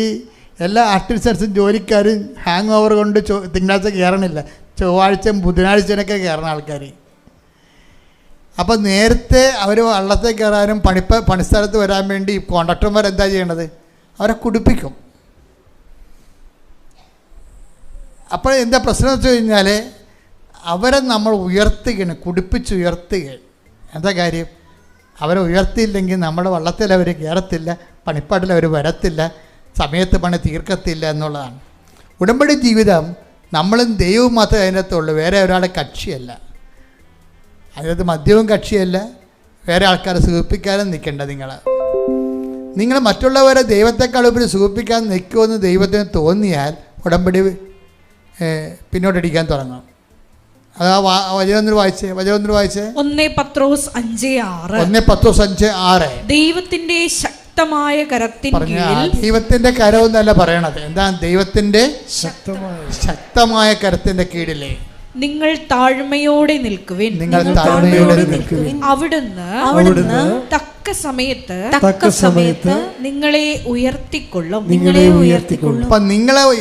എല്ലാ ആർട്ടിസ്റ്റൻസും ജോലിക്കാരും ഹാങ് ഓവർ കൊണ്ട് തിങ്കളാഴ്ച കയറണില്ല, ചൊവ്വാഴ്ചയും ബുധനാഴ്ചയൊക്കെ കയറണ ആൾക്കാർ. അപ്പം നേരത്തെ അവർ വള്ളത്തിൽ കയറാനും പണിസ്ഥലത്ത് വരാൻ വേണ്ടി കോൺട്രാക്ടർമാർ എന്താ ചെയ്യണത്? അവരെ കുടിപ്പിക്കും. അപ്പോൾ എന്താ പ്രശ്നം എന്ന് വെച്ച് കഴിഞ്ഞാൽ അവരെ നമ്മൾ ഉയർത്തുകയാണ്, കുടിപ്പിച്ചുയർത്തുകയാണ്. എന്താ കാര്യം? അവരെ ഉയർത്തിയില്ലെങ്കിൽ നമ്മുടെ വള്ളത്തിൽ അവർ കയറത്തില്ല, പണിപ്പാട്ടിൽ അവർ വരത്തില്ല, സമയത്ത് പണി തീർക്കത്തില്ല എന്നുള്ളതാണ്. ഉടമ്പടി ജീവിതം നമ്മളും ദൈവവും മാത്രമേ അതിനകത്തുള്ളൂ, വേറെ ഒരാളെ കക്ഷിയല്ല. അതിനകത്ത് മദ്യവും കക്ഷിയല്ല, വേറെ ആൾക്കാരെ സുഖിപ്പിക്കാനും നിൽക്കേണ്ട. നിങ്ങൾ മറ്റുള്ളവരെ ദൈവത്തെക്കാൾ ഉപരി സുഖിപ്പിക്കാൻ നിൽക്കുമെന്ന് ദൈവത്തിന് തോന്നിയാൽ ഉടമ്പടി പിന്നോട്ടടിക്കാൻ തുടങ്ങും. അത് വചനം വായിച്ചേ 1 പത്രോസ് 5:6 ദൈവത്തിന്റെ ശക്തമായ കരത്തിൻ കീഴിൽ. ദൈവത്തിന്റെ കരമെന്നല്ല പറയണത്. എന്താ? ദൈവത്തിന്റെ ശക്തമായ കരത്തിന്റെ കീഴിലെ നിങ്ങൾ താഴ്മയോടെ നിൽക്കുവിൻ. അവിടുന്ന് തക്ക സമയത്ത് നിങ്ങളെ ഉയർത്തിക്കൊള്ളും. അപ്പൊ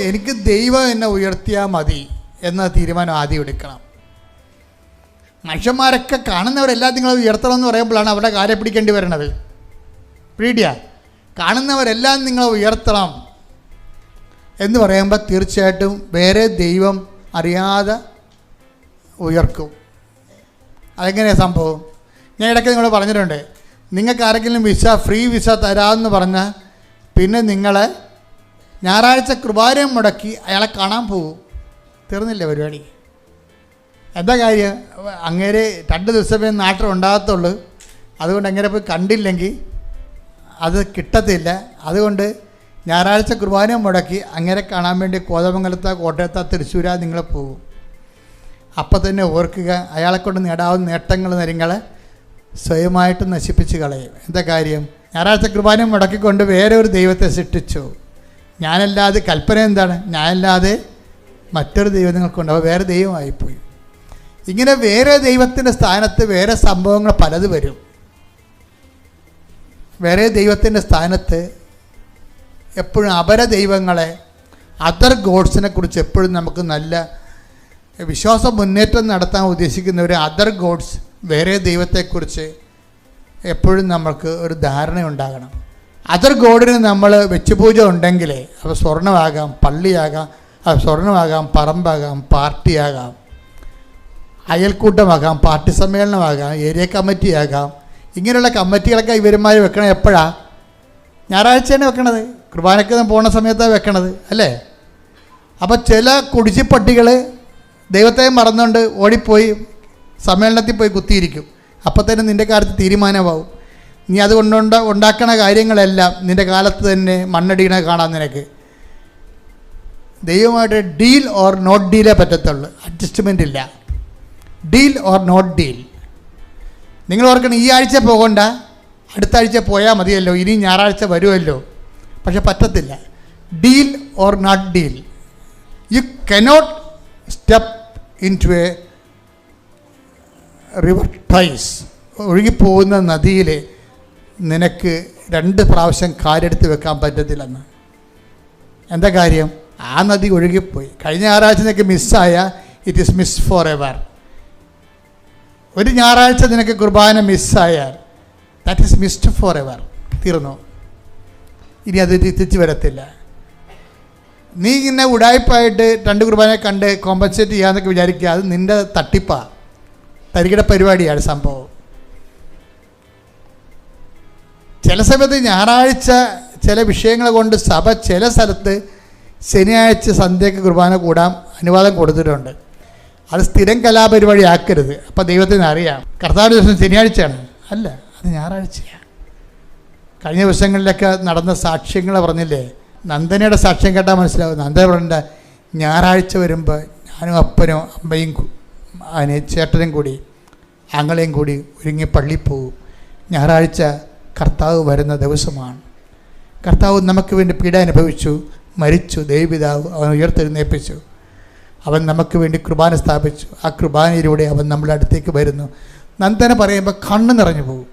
എനിക്ക് ദൈവം എന്നെ ഉയർത്തിയാൽ മതി എന്ന തീരുമാനം ആദ്യം എടുക്കണം. മനുഷ്യന്മാരൊക്കെ കാണുന്നവരെല്ലാം നിങ്ങളെ ഉയർത്തണം എന്ന് പറയുമ്പോഴാണ് അവരുടെ കാര്യം പിടിക്കേണ്ടി വരുന്നത്. കാണുന്നവരെല്ലാം നിങ്ങളെ ഉയർത്തണം എന്ന് പറയുമ്പോൾ തീർച്ചയായിട്ടും വേറെ ദൈവം അറിയാതെ ഉയർക്കും. അതെങ്ങനെയാണ് സംഭവം? ഞാൻ ഇടയ്ക്ക് നിങ്ങളോട് പറഞ്ഞിട്ടുണ്ട്, നിങ്ങൾക്ക് ആരെങ്കിലും ഫ്രീ വിസ തരാമെന്ന് പറഞ്ഞാൽ പിന്നെ നിങ്ങളെ ഞായറാഴ്ച കൃപാരം മുടക്കി അയാളെ കാണാൻ പോകും. തീർന്നില്ല പരിപാടി. എന്താ കാര്യം? അങ്ങേരെ 2 ദിവസമേ നാട്ടിലുണ്ടാകത്തുള്ളൂ. അതുകൊണ്ട് അങ്ങനെ പോയി കണ്ടില്ലെങ്കിൽ അത് കിട്ടത്തില്ല. അതുകൊണ്ട് ഞായറാഴ്ച കുർബാന മുടക്കി അങ്ങനെ കാണാൻ വേണ്ടി കോതമംഗലത്ത്, കോട്ടയത്ത്, തൃശ്ശൂര നിങ്ങൾ പോകും. അപ്പം തന്നെ ഓർക്കുക, അയാളെക്കൊണ്ട് നേടാവുന്ന നേട്ടങ്ങൾ നിങ്ങൾ സ്വയമായിട്ട് നശിപ്പിച്ച് കളയും. എന്താ കാര്യം? ഞായറാഴ്ച കുർബാന മുടക്കിക്കൊണ്ട് വേറെ ഒരു ദൈവത്തെ സൃഷ്ടിച്ചു. ഞാനല്ലാതെ കൽപ്പന എന്താണ്? ഞാനല്ലാതെ മറ്റൊരു ദൈവം നിങ്ങൾക്കുണ്ട്. അപ്പോൾ വേറെ ദൈവമായിപ്പോയി. ഇങ്ങനെ വേറെ ദൈവത്തിൻ്റെ സ്ഥാനത്ത് വേറെ സംഭവങ്ങൾ പലത് വരും. വേറെ ദൈവത്തിൻ്റെ സ്ഥാനത്ത് എപ്പോഴും അപര ദൈവങ്ങളെ, അതർ ഗോഡ്സിനെ കുറിച്ച് എപ്പോഴും നമുക്ക് നല്ല വിശ്വാസ മുന്നേറ്റം നടത്താൻ ഉദ്ദേശിക്കുന്നവർ അതർ ഗോഡ്സ്, വേറെ ദൈവത്തെക്കുറിച്ച് എപ്പോഴും നമുക്ക് ഒരു ധാരണ ഉണ്ടാകണം. അതർ ഗോഡിന് നമ്മൾ വെച്ചുപൂജ ഉണ്ടെങ്കിൽ അത് സ്വർണ്ണമാകാം, പള്ളിയാകാം, അത് സ്വർണ്ണമാകാം, പറമ്പാകാം, പാർട്ടിയാകാം, അയൽക്കൂട്ടമാകാം, പാർട്ടി സമ്മേളനമാകാം, ഏരിയ കമ്മിറ്റിയാകാം. ഇങ്ങനെയുള്ള കമ്മിറ്റികളൊക്കെ ഇവരുമാർ വെക്കണം എപ്പോഴാണ്? ഞായറാഴ്ചയാണ് വെക്കണത്, കുർബാനയ്ക്ക് പോകുന്ന സമയത്താണ് വെക്കണത് അല്ലേ? അപ്പോൾ ചില കുടിച്ചിപ്പട്ടികൾ ദൈവത്തെ മറന്നുകൊണ്ട് ഓടിപ്പോയി സമ്മേളനത്തിൽ പോയി കുത്തിയിരിക്കും. അപ്പോൾ തന്നെ നിൻ്റെ കാര്യത്തിൽ തീരുമാനമാവും. നീ അതുകൊണ്ട് ഉണ്ടാക്കണ കാര്യങ്ങളെല്ലാം നിൻ്റെ കാലത്ത് തന്നെ മണ്ണടിയണ കാണാൻ നിനക്ക്. ദൈവമായിട്ട് ഡീൽ ഓർ നോട്ട് ഡീലേ പറ്റത്തുള്ളൂ, അഡ്ജസ്റ്റ്മെൻ്റ് ഇല്ല. Deal or not deal. നിങ്ങൾ ഓർക്കണം, ഈ ആഴ്ച പോകണ്ട, അടുത്ത ആഴ്ച പോയാൽ മതിയല്ലോ, ഇനി ഞായറാഴ്ച വരുമല്ലോ. പക്ഷെ പറ്റത്തില്ല. Deal or not deal. You cannot step into a river twice. ഒഴുകിപ്പോകുന്ന നദിയിൽ നിനക്ക് 2 പ്രാവശ്യം കാലെടുത്ത് വെക്കാൻ പറ്റത്തില്ലെന്ന്. എന്താ കാര്യം? ആ നദി ഒഴുകിപ്പോയി. കഴിഞ്ഞ ഞായറാഴ്ച നിനക്ക് മിസ്സായ it is miss forever. ഒരു ഞായറാഴ്ച നിനക്ക് കുർബാന മിസ്സായാൽ that is missed forever. തീർന്നു. ഇനി അത് തിരിച്ചു വരത്തില്ല. നീ ഇങ്ങനെ ഉടായ്പായിട്ട് 2 കുർബാനയെ കണ്ട് കോമ്പൻസേറ്റ് ചെയ്യാമെന്നൊക്കെ വിചാരിക്കുക. അത് നിൻ്റെ തട്ടിപ്പാണ്, തരികിട പരിപാടിയാണ് സംഭവം. ചില സമയത്ത് ഞായറാഴ്ച ചില വിഷയങ്ങൾ കൊണ്ട് സഭ ചില സ്ഥലത്ത് ശനിയാഴ്ച സന്ധ്യയ്ക്ക് കുർബാന കൂടാൻ അനുവാദം കൊടുത്തിട്ടുണ്ട്. അത് സ്ഥിരം കലാപരിപാടി ആക്കരുത്. അപ്പോൾ ദൈവത്തിന് അറിയാം കർത്താവിൻ്റെ ദിവസം ശനിയാഴ്ചയാണ്, അല്ല, അത് ഞായറാഴ്ചയാണ്. കഴിഞ്ഞ ദിവസങ്ങളിലൊക്കെ നടന്ന സാക്ഷ്യങ്ങൾ പറഞ്ഞില്ലേ? നന്ദനയുടെ സാക്ഷ്യം കേട്ടാൽ മനസ്സിലാവും. നന്ദന പറഞ്ഞ ഞായറാഴ്ച വരുമ്പോൾ ഞാനും അപ്പനും അമ്മയും ചേട്ടനും കൂടി ആങ്ങളെയും കൂടി ഒരുങ്ങി പള്ളിയിൽ പോകും. ഞായറാഴ്ച കർത്താവ് വരുന്ന ദിവസമാണ്. കർത്താവ് നമുക്ക് വേണ്ടി പീഡ അനുഭവിച്ചു, മരിച്ചു, ദൈവപിതാവ് അവൻ ഉയർത്തെഴുന്നേൽപ്പിച്ചു. അവൻ നമുക്ക് വേണ്ടി കുർബാന സ്ഥാപിച്ചു. ആ കുർബാനയിലൂടെ അവൻ നമ്മുടെ അടുത്തേക്ക് വരുന്നു. നന്ദന പറയുമ്പോൾ കണ്ണ് നിറഞ്ഞു പോകും.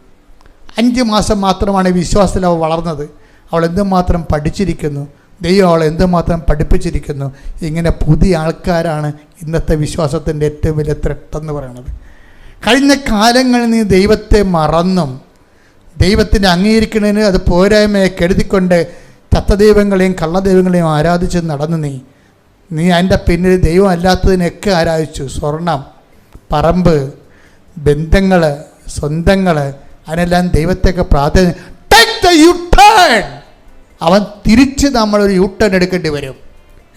5 മാസം മാത്രമാണ് വിശ്വാസത്തിൽ അവൾ വളർന്നത്. അവൾ എന്തുമാത്രം പഠിച്ചിരിക്കുന്നു, ദൈവം അവളെ എന്തുമാത്രം പഠിപ്പിച്ചിരിക്കുന്നു. ഇങ്ങനെ പുതിയ ആൾക്കാരാണ് ഇന്നത്തെ വിശ്വാസത്തിൻ്റെ ഏറ്റവും വലിയ ത്രെട്ടെന്ന് പറയുന്നത്. കഴിഞ്ഞ കാലങ്ങളിൽ നീ ദൈവത്തെ മറന്നും ദൈവത്തിൻ്റെ അംഗീകരിക്കുന്നതിന് അത് പോരായ്മയെ കരുതിക്കൊണ്ട് ചത്തദൈവങ്ങളെയും കള്ളദൈവങ്ങളെയും ആരാധിച്ച് നടന്നു. നീ അതിൻ്റെ പിന്നിൽ ദൈവം അല്ലാത്തതിനൊക്കെ ആരാധിച്ചു. സ്വർണം, പറമ്പ്, ബന്ധങ്ങൾ, സ്വന്തങ്ങൾ, അതിനെല്ലാം ദൈവത്തെയൊക്കെ പ്രാധാന്യം. Take the U turn. അവൻ തിരിച്ച് നമ്മളൊരു യു ടേൺ എടുക്കേണ്ടി വരും.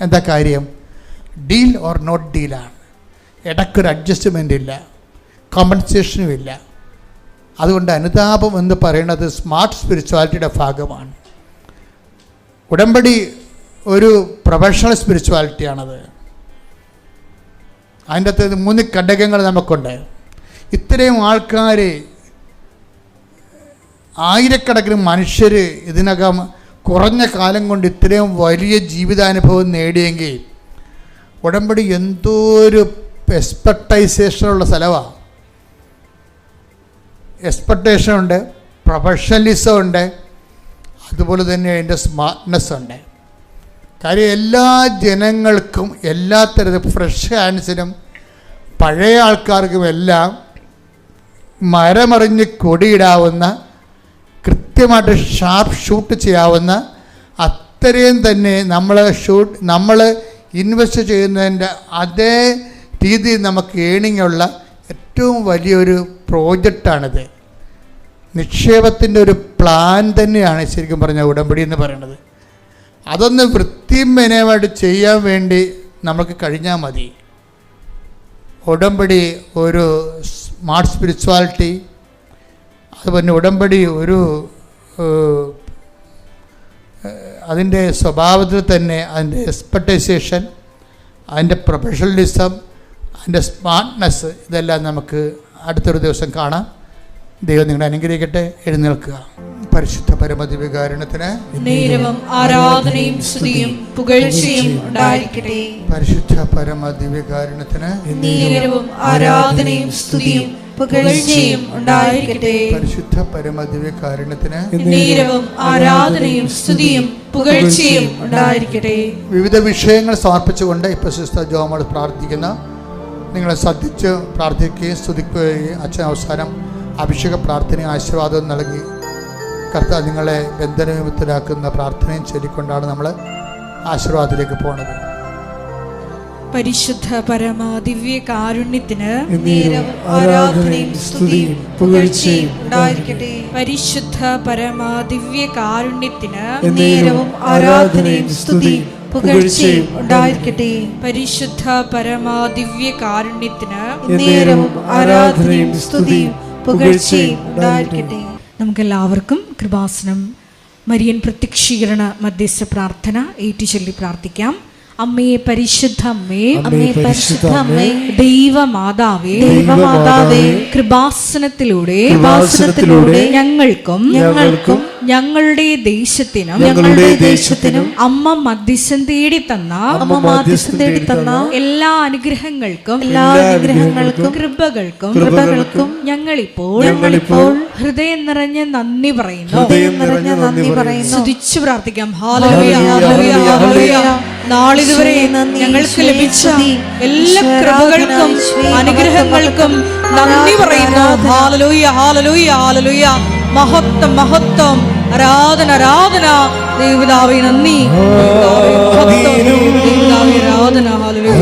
എന്താ കാര്യം? ഡീൽ ഓർ നോട്ട് ഡീലാണ്. ഇടയ്ക്കൊരു അഡ്ജസ്റ്റ്മെൻ്റ് ഇല്ല, കോമ്പൻസേഷനും ഇല്ല. അതുകൊണ്ട് അനുതാപം എന്ന് പറയുന്നത് സ്മാർട്ട് സ്പിരിച്വാലിറ്റിയുടെ ഭാഗമാണ്. ഉടമ്പടി ഒരു പ്രൊഫഷണൽ സ്പിരിച്വാലിറ്റിയാണത്. അതിൻ്റെ അകത്ത് 3 ഘടകങ്ങൾ നമുക്കുണ്ട്. ഇത്രയും ആൾക്കാർ, ആയിരക്കണക്കിന് മനുഷ്യർ ഇതിനകം കുറഞ്ഞ കാലം കൊണ്ട് ഇത്രയും വലിയ ജീവിതാനുഭവം നേടിയെങ്കിൽ ഉടമ്പടി എന്തോ ഒരു എക്സ്പെർട്ടൈസേഷനുള്ള സ്ഥലമാണ്. എക്സ്പെർട്ടേഷൻ ഉണ്ട്, പ്രൊഫഷണലിസം ഉണ്ട്, അതുപോലെ തന്നെ അതിൻ്റെ സ്മാർട്ട്നെസ് ഉണ്ട്. കാര്യം എല്ലാ ജനങ്ങൾക്കും എല്ലാ തരത്തിലും ഫ്രഷ് ഹാൻഡ്സിനും പഴയ ആൾക്കാർക്കും എല്ലാം മരമറിഞ്ഞ് കൊടിയിടാവുന്ന, കൃത്യമായിട്ട് ഷാർപ്പ് ഷൂട്ട് ചെയ്യാവുന്ന അത്രയും തന്നെ നമ്മൾ ഇൻവെസ്റ്റ് ചെയ്യുന്നതിൻ്റെ അതേ രീതിയിൽ നമുക്ക് ഏണിംഗ് ഉള്ള ഏറ്റവും വലിയൊരു പ്രോജക്റ്റാണിത്. നിക്ഷേപത്തിൻ്റെ ഒരു പ്ലാൻ തന്നെയാണ് ശരിക്കും പറഞ്ഞാൽ ഉടമ്പടി എന്ന് പറയുന്നത്. അതൊന്ന് വൃത്തിയും മെനയുമായിട്ട് ചെയ്യാൻ വേണ്ടി നമുക്ക് കഴിഞ്ഞാൽ മതി. ഉടമ്പടി ഒരു സ്മാർട്ട് സ്പിരിച്വാലിറ്റി, അതുപോലെ ഉടമ്പടി ഒരു അതിൻ്റെ സ്വഭാവത്തിൽ തന്നെ അതിൻ്റെ എക്സ്പെർട്ടൈസേഷൻ, അതിൻ്റെ പ്രൊഫഷണലിസം, അതിൻ്റെ സ്മാർട്ട്നെസ്, ഇതെല്ലാം നമുക്ക് അടുത്തൊരു ദിവസം കാണാം. ദൈവം നിങ്ങളെ അനുഗ്രഹിക്കട്ടെ. എഴുന്നേൽക്കുക. പരിശുദ്ധ പരമദിവ്യകാരുണ്യത്തിന് നേരവും ആരാധനയും സ്തുതിയും പുകഴ്ചയും ഉണ്ടായിരിക്കട്ടെ. പരിശുദ്ധ പരമദിവ്യകാരുണ്യത്തിന് നേരവും ആരാധനയും സ്തുതിയും പുകഴ്ചയും ഉണ്ടായിരിക്കട്ടെ. പരിശുദ്ധ പരമദിവ്യകാരുണ്യത്തിന് നേരവും ആരാധനയും സ്തുതിയും പുകഴ്ചയും ഉണ്ടായിരിക്കട്ടെ. വിവിധ വിഷയങ്ങൾ സമർപ്പിച്ചുകൊണ്ട് ഇപ്പോൾ സിസ്റ്റർ ജോമോൾ പ്രാർത്ഥിക്കുന്ന നിങ്ങളെ ശ്രദ്ധിച്ച് പ്രാർത്ഥിക്കുകയും സ്തുതിക്കുകയും അച്ഛൻ അവസാനം അഭിഷേക പ്രാർത്ഥനയും ആശീർവാദവും നൽകി കർത്താവ് നിങ്ങളെ ബന്ധനവിമുക്തരാക്കുന്ന പ്രാർത്ഥനയും ചൊല്ലിക്കൊണ്ടാണ് നമ്മൾ ആശീർവാദത്തിലേക്ക് പോകുന്നത്. പരിശുദ്ധ പരമ ദിവ്യ കാരുണ്യത്തിന് നേരവും ആരാധനയും സ്തുതിയും പുകഴ്ചയും ഉണ്ടായിരിക്കട്ടെ. പരിശുദ്ധ പരമ ദിവ്യ കാരുണ്യത്തിന് നേരവും ആരാധനയും സ്തുതിയും പുകഴ്ചയും ഉണ്ടായിരിക്കട്ടെ. പരിശുദ്ധ പരമ ദിവ്യ കാരുണ്യത്തിന് നേരവും ആരാധനയും സ്തുതിയും പുകഴ്ചയും ഉണ്ടായിരിക്കട്ടെ. നമുക്കെല്ലാവർക്കും കൃപാസനം മരിയൻ പ്രത്യക്ഷീകരണ മധ്യസ്ഥ പ്രാർത്ഥന ഏറ്റുചൊല്ലി പ്രാർത്ഥിക്കാം. അമ്മേ പരിശുദ്ധ അമ്മേ, അമ്മേ പരിശുദ്ധ അമ്മേ, ദൈവമാതാവേ, ദൈവമാതാവേ, കൃപാസനത്തിലൂടെ ഞങ്ങൾക്കും ഞങ്ങളുടെ ദേശത്തിനും അമ്മ മധ്യസ്ഥം തേടി തന്ന എല്ലാ അനുഗ്രഹങ്ങൾക്കും കൃപകൾക്കും ഞങ്ങളിപ്പോൾ ഹൃദയം നിറഞ്ഞ നന്ദി പറയുന്നു. സ്തുതിച്ചു പ്രാർത്ഥിക്കാം. ഹല്ലേലൂയ, ഹല്ലേലൂയ, ഹല്ലേലൂയ. നാളിതുവരെ ഞങ്ങൾക്ക് ലഭിച്ച എല്ലാ കൃപകൾക്കും അനുഗ്രഹങ്ങൾക്കും നന്ദി പറയുന്നു. ഹല്ലേലൂയ, ഹല്ലേലൂയ, ഹല്ലേലൂയ. മഹത്വം, മഹത്വം, ആരാധന, ആരാധന. ദൈവപിതാവേ നന്ദി, ദൈവപിതാവേ മഹത്വം, ദൈവപിതാവേ ആരാധന. ഹല്ലേലൂയ.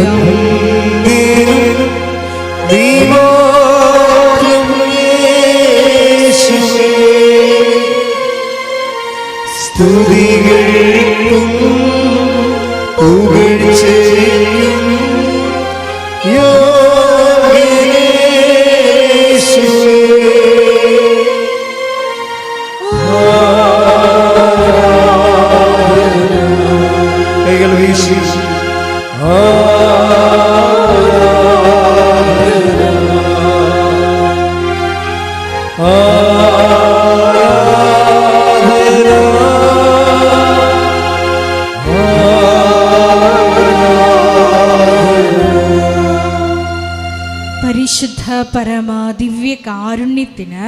പരിശുദ്ധ പരമ ദിവ്യ കാരുണ്യത്തിന്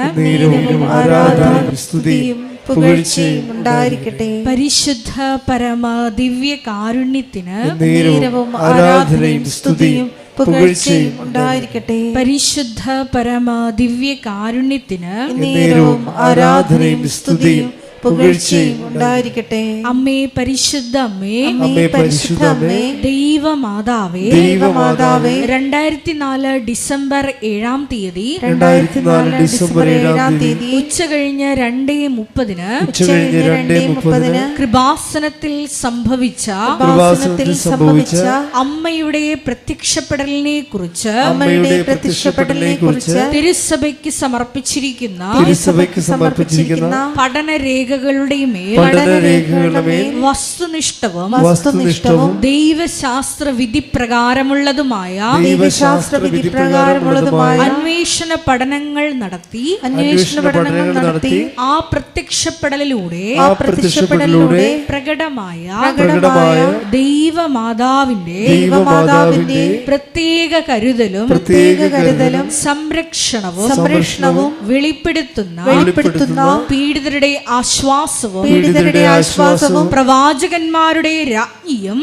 സ്തുതിയും പുകഴ്ചയും ഉണ്ടായിരിക്കട്ടെ. പരിശുദ്ധ പരമ ദിവ്യ കാരുണ്യത്തിന് നേരവും ആരാധനയും സ്തുതിയും പുകഴ്ചയും ഉണ്ടായിരിക്കട്ടെ. പരിശുദ്ധ പരമ ദിവ്യ കാരുണ്യത്തിന് നേരവും ആരാധനയും സ്തുതിയും പുകഴ്ചയും ഉണ്ടായിരിക്കട്ടെ. അമ്മേ പരിശുദ്ധ അമ്മേ, അമ്മേ പരിശുദ്ധ അമ്മേ, ദൈവമാതാവേ, ദൈവമാതാവേ, 2004 ഡിസംബർ 7-ം തീയതി 2004 ഡിസംബർ 7-ം തീയതി ഉച്ചകഴിഞ്ഞ് 2:30 കൃപാസനത്തിൽ സംഭവിച്ച അമ്മയുടെ പ്രത്യക്ഷപ്പെടലിനെ കുറിച്ച് തിരുസഭയ്ക്ക് സമർപ്പിച്ചിരിക്കുന്ന പഠനരേഖകളുടെ മേൽ വസ്തുനിഷ്ഠവും ദൈവശാസ്ത്ര വിധി പ്രകാരമുള്ളതുമായ അന്വേഷണ പഠനങ്ങൾ നടത്തി ആ പ്രത്യക്ഷപ്പെടലിലൂടെ പ്രകടമായ ദൈവമാതാവിന്റെ പ്രത്യേക കരുതലും സംരക്ഷണവും വെളിപ്പെടുത്തുന്ന പീഡിതരുടെ ആശ്വാസവും പ്രവാചകന്മാരുടെ രാജ്ഞിയും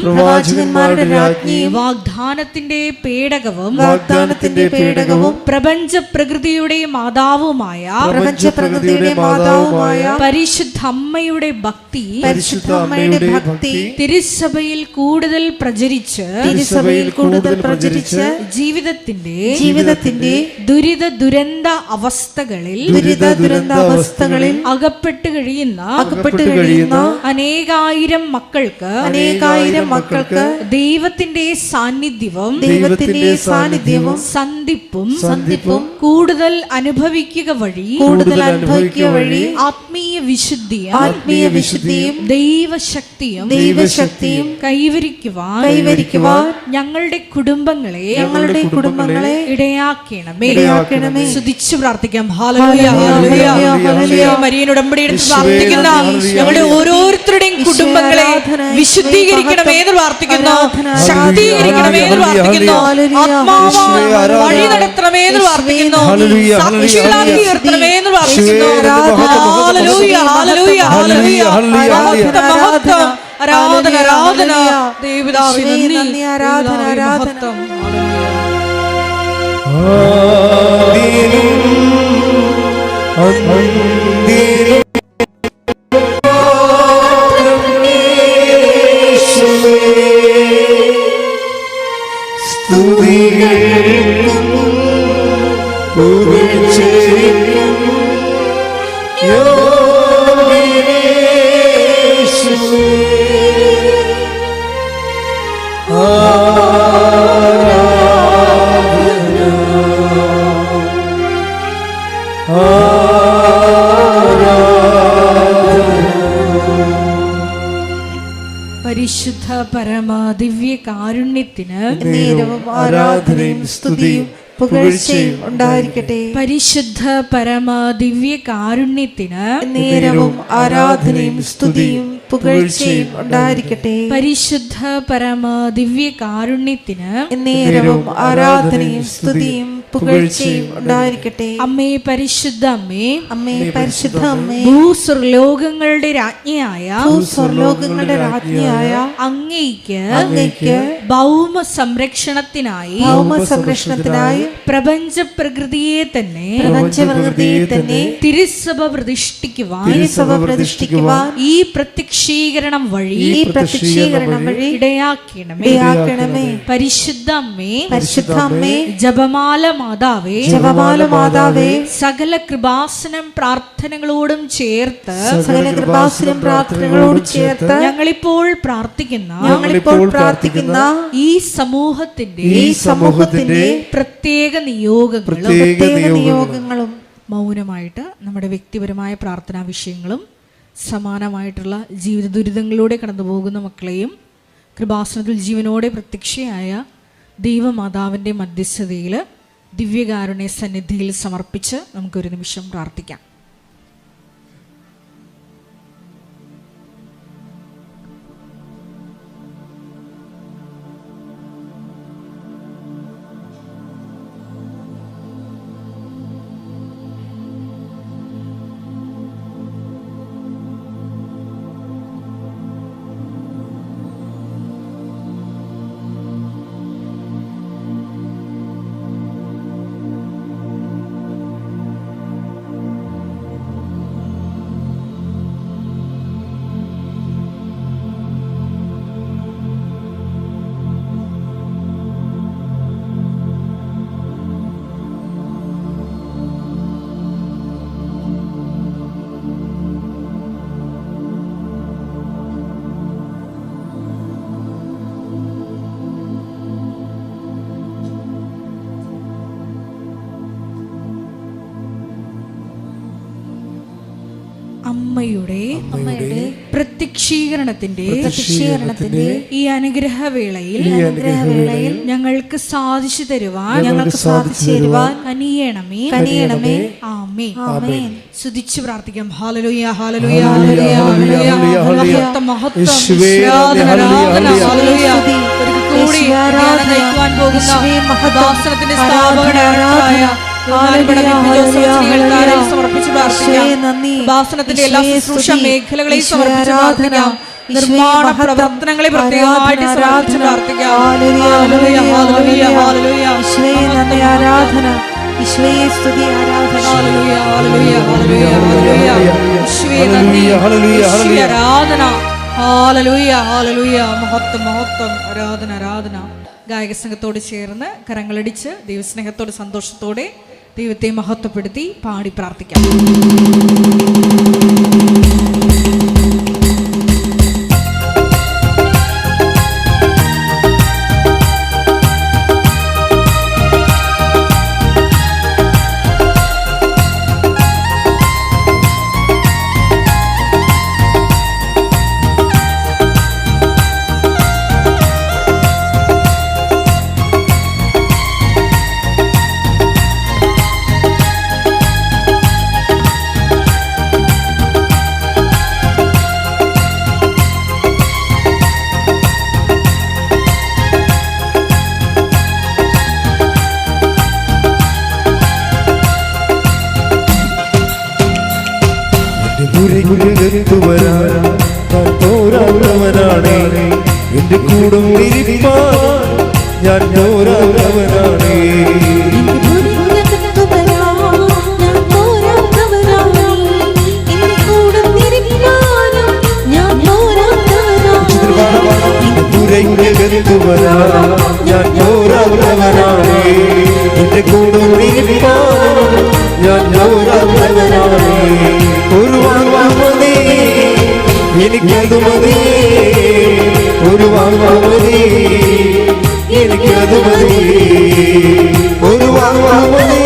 വാഗ്ദാനത്തിന്റെ പേടകവും പ്രപഞ്ച പ്രകൃതിയുടെ മാതാവുമായ പരിശുദ്ധ അമ്മയുടെ ഭക്തി തിരുസഭയിൽ കൂടുതൽ പ്രചരിച്ച് ജീവിതത്തിന്റെ ദുരിത ദുരന്ത അവസ്ഥകളിൽ അകപ്പെട്ട് കഴിയുന്ന അനേകായിരം മക്കൾക്ക് ദൈവത്തിന്റെ സാന്നിധ്യവും സന്ധിപ്പും കൂടുതൽ അനുഭവിക്കുക വഴി ആത്മീയ വിശുദ്ധിയും ദൈവശക്തിയും കൈവരിക്കുവാൻ ഞങ്ങളുടെ കുടുംബങ്ങളെ ഇടയാക്കണമേ. സ്തുതിച്ചു പ്രാർത്ഥിക്കാം. ഹല്ലേലൂയ, ഹല്ലേലൂയ, ഹല്ലേലൂയ. മരിയൻ ഉടമ്പടി എടുത്ത് പ്രാർത്ഥിക്കാം. പ്രാർത്ഥിക്കുന്ന ഞങ്ങളുടെ ഓരോരുത്തരുടെയും കുടുംബങ്ങളെ വിശുദ്ധീകരിക്കണമേ എന്ന് പ്രാർത്ഥിക്കുന്നു. ശക്തീകരിക്കണമേ എന്ന് പ്രാർത്ഥിക്കുന്നു. ആത്മാവാൽ വഴി നടത്തണമേ എന്ന് പ്രാർത്ഥിക്കുന്നു. സാക്ഷികളാക്കി ഉയർത്തണമേ എന്ന് പ്രാർത്ഥിക്കുന്നു. ഹല്ലേലൂയ, ഹല്ലേലൂയ, ഹല്ലേലൂയ. മഹത്വം, മഹത്വം, ആരാധന, ആരാധന. ദൈവപിതാവേ നന്ദി, ആരാധന, ആരാധന. മഹത്വം. പരിശുദ്ധ പരമ ദിവ്യ കാരുണ്യത്തിന് നേരവും ആരാധനയും സ്തുതിയും പുകഴ്ചയും ഉണ്ടായിരിക്കട്ടെ. പരിശുദ്ധ പരമ ദിവ്യ കാരുണ്യത്തിന് നേരവും ആരാധനയും സ്തുതിയും പുകഴ്ചയും ഉണ്ടായിരിക്കട്ടെ. പരിശുദ്ധ പരമ ദിവ്യ കാരുണ്യത്തിന് നേരവും ആരാധനയും സ്തുതിയും പുകഴ്ചയും ഉണ്ടായിരിക്കട്ടെ. അമ്മേ പരിശുദ്ധ അമ്മേ, അമ്മേ പരിശുദ്ധ അമ്മേ, ഭൂസ്വർലോകങ്ങളുടെ രാജ്ഞിയായ ഭൂസ്വർലോകങ്ങളുടെ രാജ്ഞിയായ അങ്ങയ്ക്ക് ഭൗമ സംരക്ഷണത്തിനായി പ്രപഞ്ച പ്രകൃതിയെ തന്നെ തിരുസഭ പ്രതിഷ്ഠിക്കുവാൻ ഈ പ്രത്യക്ഷീകരണം വഴി ഇടയാക്കണമേ. പരിശുദ്ധ അമ്മേ, ജപമാല മാതാവേ, സകല കൃപാസനം പ്രാർത്ഥനകളോടും ചേർത്ത് ഞങ്ങളിപ്പോൾ പ്രാർത്ഥിക്കുന്ന ഈ സമൂഹത്തിന്റെ പ്രത്യേക നിയോഗങ്ങളും മൗനമായിട്ട് നമ്മുടെ വ്യക്തിപരമായ പ്രാർത്ഥനാ വിഷയങ്ങളും സമാനമായിട്ടുള്ള ജീവിത ദുരിതങ്ങളിലൂടെ കടന്നു പോകുന്ന മക്കളെയും കൃപാസനത്തിൽ ജീവനോടെ പ്രത്യക്ഷയായ ദൈവമാതാവിൻ്റെ മധ്യസ്ഥതയിൽ ദിവ്യകാരുണ്യ സന്നിധിയിൽ സമർപ്പിച്ച് നമുക്കൊരു നിമിഷം പ്രാർത്ഥിക്കാം. അമ്മയുടെ പ്രത്യക്ഷീകരണത്തിന്റെ ഈ അനുഗ്രഹവേളയിൽ ഞങ്ങൾക്ക് സാധിച്ചു തരുവാൻ കനിയണമേ. ആമേൻ. സ്തുതിച്ചു പ്രാർത്ഥിക്കാം. ഹല്ലേലൂയ, ഹല്ലേലൂയ, ഹല്ലേലൂയ, ഹല്ലേലൂയ. മഹത്വം, കൂടി നയിക്കുവാൻ പോകുന്ന ദാസനത്തിന്റെ സ്ഥാപകനായ സമർപ്പിച്ച് പ്രാർത്ഥിക്കാം. എല്ലാ ശുശ്രൂഷ മേഖലകളെയും സമർപ്പിച്ച് പ്രാർത്ഥിക്കാം. നിർമ്മാണ പ്രവർത്തനങ്ങളെ പ്രത്യേകമായിട്ട് സമർപ്പിച്ച് പ്രാർത്ഥിക്കാം. ആരാധന, ഈശോയെ സ്തുതി, ആരാധന, മഹത്വം, മഹത്വം, ആരാധന, ആരാധന. ഗായക സംഘത്തോട് ചേർന്ന് കരങ്ങളടിച്ച് ദൈവസ്നേഹത്തോടെ സന്തോഷത്തോടെ ദൈവത്തെ മഹത്വപ്പെടുത്തി പാടി പ്രാർത്ഥിക്കാം. പുരയ്ക്കകത്തു വരാൻ ഞാൻ പോരാത്തവനാണ്. എന്റെ കൂടും ഇരിപ്പാൻ ഞാൻ പോരാത്തവനാണ്. പുരയ്ക്കകത്തു വരാൻ ഞാൻ പോരാത്തവനാണ്. എന്റെ കൂടും ഇരിപ്പാൻ ഞാൻ പോരാത്തവനാണ്. ഒരു വാങ്ങാമതി എനിക്കത് മതി, ഒരു വാങ്ങാമതി എനിക്കത് മതി, ഒരു വാങ്ങാമതി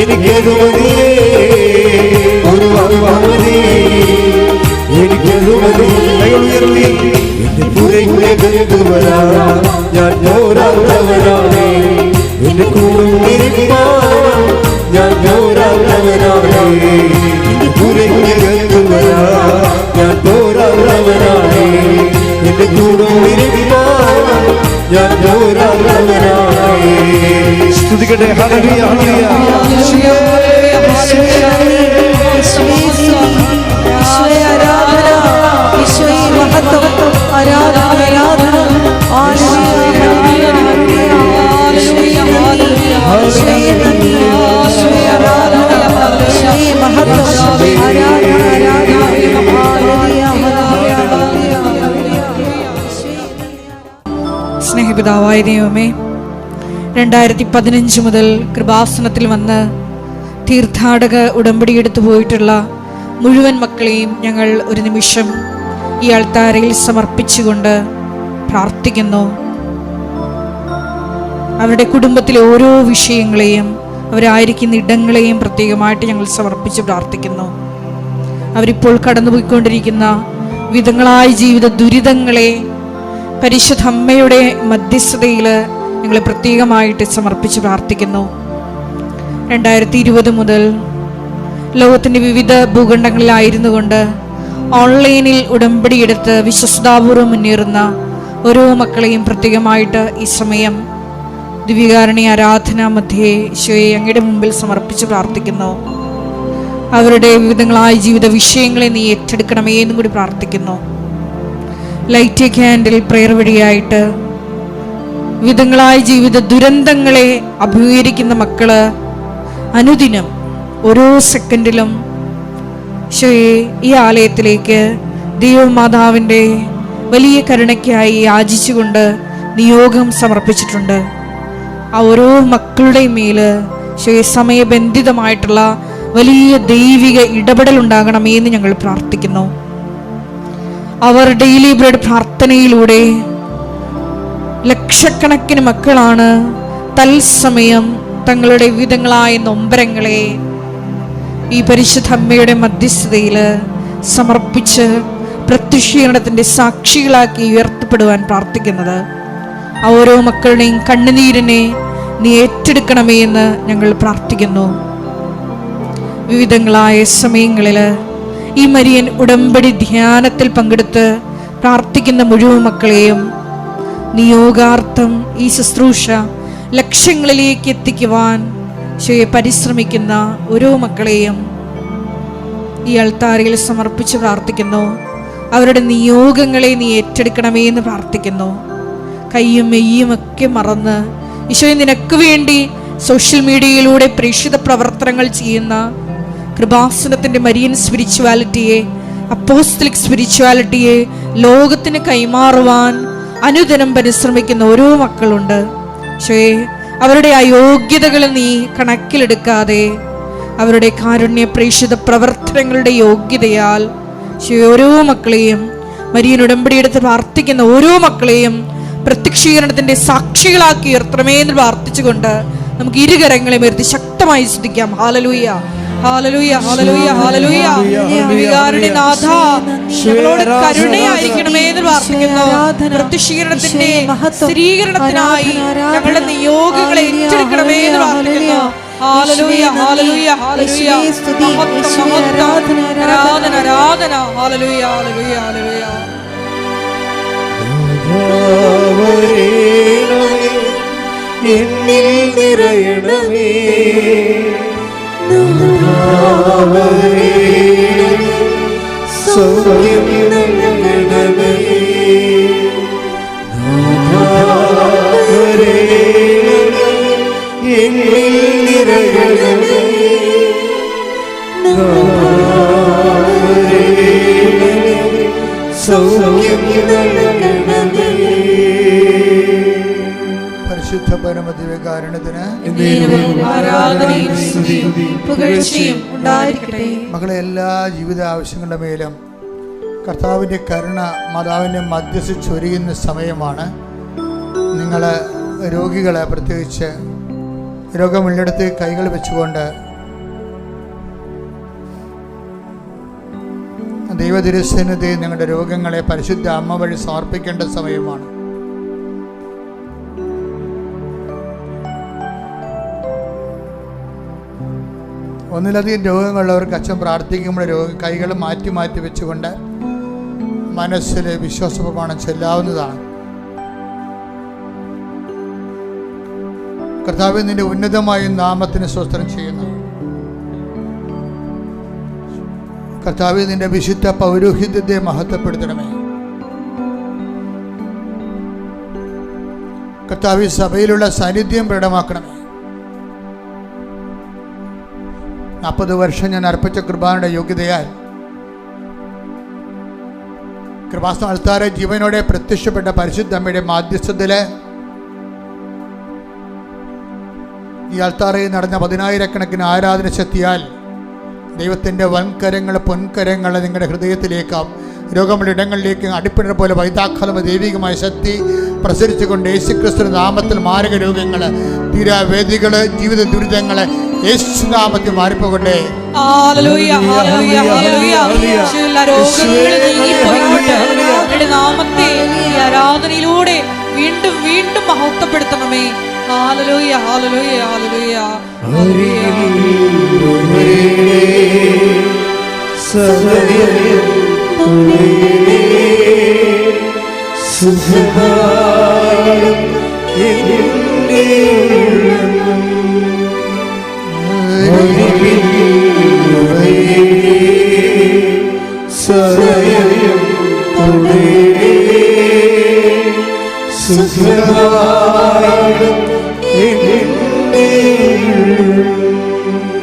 എനിക്കത് മതി, ഒരു വാങ്ങാമതി എനിക്കത് മതി. എന്റെ പുരയ്ക്കകത്തു വരാൻ ഞാൻ പോരാത്തവനാണ്. എന്റെ കൂടും ഇരിപ്പാൻ ഞാൻ പോരാത്തവനാണ്. എന്റെ പുരയ്ക്കകത്തു വരാൻ ഞാൻ പോരാത്തവനാണ്. എന്റെ കൂടും ഇരിപ്പാൻ ഞാൻ പോരാത്തവനാണ്. സ്തുതിക്കട്ടെ. ഹല്ലേലൂയ ഹല്ലേലൂയ. സ്നേഹപിതാവായ ദൈവമേ, 2015 മുതൽ കൃപാസനത്തിൽ വന്ന് തീർത്ഥാടക ഉടമ്പടി എടുത്തു പോയിട്ടുള്ള മുഴുവൻ മക്കളെയും ഞങ്ങൾ ഒരു നിമിഷം ഈ അൾത്താരയിൽ സമർപ്പിച്ചുകൊണ്ട് പ്രാർത്ഥിക്കുന്നു. അവരുടെ കുടുംബത്തിലെ ഓരോ വിഷയങ്ങളെയും അവരായിരിക്കുന്ന ഇടങ്ങളെയും പ്രത്യേകമായിട്ട് ഞങ്ങൾ സമർപ്പിച്ച് പ്രാർത്ഥിക്കുന്നു. അവരിപ്പോൾ കടന്നുപോയിക്കൊണ്ടിരിക്കുന്ന വിധങ്ങളായ ജീവിത ദുരിതങ്ങളെ പരിശുദ്ധ അമ്മയുടെ മധ്യസ്ഥതയിൽ ഞങ്ങൾ പ്രത്യേകമായിട്ട് സമർപ്പിച്ച് പ്രാർത്ഥിക്കുന്നു. 2020 മുതൽ ലോകത്തിൻ്റെ വിവിധ ഭൂഖണ്ഡങ്ങളിലായിരുന്നു കൊണ്ട് ഓൺലൈനിൽ ഉടമ്പടിയെടുത്ത് വിശ്വസ്താപൂർവ്വം മുന്നേറുന്ന ഓരോ മക്കളെയും പ്രത്യേകമായിട്ട് ഈ സമയം ദിവ്യകാരുണ്യ ആരാധന മധ്യേ ഈശോയെ അങ്ങയുടെ മുമ്പിൽ സമർപ്പിച്ച് പ്രാർത്ഥിക്കുന്നു. അവരുടെ വിവിധങ്ങളായ ജീവിത വിഷയങ്ങളെ നീ ഏറ്റെടുക്കണമേ എന്നും കൂടി പ്രാർത്ഥിക്കുന്നു. ലൈറ്റ് എ ക്യാൻഡിൽ പ്രയർ വഴിയായിട്ട് വിധങ്ങളായ ജീവിത ദുരന്തങ്ങളെ അഭിമുഖീകരിക്കുന്ന മക്കള് അനുദിനം ഓരോ സെക്കൻഡിലും ഈശോയെ ഈ ആലയത്തിലേക്ക് ദൈവമാതാവിൻ്റെ വലിയ കരുണയ്ക്കായി യാചിച്ചുകൊണ്ട് നിയോഗം സമർപ്പിച്ചിട്ടുണ്ട്. ആ ഓരോ മക്കളുടെയും മേല് ഈശോയെ സമയബന്ധിതമായിട്ടുള്ള വലിയ ദൈവിക ഇടപെടൽ ഉണ്ടാകണമേ എന്ന് ഞങ്ങൾ പ്രാർത്ഥിക്കുന്നു. അവർ ഡെയിലി ബ്രെഡ് പ്രാർത്ഥനയിലൂടെ ലക്ഷക്കണക്കിന് മക്കളാണ് തത്സമയം തങ്ങളുടെ വിവിധങ്ങളായ നൊമ്പരങ്ങളെ ഈ പരിശുദ്ധ അമ്മയുടെ മധ്യസ്ഥതയിൽ സമർപ്പിച്ച് പ്രത്യക്ഷീകരണത്തിൻ്റെ സാക്ഷികളാക്കി ഉയർത്തപ്പെടുവാൻ പ്രാർത്ഥിക്കുന്നത്. ആ ഓരോ മക്കളുടെയും കണ്ണുനീരിനെ നീ ഏറ്റെടുക്കണമേ എന്ന് ഞങ്ങൾ പ്രാർത്ഥിക്കുന്നു. വിവിധങ്ങളായ സമയങ്ങളിൽ ഈ മരിയൻ ഉടമ്പടി ധ്യാനത്തിൽ പങ്കെടുത്ത് പ്രാർത്ഥിക്കുന്ന മുഴുവൻ മക്കളെയും നിയോഗാർത്ഥം ഈ ശുശ്രൂഷ ലക്ഷ്യങ്ങളിലേക്ക് എത്തിക്കുവാൻ പരിശ്രമിക്കുന്ന ഓരോ മക്കളെയും ഈ അൾത്താരയിൽ സമർപ്പിച്ച് പ്രാർത്ഥിക്കുന്നു. അവരുടെ നിയോഗങ്ങളെ നീ ഏറ്റെടുക്കണമേ എന്ന് പ്രാർത്ഥിക്കുന്നു. കയ്യും മെയ്യും ഒക്കെ മറന്ന് ഈശോയെ നിനക്ക് വേണ്ടി സോഷ്യൽ മീഡിയയിലൂടെ പ്രേക്ഷിത പ്രവർത്തനങ്ങൾ ചെയ്യുന്ന കൃപാസനത്തിൻ്റെ മരിയൻ സ്പിരിച്വാലിറ്റിയെ, അപ്പോസ്തലിക് സ്പിരിച്വാലിറ്റിയെ ലോകത്തിന് കൈമാറുവാൻ അനുദിനം പരിശ്രമിക്കുന്ന ഓരോ മക്കളുണ്ട്. ഈശോയെ അവരുടെ അയോഗ്യതകൾ നീ കണക്കിലെടുക്കാതെ അവരുടെ കാരുണ്യ പ്രേക്ഷിത പ്രവർത്തനങ്ങളുടെ യോഗ്യതയാൽ ഓരോ മക്കളെയും മരിയൻ ഉടമ്പടിയെടുത്ത് പ്രാർത്ഥിക്കുന്ന ഓരോ മക്കളെയും പ്രത്യക്ഷീകരണത്തിന്റെ സാക്ഷികളാക്കി ഉയർത്തണമേ എന്ന് പ്രാർത്ഥിച്ചുകൊണ്ട് നമുക്ക് ഇരുകരങ്ങളെ ഉയർത്തി ശക്തമായി സ്തുതിക്കാം. ഹല്ലേലൂയ, ഹല്ലേലൂയ, ഹല്ലേലൂയ, ഹല്ലേലൂയ. വികാരുണ്യനാഥ, ഞങ്ങളോട് കരുണയായിരിക്കണമേ എന്ന് പ്രാർത്ഥിക്കുന്നു. പ്രത്യക്ഷീകരണത്തിന്റെ സ്ഥിരീകരണത്തിനായി ഞങ്ങളുടെ നിയോഗങ്ങളെ ഏറ്റെടുക്കണമേ എന്ന് പ്രാർത്ഥിക്കുന്നു. ഹല്ലേലൂയ, ഹല്ലേലൂയ, ഹല്ലേലൂയ. മഹത്വം, മഹത്വം, ആരാധന, ആരാധന. ഹല്ലേലൂയ, ഹല്ലേലൂയ, ഹല്ലേലൂയ. എന്നിൽ നിറയണമേ, സൗഖ്യം നൽകണമേ. എന്നിൽ നിറയണമേ. സൗഖ്യം നൽകണമേ. പരിശുദ്ധ പരമദിവ്യകാരുണ്യത്തിന് ആരാധനയും സ്തുതിയും പുകഴ്ചയും ഉണ്ടായിരിക്കട്ടെ. മകളെ, എല്ലാ ജീവിത ആവശ്യങ്ങളുടെ മേലും കർത്താവിൻ്റെ കരുണ മാതാവിൻ്റെ മധ്യസ്ഥ ചൊരിയുന്ന സമയമാണ്. നിങ്ങൾ രോഗികളെ, പ്രത്യേകിച്ച് രോഗമുള്ളിടത്ത് കൈകൾ വെച്ചുകൊണ്ട് ദൈവതിരുസന്നിധിയിൽ നിങ്ങളുടെ രോഗങ്ങളെ പരിശുദ്ധ അമ്മ വഴി സമർപ്പിക്കേണ്ട സമയമാണ്. ഒന്നിലധികം രോഗങ്ങളുള്ളവർക്ക് അച്ഛൻ പ്രാർത്ഥിക്കുമ്പോൾ കൈകൾ മാറ്റി മാറ്റി വെച്ചുകൊണ്ട് മനസ്സിൽ വിശ്വാസപ്രമാണം ചെല്ലാവുന്നതാണ്. കർത്താവേ, നിന്റെ ഉന്നതമായ നാമത്തിന് സ്തോത്രം ചെയ്യുന്നു. കർത്താവേ, നിന്റെ വിശുദ്ധ പൗരോഹിത്യത്തെ മഹത്വപ്പെടുത്തണമേ. കർത്താവേ, സഭയിലുള്ള സാന്നിധ്യം പ്രകടമാക്കണമേ. 40 വർഷം ഞാൻ അർപ്പിച്ച കൃപാനയുടെ യോഗ്യതയാൽ കൃപാസന അൾത്താരെ ജീവനോടെ പ്രത്യക്ഷപ്പെട്ട പരിശുദ്ധ അമ്മയുടെ മാധ്യസ്ഥത്തില് ഈ അൾത്താറയിൽ നടന്ന 10,000-കണക്കിന് ആരാധന ശക്തിയാൽ ദൈവത്തിൻ്റെ വൻകരങ്ങൾ, പൊൻകരങ്ങൾ നിങ്ങളുടെ ഹൃദയത്തിലേക്കും രോഗമുള്ള ഇടങ്ങളിലേക്ക് അടിപ്പിടുന്ന പോലെ വൈതാഖലമ ദൈവികമായ ശക്തി പ്രസരിച്ചുകൊണ്ട് യേശുക്രിസ്തു നാമത്തിൽ മാരക രോഗങ്ങൾ, തീരാവേദികൾ, ജീവിത ദുരിതങ്ങൾ യേശുനാമത്തിൽ മാറിപ്പോകട്ടെ. ആരാധനയിലൂടെ വീണ്ടും വീണ്ടും മഹത്വപ്പെടുത്തണമേ. ഹല്ലേലൂയ, ഹല്ലേലൂയ, ഹല്ലേലൂയ.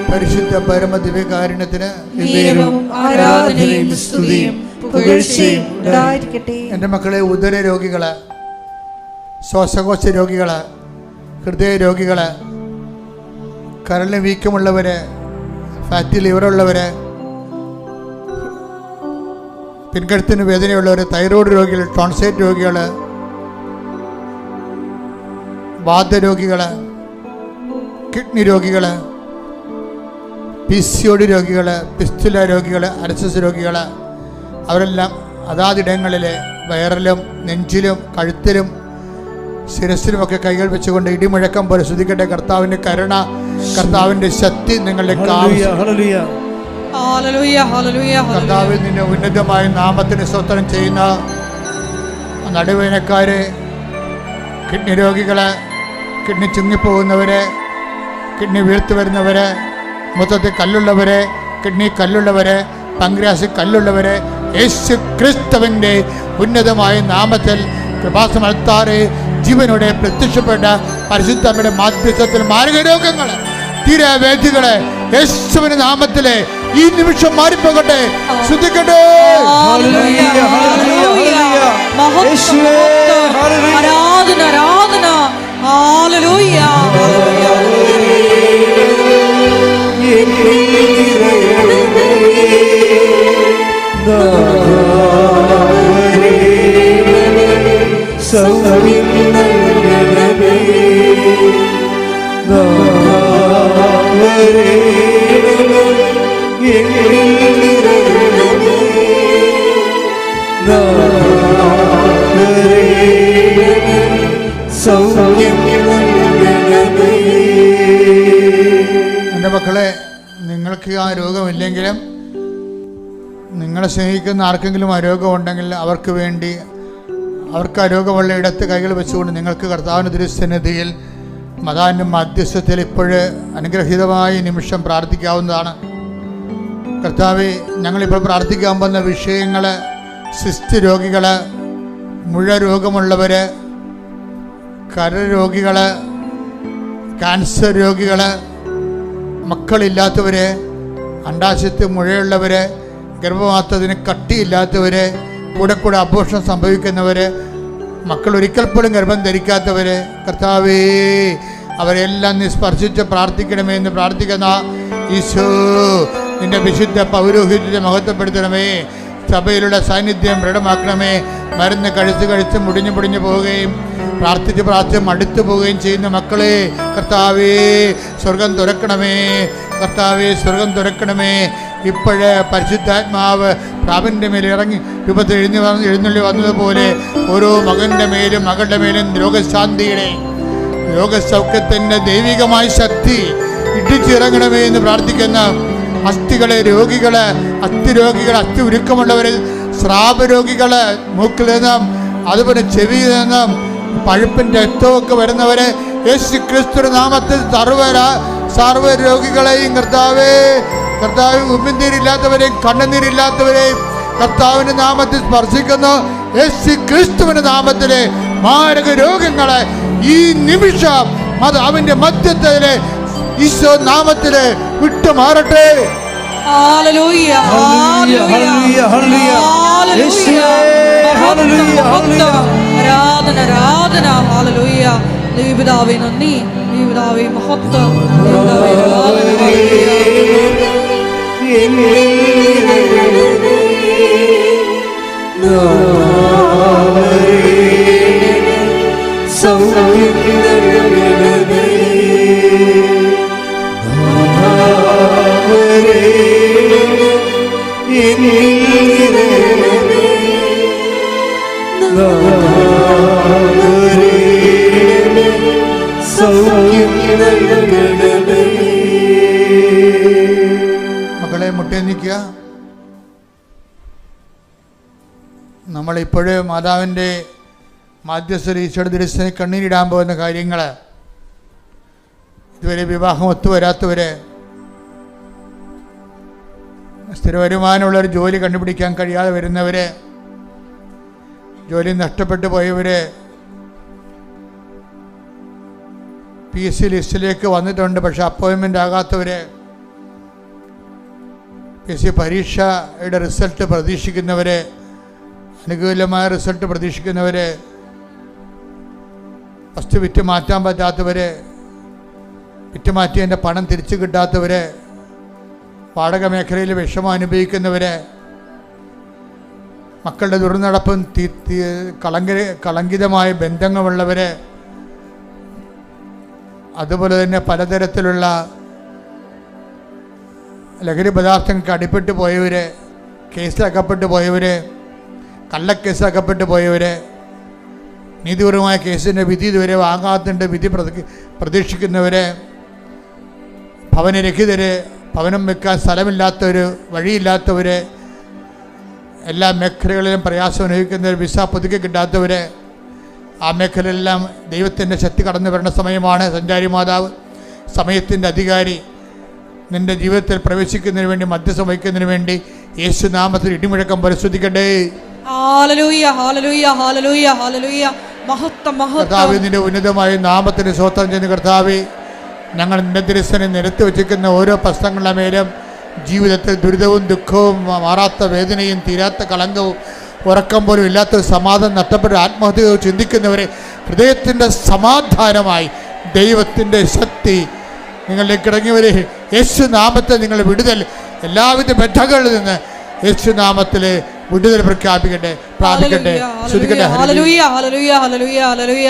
പരിശുദ്ധ പരമദിവ്യകാരുണ്യത്തിന് ആരാധനയും സ്തുതിയും പുകഴ്ചയും ഉണ്ടായിരിക്കട്ടെ. എൻ്റെ മക്കളെ, ഉദര രോഗികള്, ശ്വാസകോശ രോഗികള്, ഹൃദയ രോഗികള്, കരളിന് വീക്കമുള്ളവര്, ഫാറ്റി ലിവറുള്ളവര്, പിൻകഴുത്തിന് വേദനയുള്ളവർ, തൈറോയ്ഡ് രോഗികൾ, ടോൺസൈറ്റ് രോഗികൾ, വാതരോഗികൾ, കിഡ്നി രോഗികൾ, PCOD രോഗികൾ, പിസ്തുല രോഗികൾ, അരസസ് രോഗികൾ, അവരെല്ലാം അതാതിടങ്ങളിൽ വയറിലും നെഞ്ചിലും കഴുത്തിലും ശിരസിലുമൊക്കെ കൈകൾ വെച്ചുകൊണ്ട് ഇടിമുഴക്കം പോലെ സ്തുതിക്കട്ടെ. കർത്താവിൻ്റെ കരുണ, കർത്താവിൻ്റെ ശക്തി നിങ്ങളുടെ കർത്താവിൽ നിന്റെ ഉന്നതമായ നാമത്തിന് സ്തോത്രം ചെയ്യുന്ന നടുവേനക്കാര്, കിഡ്നി രോഗികള്, കിഡ്നി ചുങ്ങിപ്പോകുന്നവര്, കിഡ്നി വീഴ്ത്തു വരുന്നവര്, മൊത്തത്തിൽ കല്ലുള്ളവര്, കിഡ്നി കല്ലുള്ളവര്, പങ്ക്രിയാസിൽ കല്ലുള്ളവര്, യേശു ക്രിസ്തുവിൻ്റെ ഉന്നതമായ നാമത്തിൽ കൃപാസന അൾത്താരെ ജീവനോടെ പ്രത്യക്ഷപ്പെട്ട പരിശുദ്ധമ്മയുടെ മാധ്യസ്ഥത്തിൽ മാരക രോഗങ്ങൾ, തീരാവേദികള് യേശുവിന്റെ നാമത്തിലെ ഈ നിമിഷം മാറിപ്പോകട്ടെ. ശ്രദ്ധിക്കട്ടെ. ആരാധന, ആരാധന. ഹല്ലേലൂയ, എൻ്റെ മക്കളെ, നിങ്ങൾക്ക് ആ രോഗമില്ലെങ്കിലും നിങ്ങളെ സ്നേഹിക്കുന്ന ആർക്കെങ്കിലും ആ രോഗമുണ്ടെങ്കിൽ അവർക്ക് വേണ്ടി, അവർക്ക് ആ രോഗമുള്ള ഇടത്ത് കൈകൾ വെച്ചുകൊണ്ട് നിങ്ങൾക്ക് കർത്താവിൻ്റെ തിരുസന്നിധിയിൽ മതാവിൻ്റെ മധ്യസ്ഥത്തിൽ ഇപ്പോഴ് അനുഗ്രഹീതമായ നിമിഷം പ്രാർത്ഥിക്കാവുന്നതാണ്. കർത്താവേ, ഞങ്ങളിപ്പോൾ പ്രാർത്ഥിക്കാൻ പോകുന്ന വിഷയങ്ങൾ സിസ്റ്റ് രോഗികൾ, മുഴ രോഗമുള്ളവർ, കരരോഗികൾ, ക്യാൻസർ രോഗികൾ, മക്കളില്ലാത്തവർ, അണ്ടാശയത്ത് മുഴയുള്ളവർ, ഗർഭപാത്രത്തിന് കട്ടിയില്ലാത്തവർ, കൂടെ അബോർഷൻ സംഭവിക്കുന്നവർ, മക്കൾ ഒരിക്കൽ പോലും ഗർഭം ധരിക്കാത്തവർ, കർത്താവേ അവരെല്ലാം നീ സ്പർശിച്ച് പ്രാർത്ഥിക്കണമേ എന്ന് പ്രാർത്ഥിക്കുന്ന ഈശോ, നിന്റെ വിശുദ്ധ പൗരോഹിത്യത്തെ മഹത്വപ്പെടുത്തണമേ. സഭയിലുള്ള സാന്നിധ്യം ദൃഢമാക്കണമേ. മരുന്ന് കഴിച്ച് മുടിഞ്ഞു പോവുകയും പ്രാർത്ഥിച്ച് മടുത്തു പോവുകയും ചെയ്യുന്ന മക്കളെ കർത്താവേ സ്വർഗം തുറക്കണമേ. കർത്താവേ സ്വർഗം തുറക്കണമേ. ഇപ്പോഴേ പരിശുദ്ധാത്മാവ് പ്രാവിൻ്റെ മേൽ ഇറങ്ങി രൂപത്തിൽ എഴുന്നള്ളി വന്നതുപോലെ ഓരോ മകൻ്റെ മേലും മകളുടെ മേലും രോഗസൗഖ്യത്തിൻ്റെ ദൈവികമായ ശക്തി ഇടിച്ചിറങ്ങണമേ എന്ന് പ്രാർത്ഥിക്കുന്ന അസ്ഥികളെ രോഗികള്, അസ്ഥി ഉരുക്കമുള്ളവർ, സ്രാവരോഗികള്, മൂക്കിൽ നിന്നും അതുപോലെ ചെവിയിൽ നിന്നും പഴുപ്പിൻ്റെ രക്തമൊക്കെ വരുന്നവരെ യേശു ക്രിസ്തുവിന്റെ നാമത്തിൽ സർവ്വ രോഗികളെയും കർത്താവേ ഉമിനീരില്ലാത്തവരെയും കണ്ണുനീരില്ലാത്തവരെയും കർത്താവിന്റെ നാമത്തിൽ സ്പർശിക്കുന്നു. യേശു ക്രിസ്തുവിന്റെ നാമത്തിലെ മാരക രോഗങ്ങളെ ഈ നിമിഷം അത് അവന്റെ മധ്യത്തിലെ ഈശോ നാമത്തില് വിട്ടുമാറട്ടെ. ഹല്ലേലൂയ, ഹല്ലേലൂയ, ഹല്ലേലൂയ, ആരാധന, ആരാധന, ഹല്ലേലൂയ. ദൈവപിതാവേ നന്ദി, ദൈവപിതാവേ മഹത്വം, ദൈവപിതാവേ മക്കളെ മുട്ടേ നിൽക്കുക. നമ്മളിപ്പോഴും മാതാവിൻ്റെ മാധ്യസ്ഥ ഈശോയുടെ തിരുസേനയിൽ കണ്ണീരിടാൻ പോകുന്ന കാര്യങ്ങൾ, ഇതുവരെ വിവാഹം ഒത്തുവരാത്തവർ, സ്ഥിര വരുമാനമുള്ളൊരു ജോലി കണ്ടുപിടിക്കാൻ കഴിയാതെ വരുന്നവർ, ജോലി നഷ്ടപ്പെട്ടു പോയവർ, PSC ലിസ്റ്റിലേക്ക് വന്നിട്ടുണ്ട് പക്ഷെ അപ്പോയിൻമെൻ്റ് ആകാത്തവർ, PSC പരീക്ഷയുടെ റിസൾട്ട് പ്രതീക്ഷിക്കുന്നവർ, അനുകൂലമായ റിസൾട്ട് പ്രതീക്ഷിക്കുന്നവർ, വസ്തു വിറ്റ് മാറ്റാൻ പറ്റാത്തവർ, വിറ്റ് മാറ്റിയതിൻ്റെ പണം തിരിച്ചു കിട്ടാത്തവർ, വാടക മേഖലയിൽ വിഷമം അനുഭവിക്കുന്നവർ, മക്കളുടെ ദുർനടപ്പും കളങ്കിതമായ ബന്ധങ്ങളുള്ളവർ, അതുപോലെ തന്നെ പലതരത്തിലുള്ള ലഹരി പദാർത്ഥങ്ങൾക്ക് അടിപ്പെട്ടു പോയവർ, കേസിലകപ്പെട്ടു പോയവർ, കള്ളക്കേസിലകപ്പെട്ടു പോയവർ, നീതിപൂർവമായ കേസിൻ്റെ വിധി ഇതുവരെ വാങ്ങാത്തതിൻ്റെ വിധി പ്രതീക്ഷിക്കുന്നവർ, ഭവനരഹിതർ, ഭവനം വെക്കാൻ സ്ഥലമില്ലാത്തവർ, വഴിയില്ലാത്തവർ, എല്ലാ മേഖലകളിലും പ്രയാസം അനുഭവിക്കുന്നവർ, വിസ പുതുക്കി കിട്ടാത്തവർ, ആ മേഖലയിലെല്ലാം ദൈവത്തിൻ്റെ ശക്തി കടന്നു വരുന്ന സമയമാണ്. സഞ്ചാരി മാതാവ്, സമയത്തിൻ്റെ അധികാരി, നിൻ്റെ ജീവിതത്തിൽ പ്രവേശിക്കുന്നതിന് വേണ്ടി, മധ്യസ്ഥം വഹിക്കുന്നതിന് വേണ്ടി യേശു നാമത്തിൽ ഇടിമുഴക്കം പരിശുദ്ധിക്കട്ടെ. ഹല്ലേലൂയ, ഹല്ലേലൂയ, ഹല്ലേലൂയ, ഹല്ലേലൂയ. മഹത്വം, മഹത്വം. കർത്താവേ, നിന്റെ ഉന്നതമായ നാമത്തിന് സ്വതന്ത്രം ചെയ്യുന്ന കർത്താവേ, ഞങ്ങൾ നിന്റെ തിരുസനെ നിരത്തി വച്ചിരിക്കുന്ന ഓരോ പ്രശ്നങ്ങളുടെ മേലും ജീവിതത്തിൽ ദുരിതവും ദുഃഖവും മാറാത്ത വേദനയും തീരാത്ത കളങ്കവും ഉറക്കം പോലും ഇല്ലാത്ത സമാധാനം നഷ്ടപ്പെട്ട ആത്മഹത്യയോ ചിന്തിക്കുന്നവരെ ഹൃദയത്തിൻ്റെ സമാധാനമായി ദൈവത്തിൻ്റെ ശക്തി നിങ്ങളിലേക്ക് ഇറങ്ങിയവരെ യേശു നാമത്തെ നിങ്ങൾ വിടുതൽ, എല്ലാവിധ ബന്ധകളിൽ നിന്ന് യേശു നാമത്തിൽ വിടുതൽ പ്രഖ്യാപിക്കട്ടെ, പ്രാപിക്കട്ടെ. ഹല്ലേലൂയ, ഹല്ലേലൂയ, ഹല്ലേലൂയ, ഹല്ലേലൂയ.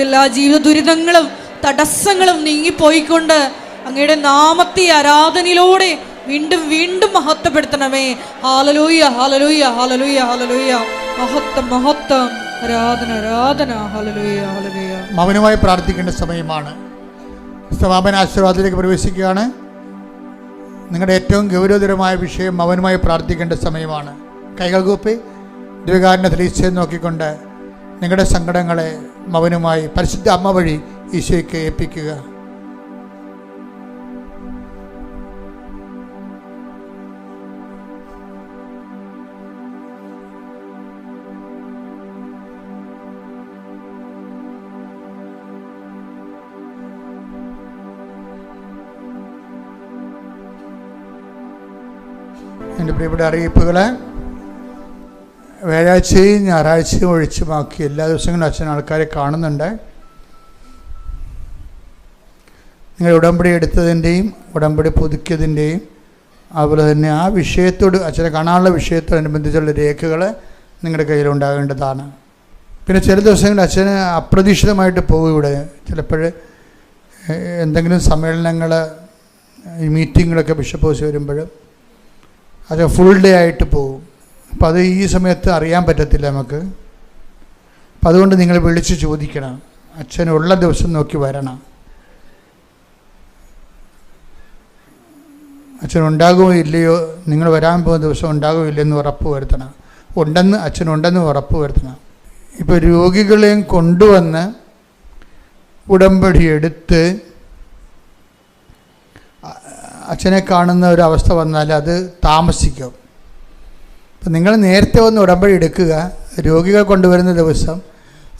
എല്ലാ ജീവിത ദുരിതങ്ങളും തടസ്സങ്ങളും നീങ്ങിപ്പോയിക്കൊണ്ട് അങ്ങയുടെ നാമത്തെ ആരാധനയിലൂടെ വീണ്ടും വീണ്ടും മഹത്വപ്പെടുത്തണമേ. ഹല്ലേലൂയ, ഹല്ലേലൂയ, ഹല്ലേലൂയ, ഹല്ലേലൂയ. മഹത്വം, മഹത്വം, ആരാധന, ആരാധന. ഹല്ലേലൂയ, ഹല്ലേലൂയ. മൗനമായി പ്രാർത്ഥിക്കേണ്ട സമയമാണ്. സമാപന ആശീർവാദത്തിലേക്ക് പ്രവേശിക്കുകയാണ്. നിങ്ങളുടെ ഏറ്റവും ഗൗരവതരമായ വിഷയം മൗനമായി പ്രാർത്ഥിക്കേണ്ട സമയമാണ്. കൈകൾ കൂപ്പി ദിവ്യകാരുണ്യ ഈശോയെ നോക്കിക്കൊണ്ട് നിങ്ങളുടെ സങ്കടങ്ങളെ മൗനമായി പരിശുദ്ധ അമ്മ വഴി ഈശോയ്ക്ക് ഏൽപ്പിക്കുക. എൻ്റെ പ്രിയപ്പെട്ട അറിയിപ്പുകൾ വ്യാഴാഴ്ചയും ഞായറാഴ്ചയും ഒഴിച്ചുമാക്കി എല്ലാ ദിവസങ്ങളും അച്ഛൻ ആൾക്കാരെ കാണുന്നുണ്ട്. നിങ്ങൾ ഉടമ്പടി എടുത്തതിൻ്റെയും ഉടമ്പടി പുതുക്കിയതിൻ്റെയും അതുപോലെ തന്നെ ആ വിഷയത്തോട് അച്ഛനെ കാണാനുള്ള വിഷയത്തോടനുബന്ധിച്ചുള്ള രേഖകൾ നിങ്ങളുടെ കയ്യിലുണ്ടാകേണ്ടതാണ്. പിന്നെ ചില ദിവസങ്ങളിൽ അച്ഛന് അപ്രതീക്ഷിതമായിട്ട് പോകും. ഇവിടെ ചിലപ്പോൾ എന്തെങ്കിലും സമ്മേളനങ്ങൾ ഈ മീറ്റിങ്ങുകളൊക്കെ ബിഷപ്പ് ഹൗസ് വരുമ്പോൾ അത് ഫുൾ ഡേ ആയിട്ട് പോകും. അപ്പോൾ അത് ഈ സമയത്ത് അറിയാൻ പറ്റത്തില്ല നമുക്ക്. അപ്പം അതുകൊണ്ട് നിങ്ങൾ വിളിച്ച് ചോദിക്കണം, അച്ഛനുള്ള ദിവസം നോക്കി വരണം. അച്ഛനുണ്ടാകുമോ ഇല്ലയോ, നിങ്ങൾ വരാൻ പോകുന്ന ദിവസം ഉണ്ടാകുമോ ഇല്ലയെന്ന് ഉറപ്പ് വരുത്തണം. അച്ഛനുണ്ടെന്ന് ഉറപ്പ് വരുത്തണം. ഇപ്പോൾ രോഗികളെയും കൊണ്ടുവന്ന് ഉടമ്പടി എടുത്ത് അച്ഛനെ കാണുന്ന ഒരവസ്ഥ വന്നാൽ അത് താമസിക്കും. അപ്പം നിങ്ങൾ നേരത്തെ വന്ന് ഉടമ്പടി എടുക്കുക. രോഗികൾ കൊണ്ടുവരുന്ന ദിവസം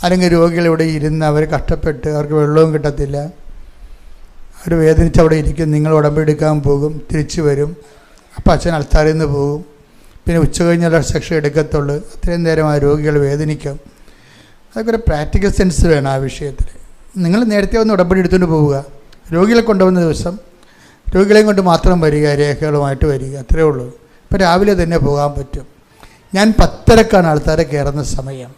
അല്ലെങ്കിൽ രോഗികൾ ഇവിടെ ഇരുന്ന് അവർ കഷ്ടപ്പെട്ട് അവർക്ക് വെള്ളവും കിട്ടത്തില്ല, അവർ വേദനിച്ച് അവിടെ ഇരിക്കും. നിങ്ങൾ ഉടമ്പടി എടുക്കാൻ പോകും, തിരിച്ചു വരും. അപ്പോൾ അച്ഛൻ അൾത്താരിൽ നിന്ന് പോകും. പിന്നെ ഉച്ച കഴിഞ്ഞുള്ള സെക്ഷൻ എടുക്കത്തുള്ളൂ. അത്രയും നേരം ആ രോഗികൾ വേദനിക്കും. അതൊക്കെ ഒരു പ്രാക്ടിക്കൽ സെൻസ് വേണം ആ വിഷയത്തിൽ. നിങ്ങൾ നേരത്തെ വന്ന് ഉടമ്പടി എടുത്തുകൊണ്ട് പോവുക. രോഗികളെ കൊണ്ടുവന്ന ദിവസം രോഗികളെയും കൊണ്ട് മാത്രം വരിക, രേഖകളുമായിട്ട് വരിക, അത്രയേ ഉള്ളൂ. ഇപ്പോൾ രാവിലെ തന്നെ പോകാൻ പറ്റും. ഞാൻ 10:30 ആൾക്കാരെ കയറുന്ന സമയം.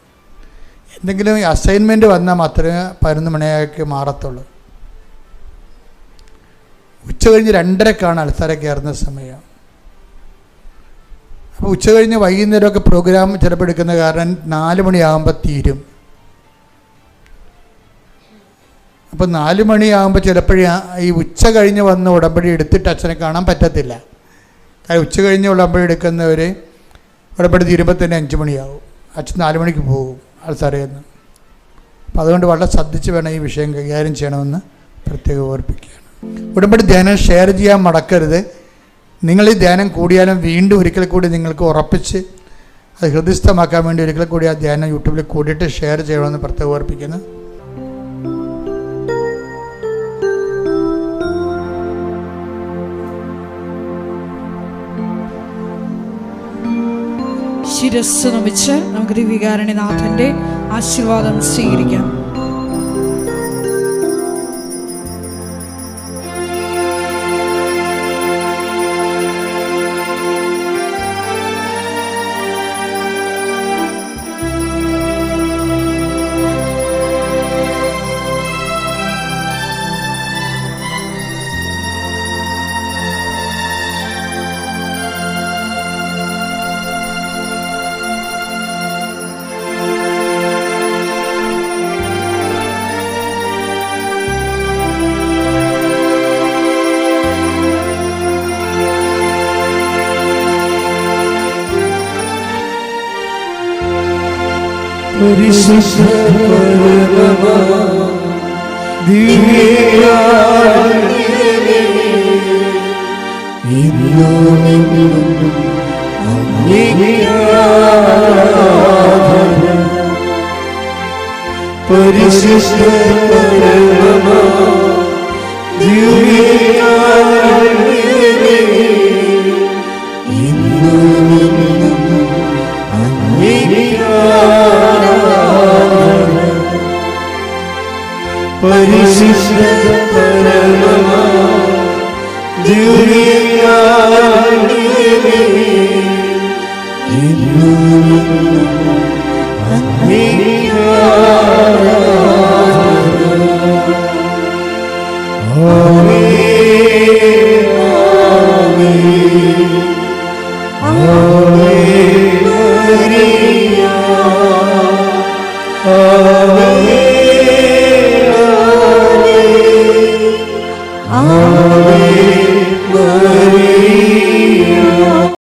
എന്തെങ്കിലും അസൈൻമെൻറ്റ് വന്നാൽ മാത്രമേ 11 മണിയാക്കി മാറത്തുള്ളൂ. ഉച്ച കഴിഞ്ഞ് 2:30 ആൾക്കാരെ കയറുന്ന സമയം. അപ്പോൾ ഉച്ച കഴിഞ്ഞ് വൈകുന്നേരമൊക്കെ പ്രോഗ്രാം ചിലപ്പോൾ എടുക്കുന്ന കാരണം 4 മണിയാകുമ്പോൾ തീരും. അപ്പോൾ 4 മണിയാകുമ്പോൾ ചിലപ്പോഴേ ഈ ഉച്ച കഴിഞ്ഞ് വന്ന് ഉടമ്പടി എടുത്തിട്ട് അച്ഛനെ കാണാൻ പറ്റത്തില്ല. കാര്യം ഉച്ച കഴിഞ്ഞ് ഉടമ്പടി എടുക്കുന്നവർ ഉടമ്പടി തീരുമ്പോൾ തന്നെ 5 മണിയാവും. അച്ഛൻ 4 മണിക്ക് പോകും ആൾക്കാരെന്ന്. അപ്പോൾ അതുകൊണ്ട് വളരെ ശ്രദ്ധിച്ച് വേണം ഈ വിഷയം കൈകാര്യം ചെയ്യണമെന്ന് പ്രത്യേകം ഓർപ്പിക്കുകയാണ്. ഉടമ്പടി ധ്യാനം ഷെയർ ചെയ്യാൻ മടക്കരുത്. നിങ്ങൾ ഈ ധ്യാനം കൂടിയാലും വീണ്ടും ഒരിക്കൽ കൂടി നിങ്ങൾക്ക് ഉറപ്പിച്ച് അത് ഹൃദയസ്ഥമാക്കാൻ വേണ്ടി ഒരിക്കൽ കൂടി ആ ധ്യാനം യൂട്യൂബിൽ കൂടിയിട്ട് ഷെയർ ചെയ്യണമെന്ന് പ്രത്യേകം ഓർപ്പിക്കുന്നു. ശിരസ് നമിച്ച് നമുക്ക് ദിവ്യകാരുണ്യനാഥന്റെ ആശീർവാദം സ്വീകരിക്കാം. പരിശുദ്ധ പരമമാ ദിവ്യകാരുണ്യമേ, ഇന്നും എന്നും അങ്ങേക്ക് ആരാധന. പരിശുദ്ധ പരമമാ ദിവ്യകാരുണ്യമേ, ഇന്നും എന്നും അങ്ങേക്ക് പരിശുദ്ധ പരമമാ ദിവ്യകാരുണ്യമേ, ഇന്നും അങ്ങേക്ക് ആരാധന. ആമേൻ ആമേൻ മരിയ ആമേൻ Ave Maria.